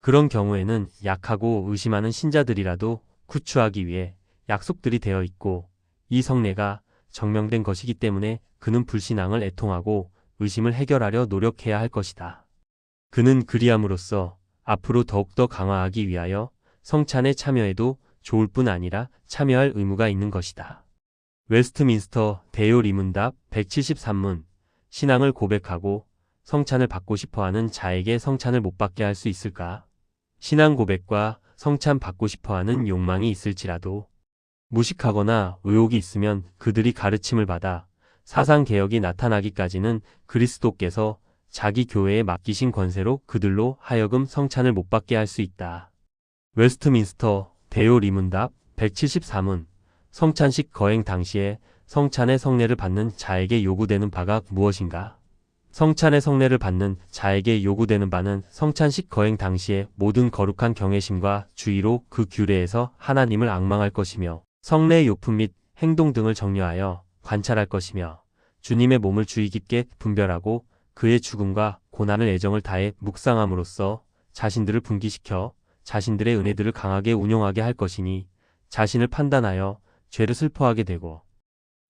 그런 경우에는 약하고 의심하는 신자들이라도 구추하기 위해 약속들이 되어 있고 이 성례가 정명된 것이기 때문에 그는 불신앙을 애통하고 의심을 해결하려 노력해야 할 것이다. 그는 그리함으로써 앞으로 더욱더 강화하기 위하여 성찬에 참여해도 좋을 뿐 아니라 참여할 의무가 있는 것이다. 웨스트민스터 대요 리문답 173문 신앙을 고백하고 성찬을 받고 싶어하는 자에게 성찬을 못 받게 할 수 있을까? 신앙 고백과 성찬 받고 싶어하는 욕망이 있을지라도 무식하거나 의혹이 있으면 그들이 가르침을 받아 사상개혁이 나타나기까지는 그리스도께서 자기 교회에 맡기신 권세로 그들로 하여금 성찬을 못 받게 할 수 있다. 웨스트민스터 대요 리문답 174문 성찬식 거행 당시에 성찬의 성례를 받는 자에게 요구되는 바가 무엇인가? 성찬의 성례를 받는 자에게 요구되는 바는 성찬식 거행 당시에 모든 거룩한 경외심과 주의로 그 규례에서 하나님을 앙망할 것이며 성례의 요품 및 행동 등을 정려하여 관찰할 것이며 주님의 몸을 주의 깊게 분별하고 그의 죽음과 고난을 애정을 다해 묵상함으로써 자신들을 분기시켜 자신들의 은혜들을 강하게 운용하게 할 것이니 자신을 판단하여 죄를 슬퍼하게 되고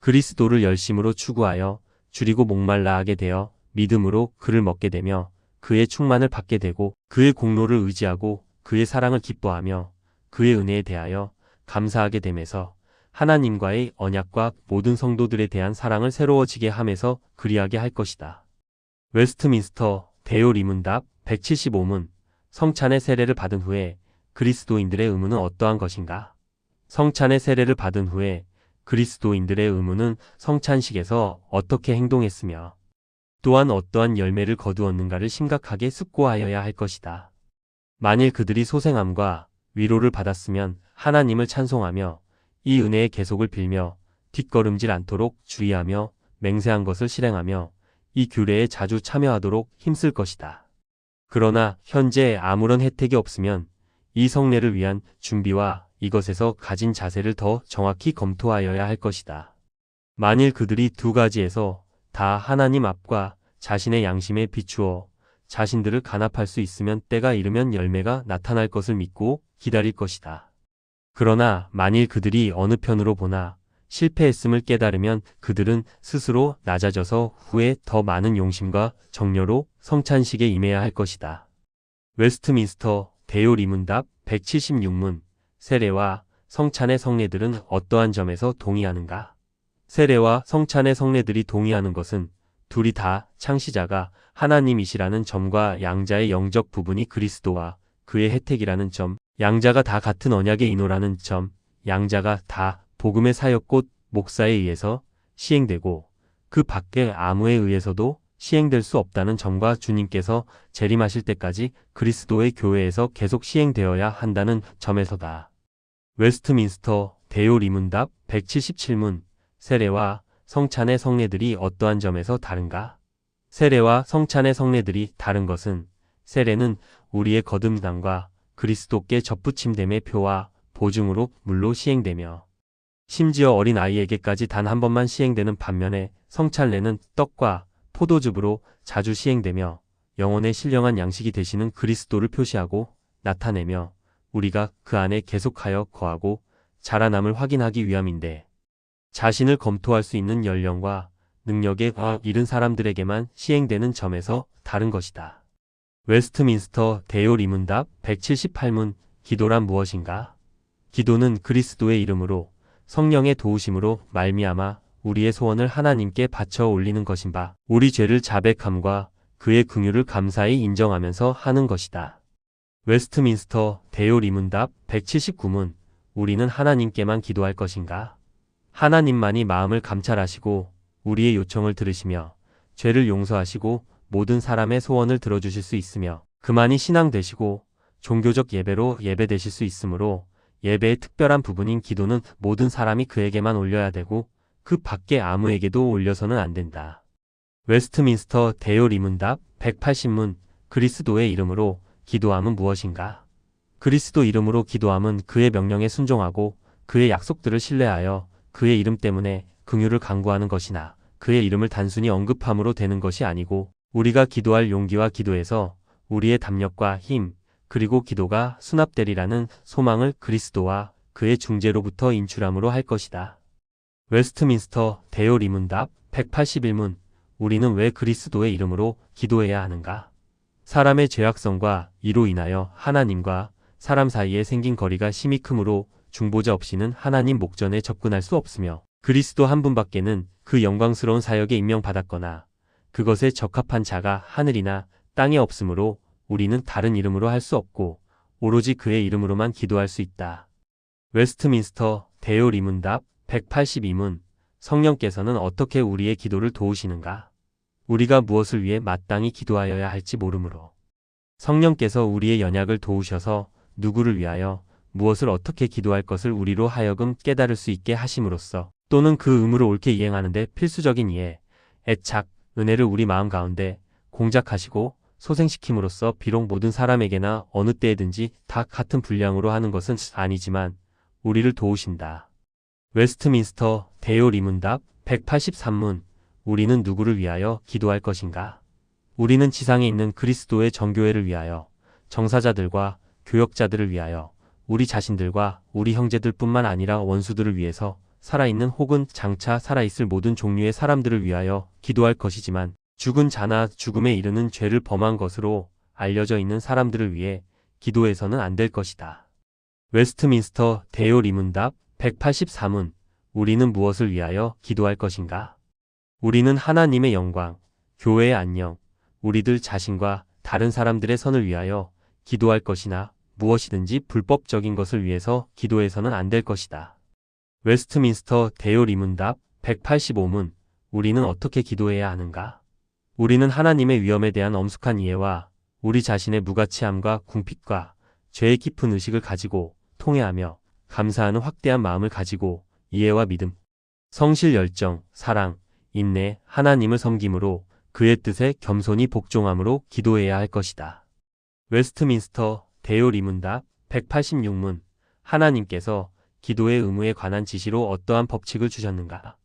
그리스도를 열심으로 추구하여 줄이고 목말라 하게 되어 믿음으로 그를 먹게 되며 그의 충만을 받게 되고 그의 공로를 의지하고 그의 사랑을 기뻐하며 그의 은혜에 대하여 감사하게 됨에서 하나님과의 언약과 모든 성도들에 대한 사랑을 새로워지게 함에서 그리하게 할 것이다. 웨스트민스터 대요 리문답 175문 성찬의 세례를 받은 후에 그리스도인들의 의무는 어떠한 것인가? 성찬의 세례를 받은 후에 그리스도인들의 의무는 성찬식에서 어떻게 행동했으며 또한 어떠한 열매를 거두었는가를 심각하게 숙고하여야 할 것이다. 만일 그들이 소생함과 위로를 받았으면 하나님을 찬송하며 이 은혜의 계속을 빌며 뒷걸음질 않도록 주의하며 맹세한 것을 실행하며 이 규례에 자주 참여하도록 힘쓸 것이다. 그러나 현재 아무런 혜택이 없으면 이 성례를 위한 준비와 이것에서 가진 자세를 더 정확히 검토하여야 할 것이다. 만일 그들이 두 가지에서 다 하나님 앞과 자신의 양심에 비추어 자신들을 간합할 수 있으면 때가 이르면 열매가 나타날 것을 믿고 기다릴 것이다. 그러나 만일 그들이 어느 편으로 보나 실패했음을 깨달으면 그들은 스스로 낮아져서 후에 더 많은 용심과 정려로 성찬식에 임해야 할 것이다. 웨스트민스터 대요 리문답 176문 세례와 성찬의 성례들은 어떠한 점에서 동의하는가? 세례와 성찬의 성례들이 동의하는 것은 둘이 다 창시자가 하나님이시라는 점과 양자의 영적 부분이 그리스도와 그의 혜택이라는 점, 양자가 다 같은 언약의 인호라는 점, 양자가 다 복음의 사역 곧 목사에 의해서 시행되고 그 밖에 아무에 의해서도 시행될 수 없다는 점과 주님께서 재림하실 때까지 그리스도의 교회에서 계속 시행되어야 한다는 점에서다. 웨스트민스터 대요 리문답 177문 세례와 성찬의 성례들이 어떠한 점에서 다른가? 세례와 성찬의 성례들이 다른 것은 세례는 우리의 거듭남과 그리스도께 접붙임됨의 표와 보증으로 물로 시행되며 심지어 어린 아이에게까지 단 한 번만 시행되는 반면에 성찬례는 떡과 포도즙으로 자주 시행되며 영혼의 신령한 양식이 되시는 그리스도를 표시하고 나타내며 우리가 그 안에 계속하여 거하고 자라남을 확인하기 위함인데, 자신을 검토할 수 있는 연령과 능력에 이른 사람들에게만 시행되는 점에서 다른 것이다. 웨스트민스터 대요 리문답 178문 기도란 무엇인가? 기도는 그리스도의 이름으로 성령의 도우심으로 말미암아 우리의 소원을 하나님께 바쳐 올리는 것인 바, 우리 죄를 자백함과 그의 긍휼을 감사히 인정하면서 하는 것이다. 웨스트민스터 대요 리문답 179문 우리는 하나님께만 기도할 것인가? 하나님만이 마음을 감찰하시고 우리의 요청을 들으시며 죄를 용서하시고 모든 사람의 소원을 들어주실 수 있으며 그만이 신앙 되시고 종교적 예배로 예배되실 수 있으므로 예배의 특별한 부분인 기도는 모든 사람이 그에게만 올려야 되고 그 밖에 아무에게도 올려서는 안 된다. 웨스트민스터 대요 리문답 180문 그리스도의 이름으로 기도함은 무엇인가? 그리스도 이름으로 기도함은 그의 명령에 순종하고 그의 약속들을 신뢰하여 그의 이름 때문에 긍휼을 간구하는 것이나 그의 이름을 단순히 언급함으로 되는 것이 아니고, 우리가 기도할 용기와 기도에서 우리의 담력과 힘, 그리고 기도가 수납되리라는 소망을 그리스도와 그의 중재로부터 인출함으로 할 것이다. 웨스트민스터 대요 리문답 181문 우리는 왜 그리스도의 이름으로 기도해야 하는가? 사람의 죄악성과 이로 인하여 하나님과 사람 사이에 생긴 거리가 심히 크므로 중보자 없이는 하나님 목전에 접근할 수 없으며, 그리스도 한 분밖에는 그 영광스러운 사역에 임명받았거나 그것에 적합한 자가 하늘이나 땅에 없으므로 우리는 다른 이름으로 할 수 없고 오로지 그의 이름으로만 기도할 수 있다. 웨스트민스터 대요 리문답 182문 성령께서는 어떻게 우리의 기도를 도우시는가? 우리가 무엇을 위해 마땅히 기도하여야 할지 모르므로 성령께서 우리의 연약을 도우셔서 누구를 위하여 무엇을 어떻게 기도할 것을 우리로 하여금 깨달을 수 있게 하심으로써, 또는 그 의무를 옳게 이행하는 데 필수적인 이해, 애착, 은혜를 우리 마음 가운데 공작하시고 소생시킴으로써 비록 모든 사람에게나 어느 때에든지 다 같은 분량으로 하는 것은 아니지만 우리를 도우신다. 웨스트민스터 대요 리문답 183문 우리는 누구를 위하여 기도할 것인가? 우리는 지상에 있는 그리스도의 정교회를 위하여, 정사자들과 교역자들을 위하여, 우리 자신들과 우리 형제들뿐만 아니라 원수들을 위해서, 살아있는 혹은 장차 살아있을 모든 종류의 사람들을 위하여 기도할 것이지만, 죽은 자나 죽음에 이르는 죄를 범한 것으로 알려져 있는 사람들을 위해 기도해서는 안 될 것이다. 웨스트민스터 대요 리문답 184문 우리는 무엇을 위하여 기도할 것인가? 우리는 하나님의 영광, 교회의 안녕, 우리들 자신과 다른 사람들의 선을 위하여 기도할 것이나 무엇이든지 불법적인 것을 위해서 기도해서는 안 될 것이다. 웨스트민스터 대요 리문답 185문 우리는 어떻게 기도해야 하는가? 우리는 하나님의 위엄에 대한 엄숙한 이해와 우리 자신의 무가치함과 궁핍과 죄의 깊은 의식을 가지고 통회하며 감사하는 확대한 마음을 가지고 이해와 믿음, 성실 열정, 사랑, 인내, 하나님을 섬김으로 그의 뜻에 겸손히 복종함으로 기도해야 할 것이다. 웨스트민스터 대요 리문답 186문 하나님께서 기도의 의무에 관한 지시로 어떠한 법칙을 주셨는가?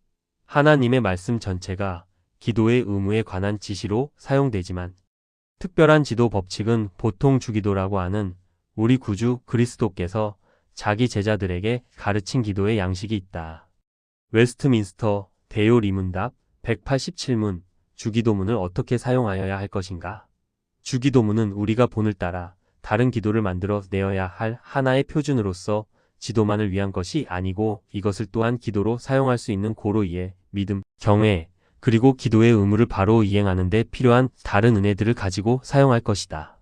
하나님의 말씀 전체가 기도의 의무에 관한 지시로 사용되지만 특별한 지도 법칙은 보통 주기도라고 하는 우리 구주 그리스도께서 자기 제자들에게 가르친 기도의 양식이 있다. 웨스트민스터 대요 리문답 187문 주기도문을 어떻게 사용하여야 할 것인가? 주기도문은 우리가 본을 따라 다른 기도를 만들어 내어야 할 하나의 표준으로서 지도만을 위한 것이 아니고, 이것을 또한 기도로 사용할 수 있는 고로 이해, 믿음, 경외, 그리고 기도의 의무를 바로 이행하는 데 필요한 다른 은혜들을 가지고 사용할 것이다.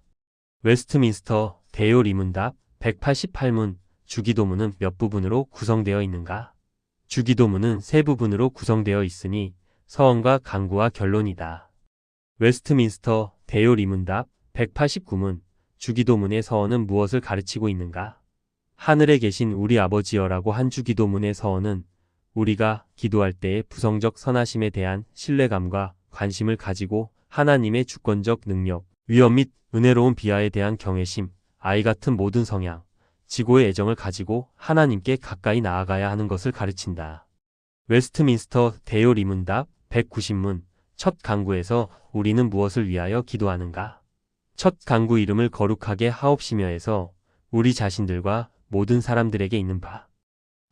웨스트민스터 대요 리문답 188문 주기도문은 몇 부분으로 구성되어 있는가? 주기도문은 세 부분으로 구성되어 있으니 서원과 간구와 결론이다. 웨스트민스터 대요 리문답 189문 주기도문의 서원은 무엇을 가르치고 있는가? 하늘에 계신 우리 아버지여라고 한 주기도문의 서원은 우리가 기도할 때의 부성적 선하심에 대한 신뢰감과 관심을 가지고 하나님의 주권적 능력, 위엄 및 은혜로운 비하에 대한 경외심, 아이 같은 모든 성향, 지고의 애정을 가지고 하나님께 가까이 나아가야 하는 것을 가르친다. 웨스트민스터 대요 리문답 190문 첫 간구에서 우리는 무엇을 위하여 기도하는가? 첫 간구 이름을 거룩하게 하옵시며에서 우리 자신들과 모든 사람들에게 있는 바.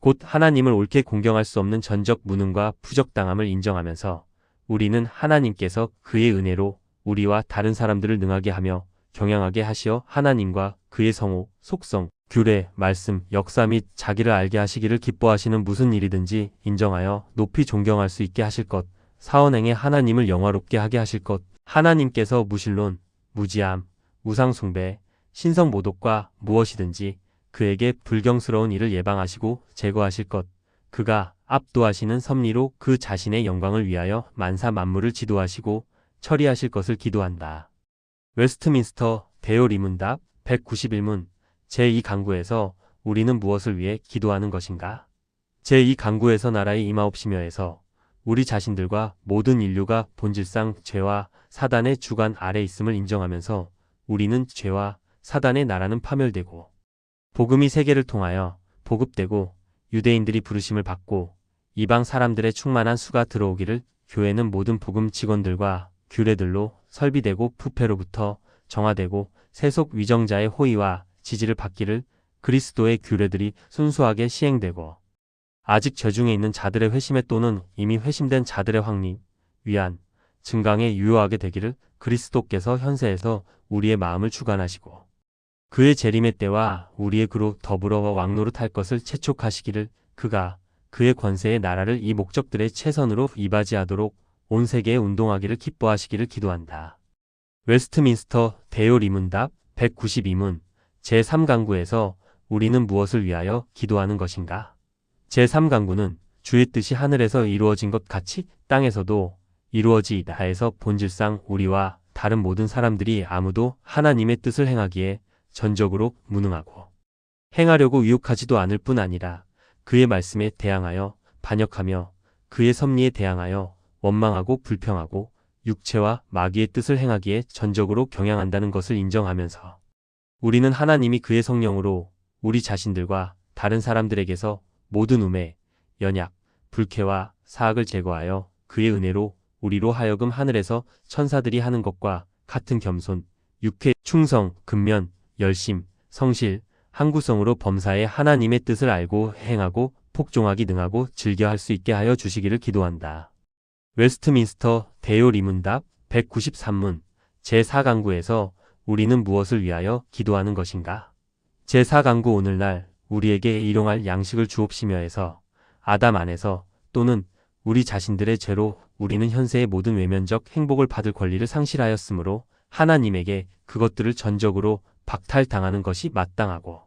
곧 하나님을 옳게 공경할 수 없는 전적 무능과 부적당함을 인정하면서 우리는 하나님께서 그의 은혜로 우리와 다른 사람들을 능하게 하며 경영하게 하시어 하나님과 그의 성호, 속성, 규례, 말씀, 역사 및 자기를 알게 하시기를 기뻐하시는 무슨 일이든지 인정하여 높이 존경할 수 있게 하실 것, 사언행에 하나님을 영화롭게 하게 하실 것, 하나님께서 무신론, 무지함, 우상숭배, 신성모독과 무엇이든지 그에게 불경스러운 일을 예방하시고 제거하실 것, 그가 압도하시는 섭리로 그 자신의 영광을 위하여 만사 만물을 지도하시고 처리하실 것을 기도한다. 웨스트민스터 대요 리문답 191문 제2강구에서 우리는 무엇을 위해 기도하는 것인가? 제2강구에서 나라의 임하옵시며에서 우리 자신들과 모든 인류가 본질상 죄와 사단의 주관 아래 있음을 인정하면서 우리는 죄와 사단의 나라는 파멸되고 복음이 세계를 통하여 보급되고 유대인들이 부르심을 받고 이방 사람들의 충만한 수가 들어오기를 교회는 모든 복음 직원들과 규례들로 설비되고 부패로부터 정화되고 세속 위정자의 호의와 지지를 받기를 그리스도의 규례들이 순수하게 시행되고 아직 죄중에 있는 자들의 회심에 또는 이미 회심된 자들의 확립, 위안, 증강에 유효하게 되기를 그리스도께서 현세에서 우리의 마음을 주관하시고 그의 재림의 때와 우리의 그로 더불어 왕노릇할 것을 채촉하시기를 그가 그의 권세의 나라를 이 목적들의 최선으로 이바지하도록 온 세계에 운동하기를 기뻐하시기를 기도한다. 웨스트민스터 대요 리문답 192문 제3강구에서 우리는 무엇을 위하여 기도하는 것인가? 제3강구는 주의 뜻이 하늘에서 이루어진 것 같이 땅에서도 이루어지이다 해서 본질상 우리와 다른 모든 사람들이 아무도 하나님의 뜻을 행하기에 전적으로 무능하고 행하려고 유혹하지도 않을 뿐 아니라 그의 말씀에 대항하여 반역하며 그의 섭리에 대항하여 원망하고 불평하고 육체와 마귀의 뜻을 행하기에 전적으로 경향한다는 것을 인정하면서 우리는 하나님이 그의 성령으로 우리 자신들과 다른 사람들에게서 모든 우매, 연약, 불쾌와 사악을 제거하여 그의 은혜로 우리로 하여금 하늘에서 천사들이 하는 것과 같은 겸손, 육회, 충성, 근면, 열심, 성실, 항구성으로 범사에 하나님의 뜻을 알고 행하고 복종하기 능하고 즐겨할 수 있게 하여 주시기를 기도한다. 웨스트민스터 대요 리문답 193문 제4강구에서 우리는 무엇을 위하여 기도하는 것인가? 제4강구 오늘날 우리에게 일용할 양식을 주옵시며에서 아담 안에서 또는 우리 자신들의 죄로 우리는 현세의 모든 외면적 행복을 받을 권리를 상실하였으므로 하나님에게 그것들을 전적으로 박탈당하는 것이 마땅하고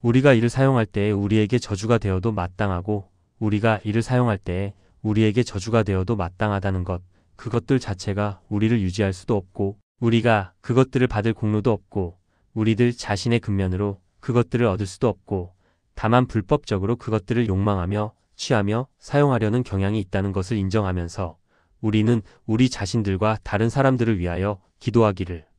우리가 이를 사용할 때에 우리에게 저주가 되어도 마땅하고 우리가 이를 사용할 때에 우리에게 저주가 되어도 마땅하다는 것, 그것들 자체가 우리를 유지할 수도 없고 우리가 그것들을 받을 공로도 없고 우리들 자신의 근면으로 그것들을 얻을 수도 없고 다만 불법적으로 그것들을 욕망하며 취하며 사용하려는 경향이 있다는 것을 인정하면서 우리는 우리 자신들과 다른 사람들을 위하여 기도하기를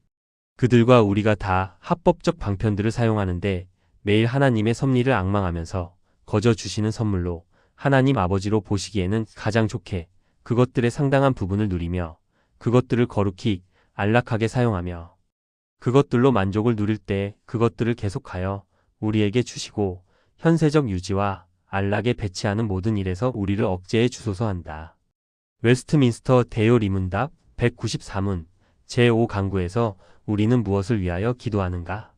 그들과 우리가 다 합법적 방편들을 사용하는데 매일 하나님의 섭리를 앙망하면서 거저 주시는 선물로 하나님 아버지로 보시기에는 가장 좋게 그것들의 상당한 부분을 누리며 그것들을 거룩히 안락하게 사용하며 그것들로 만족을 누릴 때 그것들을 계속하여 우리에게 주시고 현세적 유지와 안락에 배치하는 모든 일에서 우리를 억제해 주소서 한다. 웨스트민스터 대요 리문답 194문 제5강구에서 우리는 무엇을 위하여 기도하는가?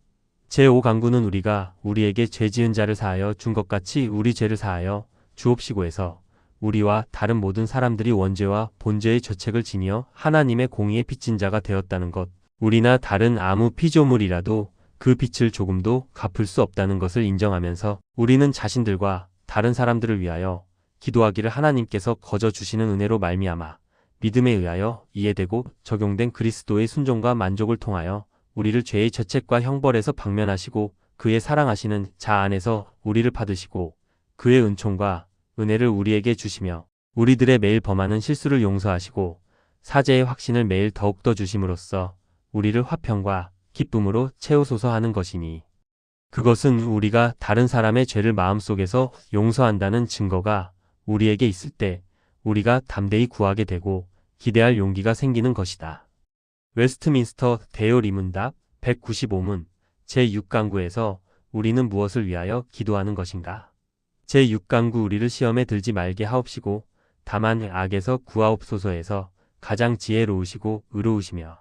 제5강구는 우리가 우리에게 죄 지은 자를 사하여 준 것 같이 우리 죄를 사하여 주옵시고 해서 우리와 다른 모든 사람들이 원죄와 본죄의 죄책을 지니어 하나님의 공의에 빚진 자가 되었다는 것, 우리나 다른 아무 피조물이라도 그 빚을 조금도 갚을 수 없다는 것을 인정하면서 우리는 자신들과 다른 사람들을 위하여 기도하기를 하나님께서 거저 주시는 은혜로 말미암아 믿음에 의하여 이해되고 적용된 그리스도의 순종과 만족을 통하여 우리를 죄의 죄책과 형벌에서 박면하시고 그의 사랑하시는 자 안에서 우리를 받으시고 그의 은총과 은혜를 우리에게 주시며 우리들의 매일 범하는 실수를 용서하시고 사죄의 확신을 매일 더욱더 주심으로써 우리를 화평과 기쁨으로 채우소서 하는 것이니 그것은 우리가 다른 사람의 죄를 마음속에서 용서한다는 증거가 우리에게 있을 때 우리가 담대히 구하게 되고 기대할 용기가 생기는 것이다. 웨스트민스터 대요 리문답 195문 제6강구에서 우리는 무엇을 위하여 기도하는 것인가? 제6강구 우리를 시험에 들지 말게 하옵시고 다만 악에서 구하옵소서에서 가장 지혜로우시고 의로우시며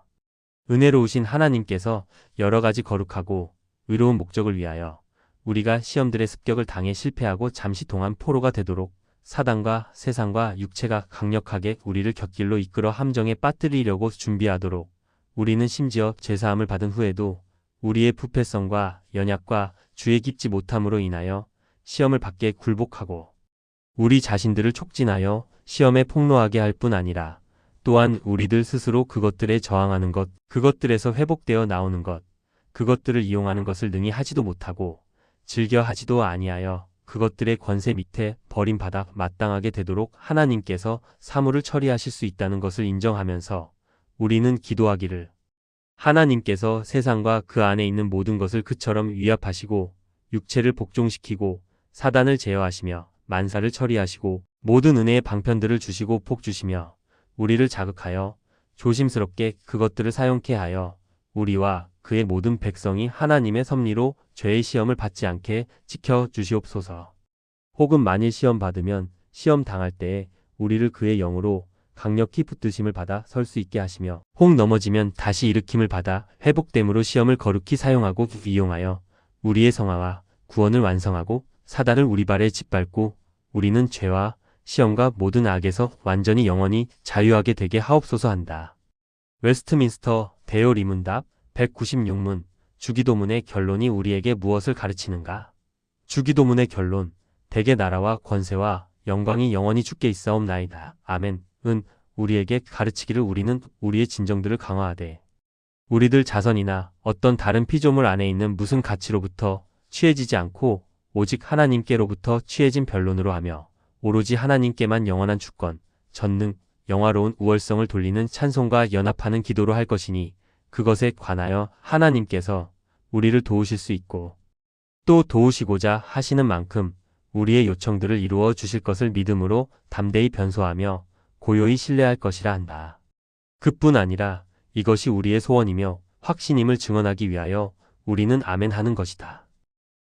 은혜로우신 하나님께서 여러 가지 거룩하고 의로운 목적을 위하여 우리가 시험들의 습격을 당해 실패하고 잠시 동안 포로가 되도록 사단과 세상과 육체가 강력하게 우리를 곁길로 이끌어 함정에 빠뜨리려고 준비하도록 우리는 심지어 죄사함을 받은 후에도 우리의 부패성과 연약과 주의 깊지 못함으로 인하여 시험을 받게 굴복하고 우리 자신들을 촉진하여 시험에 폭로하게 할 뿐 아니라 또한 우리들 스스로 그것들에 저항하는 것, 그것들에서 회복되어 나오는 것, 그것들을 이용하는 것을 능히 하지도 못하고 즐겨 하지도 아니하여 그것들의 권세 밑에 버림받아 마땅하게 되도록 하나님께서 사물을 처리하실 수 있다는 것을 인정하면서 우리는 기도하기를 하나님께서 세상과 그 안에 있는 모든 것을 그처럼 위압하시고 육체를 복종시키고 사단을 제어하시며 만사를 처리하시고 모든 은혜의 방편들을 주시고 복 주시며 우리를 자극하여 조심스럽게 그것들을 사용케 하여 우리와 그의 모든 백성이 하나님의 섭리로 죄의 시험을 받지 않게 지켜 주시옵소서. 혹은 만일 시험 받으면 시험 당할 때에 우리를 그의 영으로 강력히 붙드심을 받아 설 수 있게 하시며 혹 넘어지면 다시 일으킴을 받아 회복됨으로 시험을 거룩히 사용하고 이용하여 우리의 성화와 구원을 완성하고 사단을 우리 발에 짓밟고 우리는 죄와 시험과 모든 악에서 완전히 영원히 자유하게 되게 하옵소서 한다. 웨스트민스터 대요 리문답 196문 주기도문의 결론이 우리에게 무엇을 가르치는가? 주기도문의 결론 대개 나라와 권세와 영광이 영원히 주께 있사옵나이다. 아멘. 은 우리에게 가르치기를 우리는 우리의 진정들을 강화하되 우리들 자선이나 어떤 다른 피조물 안에 있는 무슨 가치로부터 취해지지 않고 오직 하나님께로부터 취해진 변론으로 하며 오로지 하나님께만 영원한 주권, 전능, 영화로운 우월성을 돌리는 찬송과 연합하는 기도로 할 것이니 그것에 관하여 하나님께서 우리를 도우실 수 있고 또 도우시고자 하시는 만큼 우리의 요청들을 이루어 주실 것을 믿음으로 담대히 변소하며 고요히 신뢰할 것이라 한다. 그뿐 아니라 이것이 우리의 소원이며 확신임을 증언하기 위하여 우리는 아멘 하는 것이다.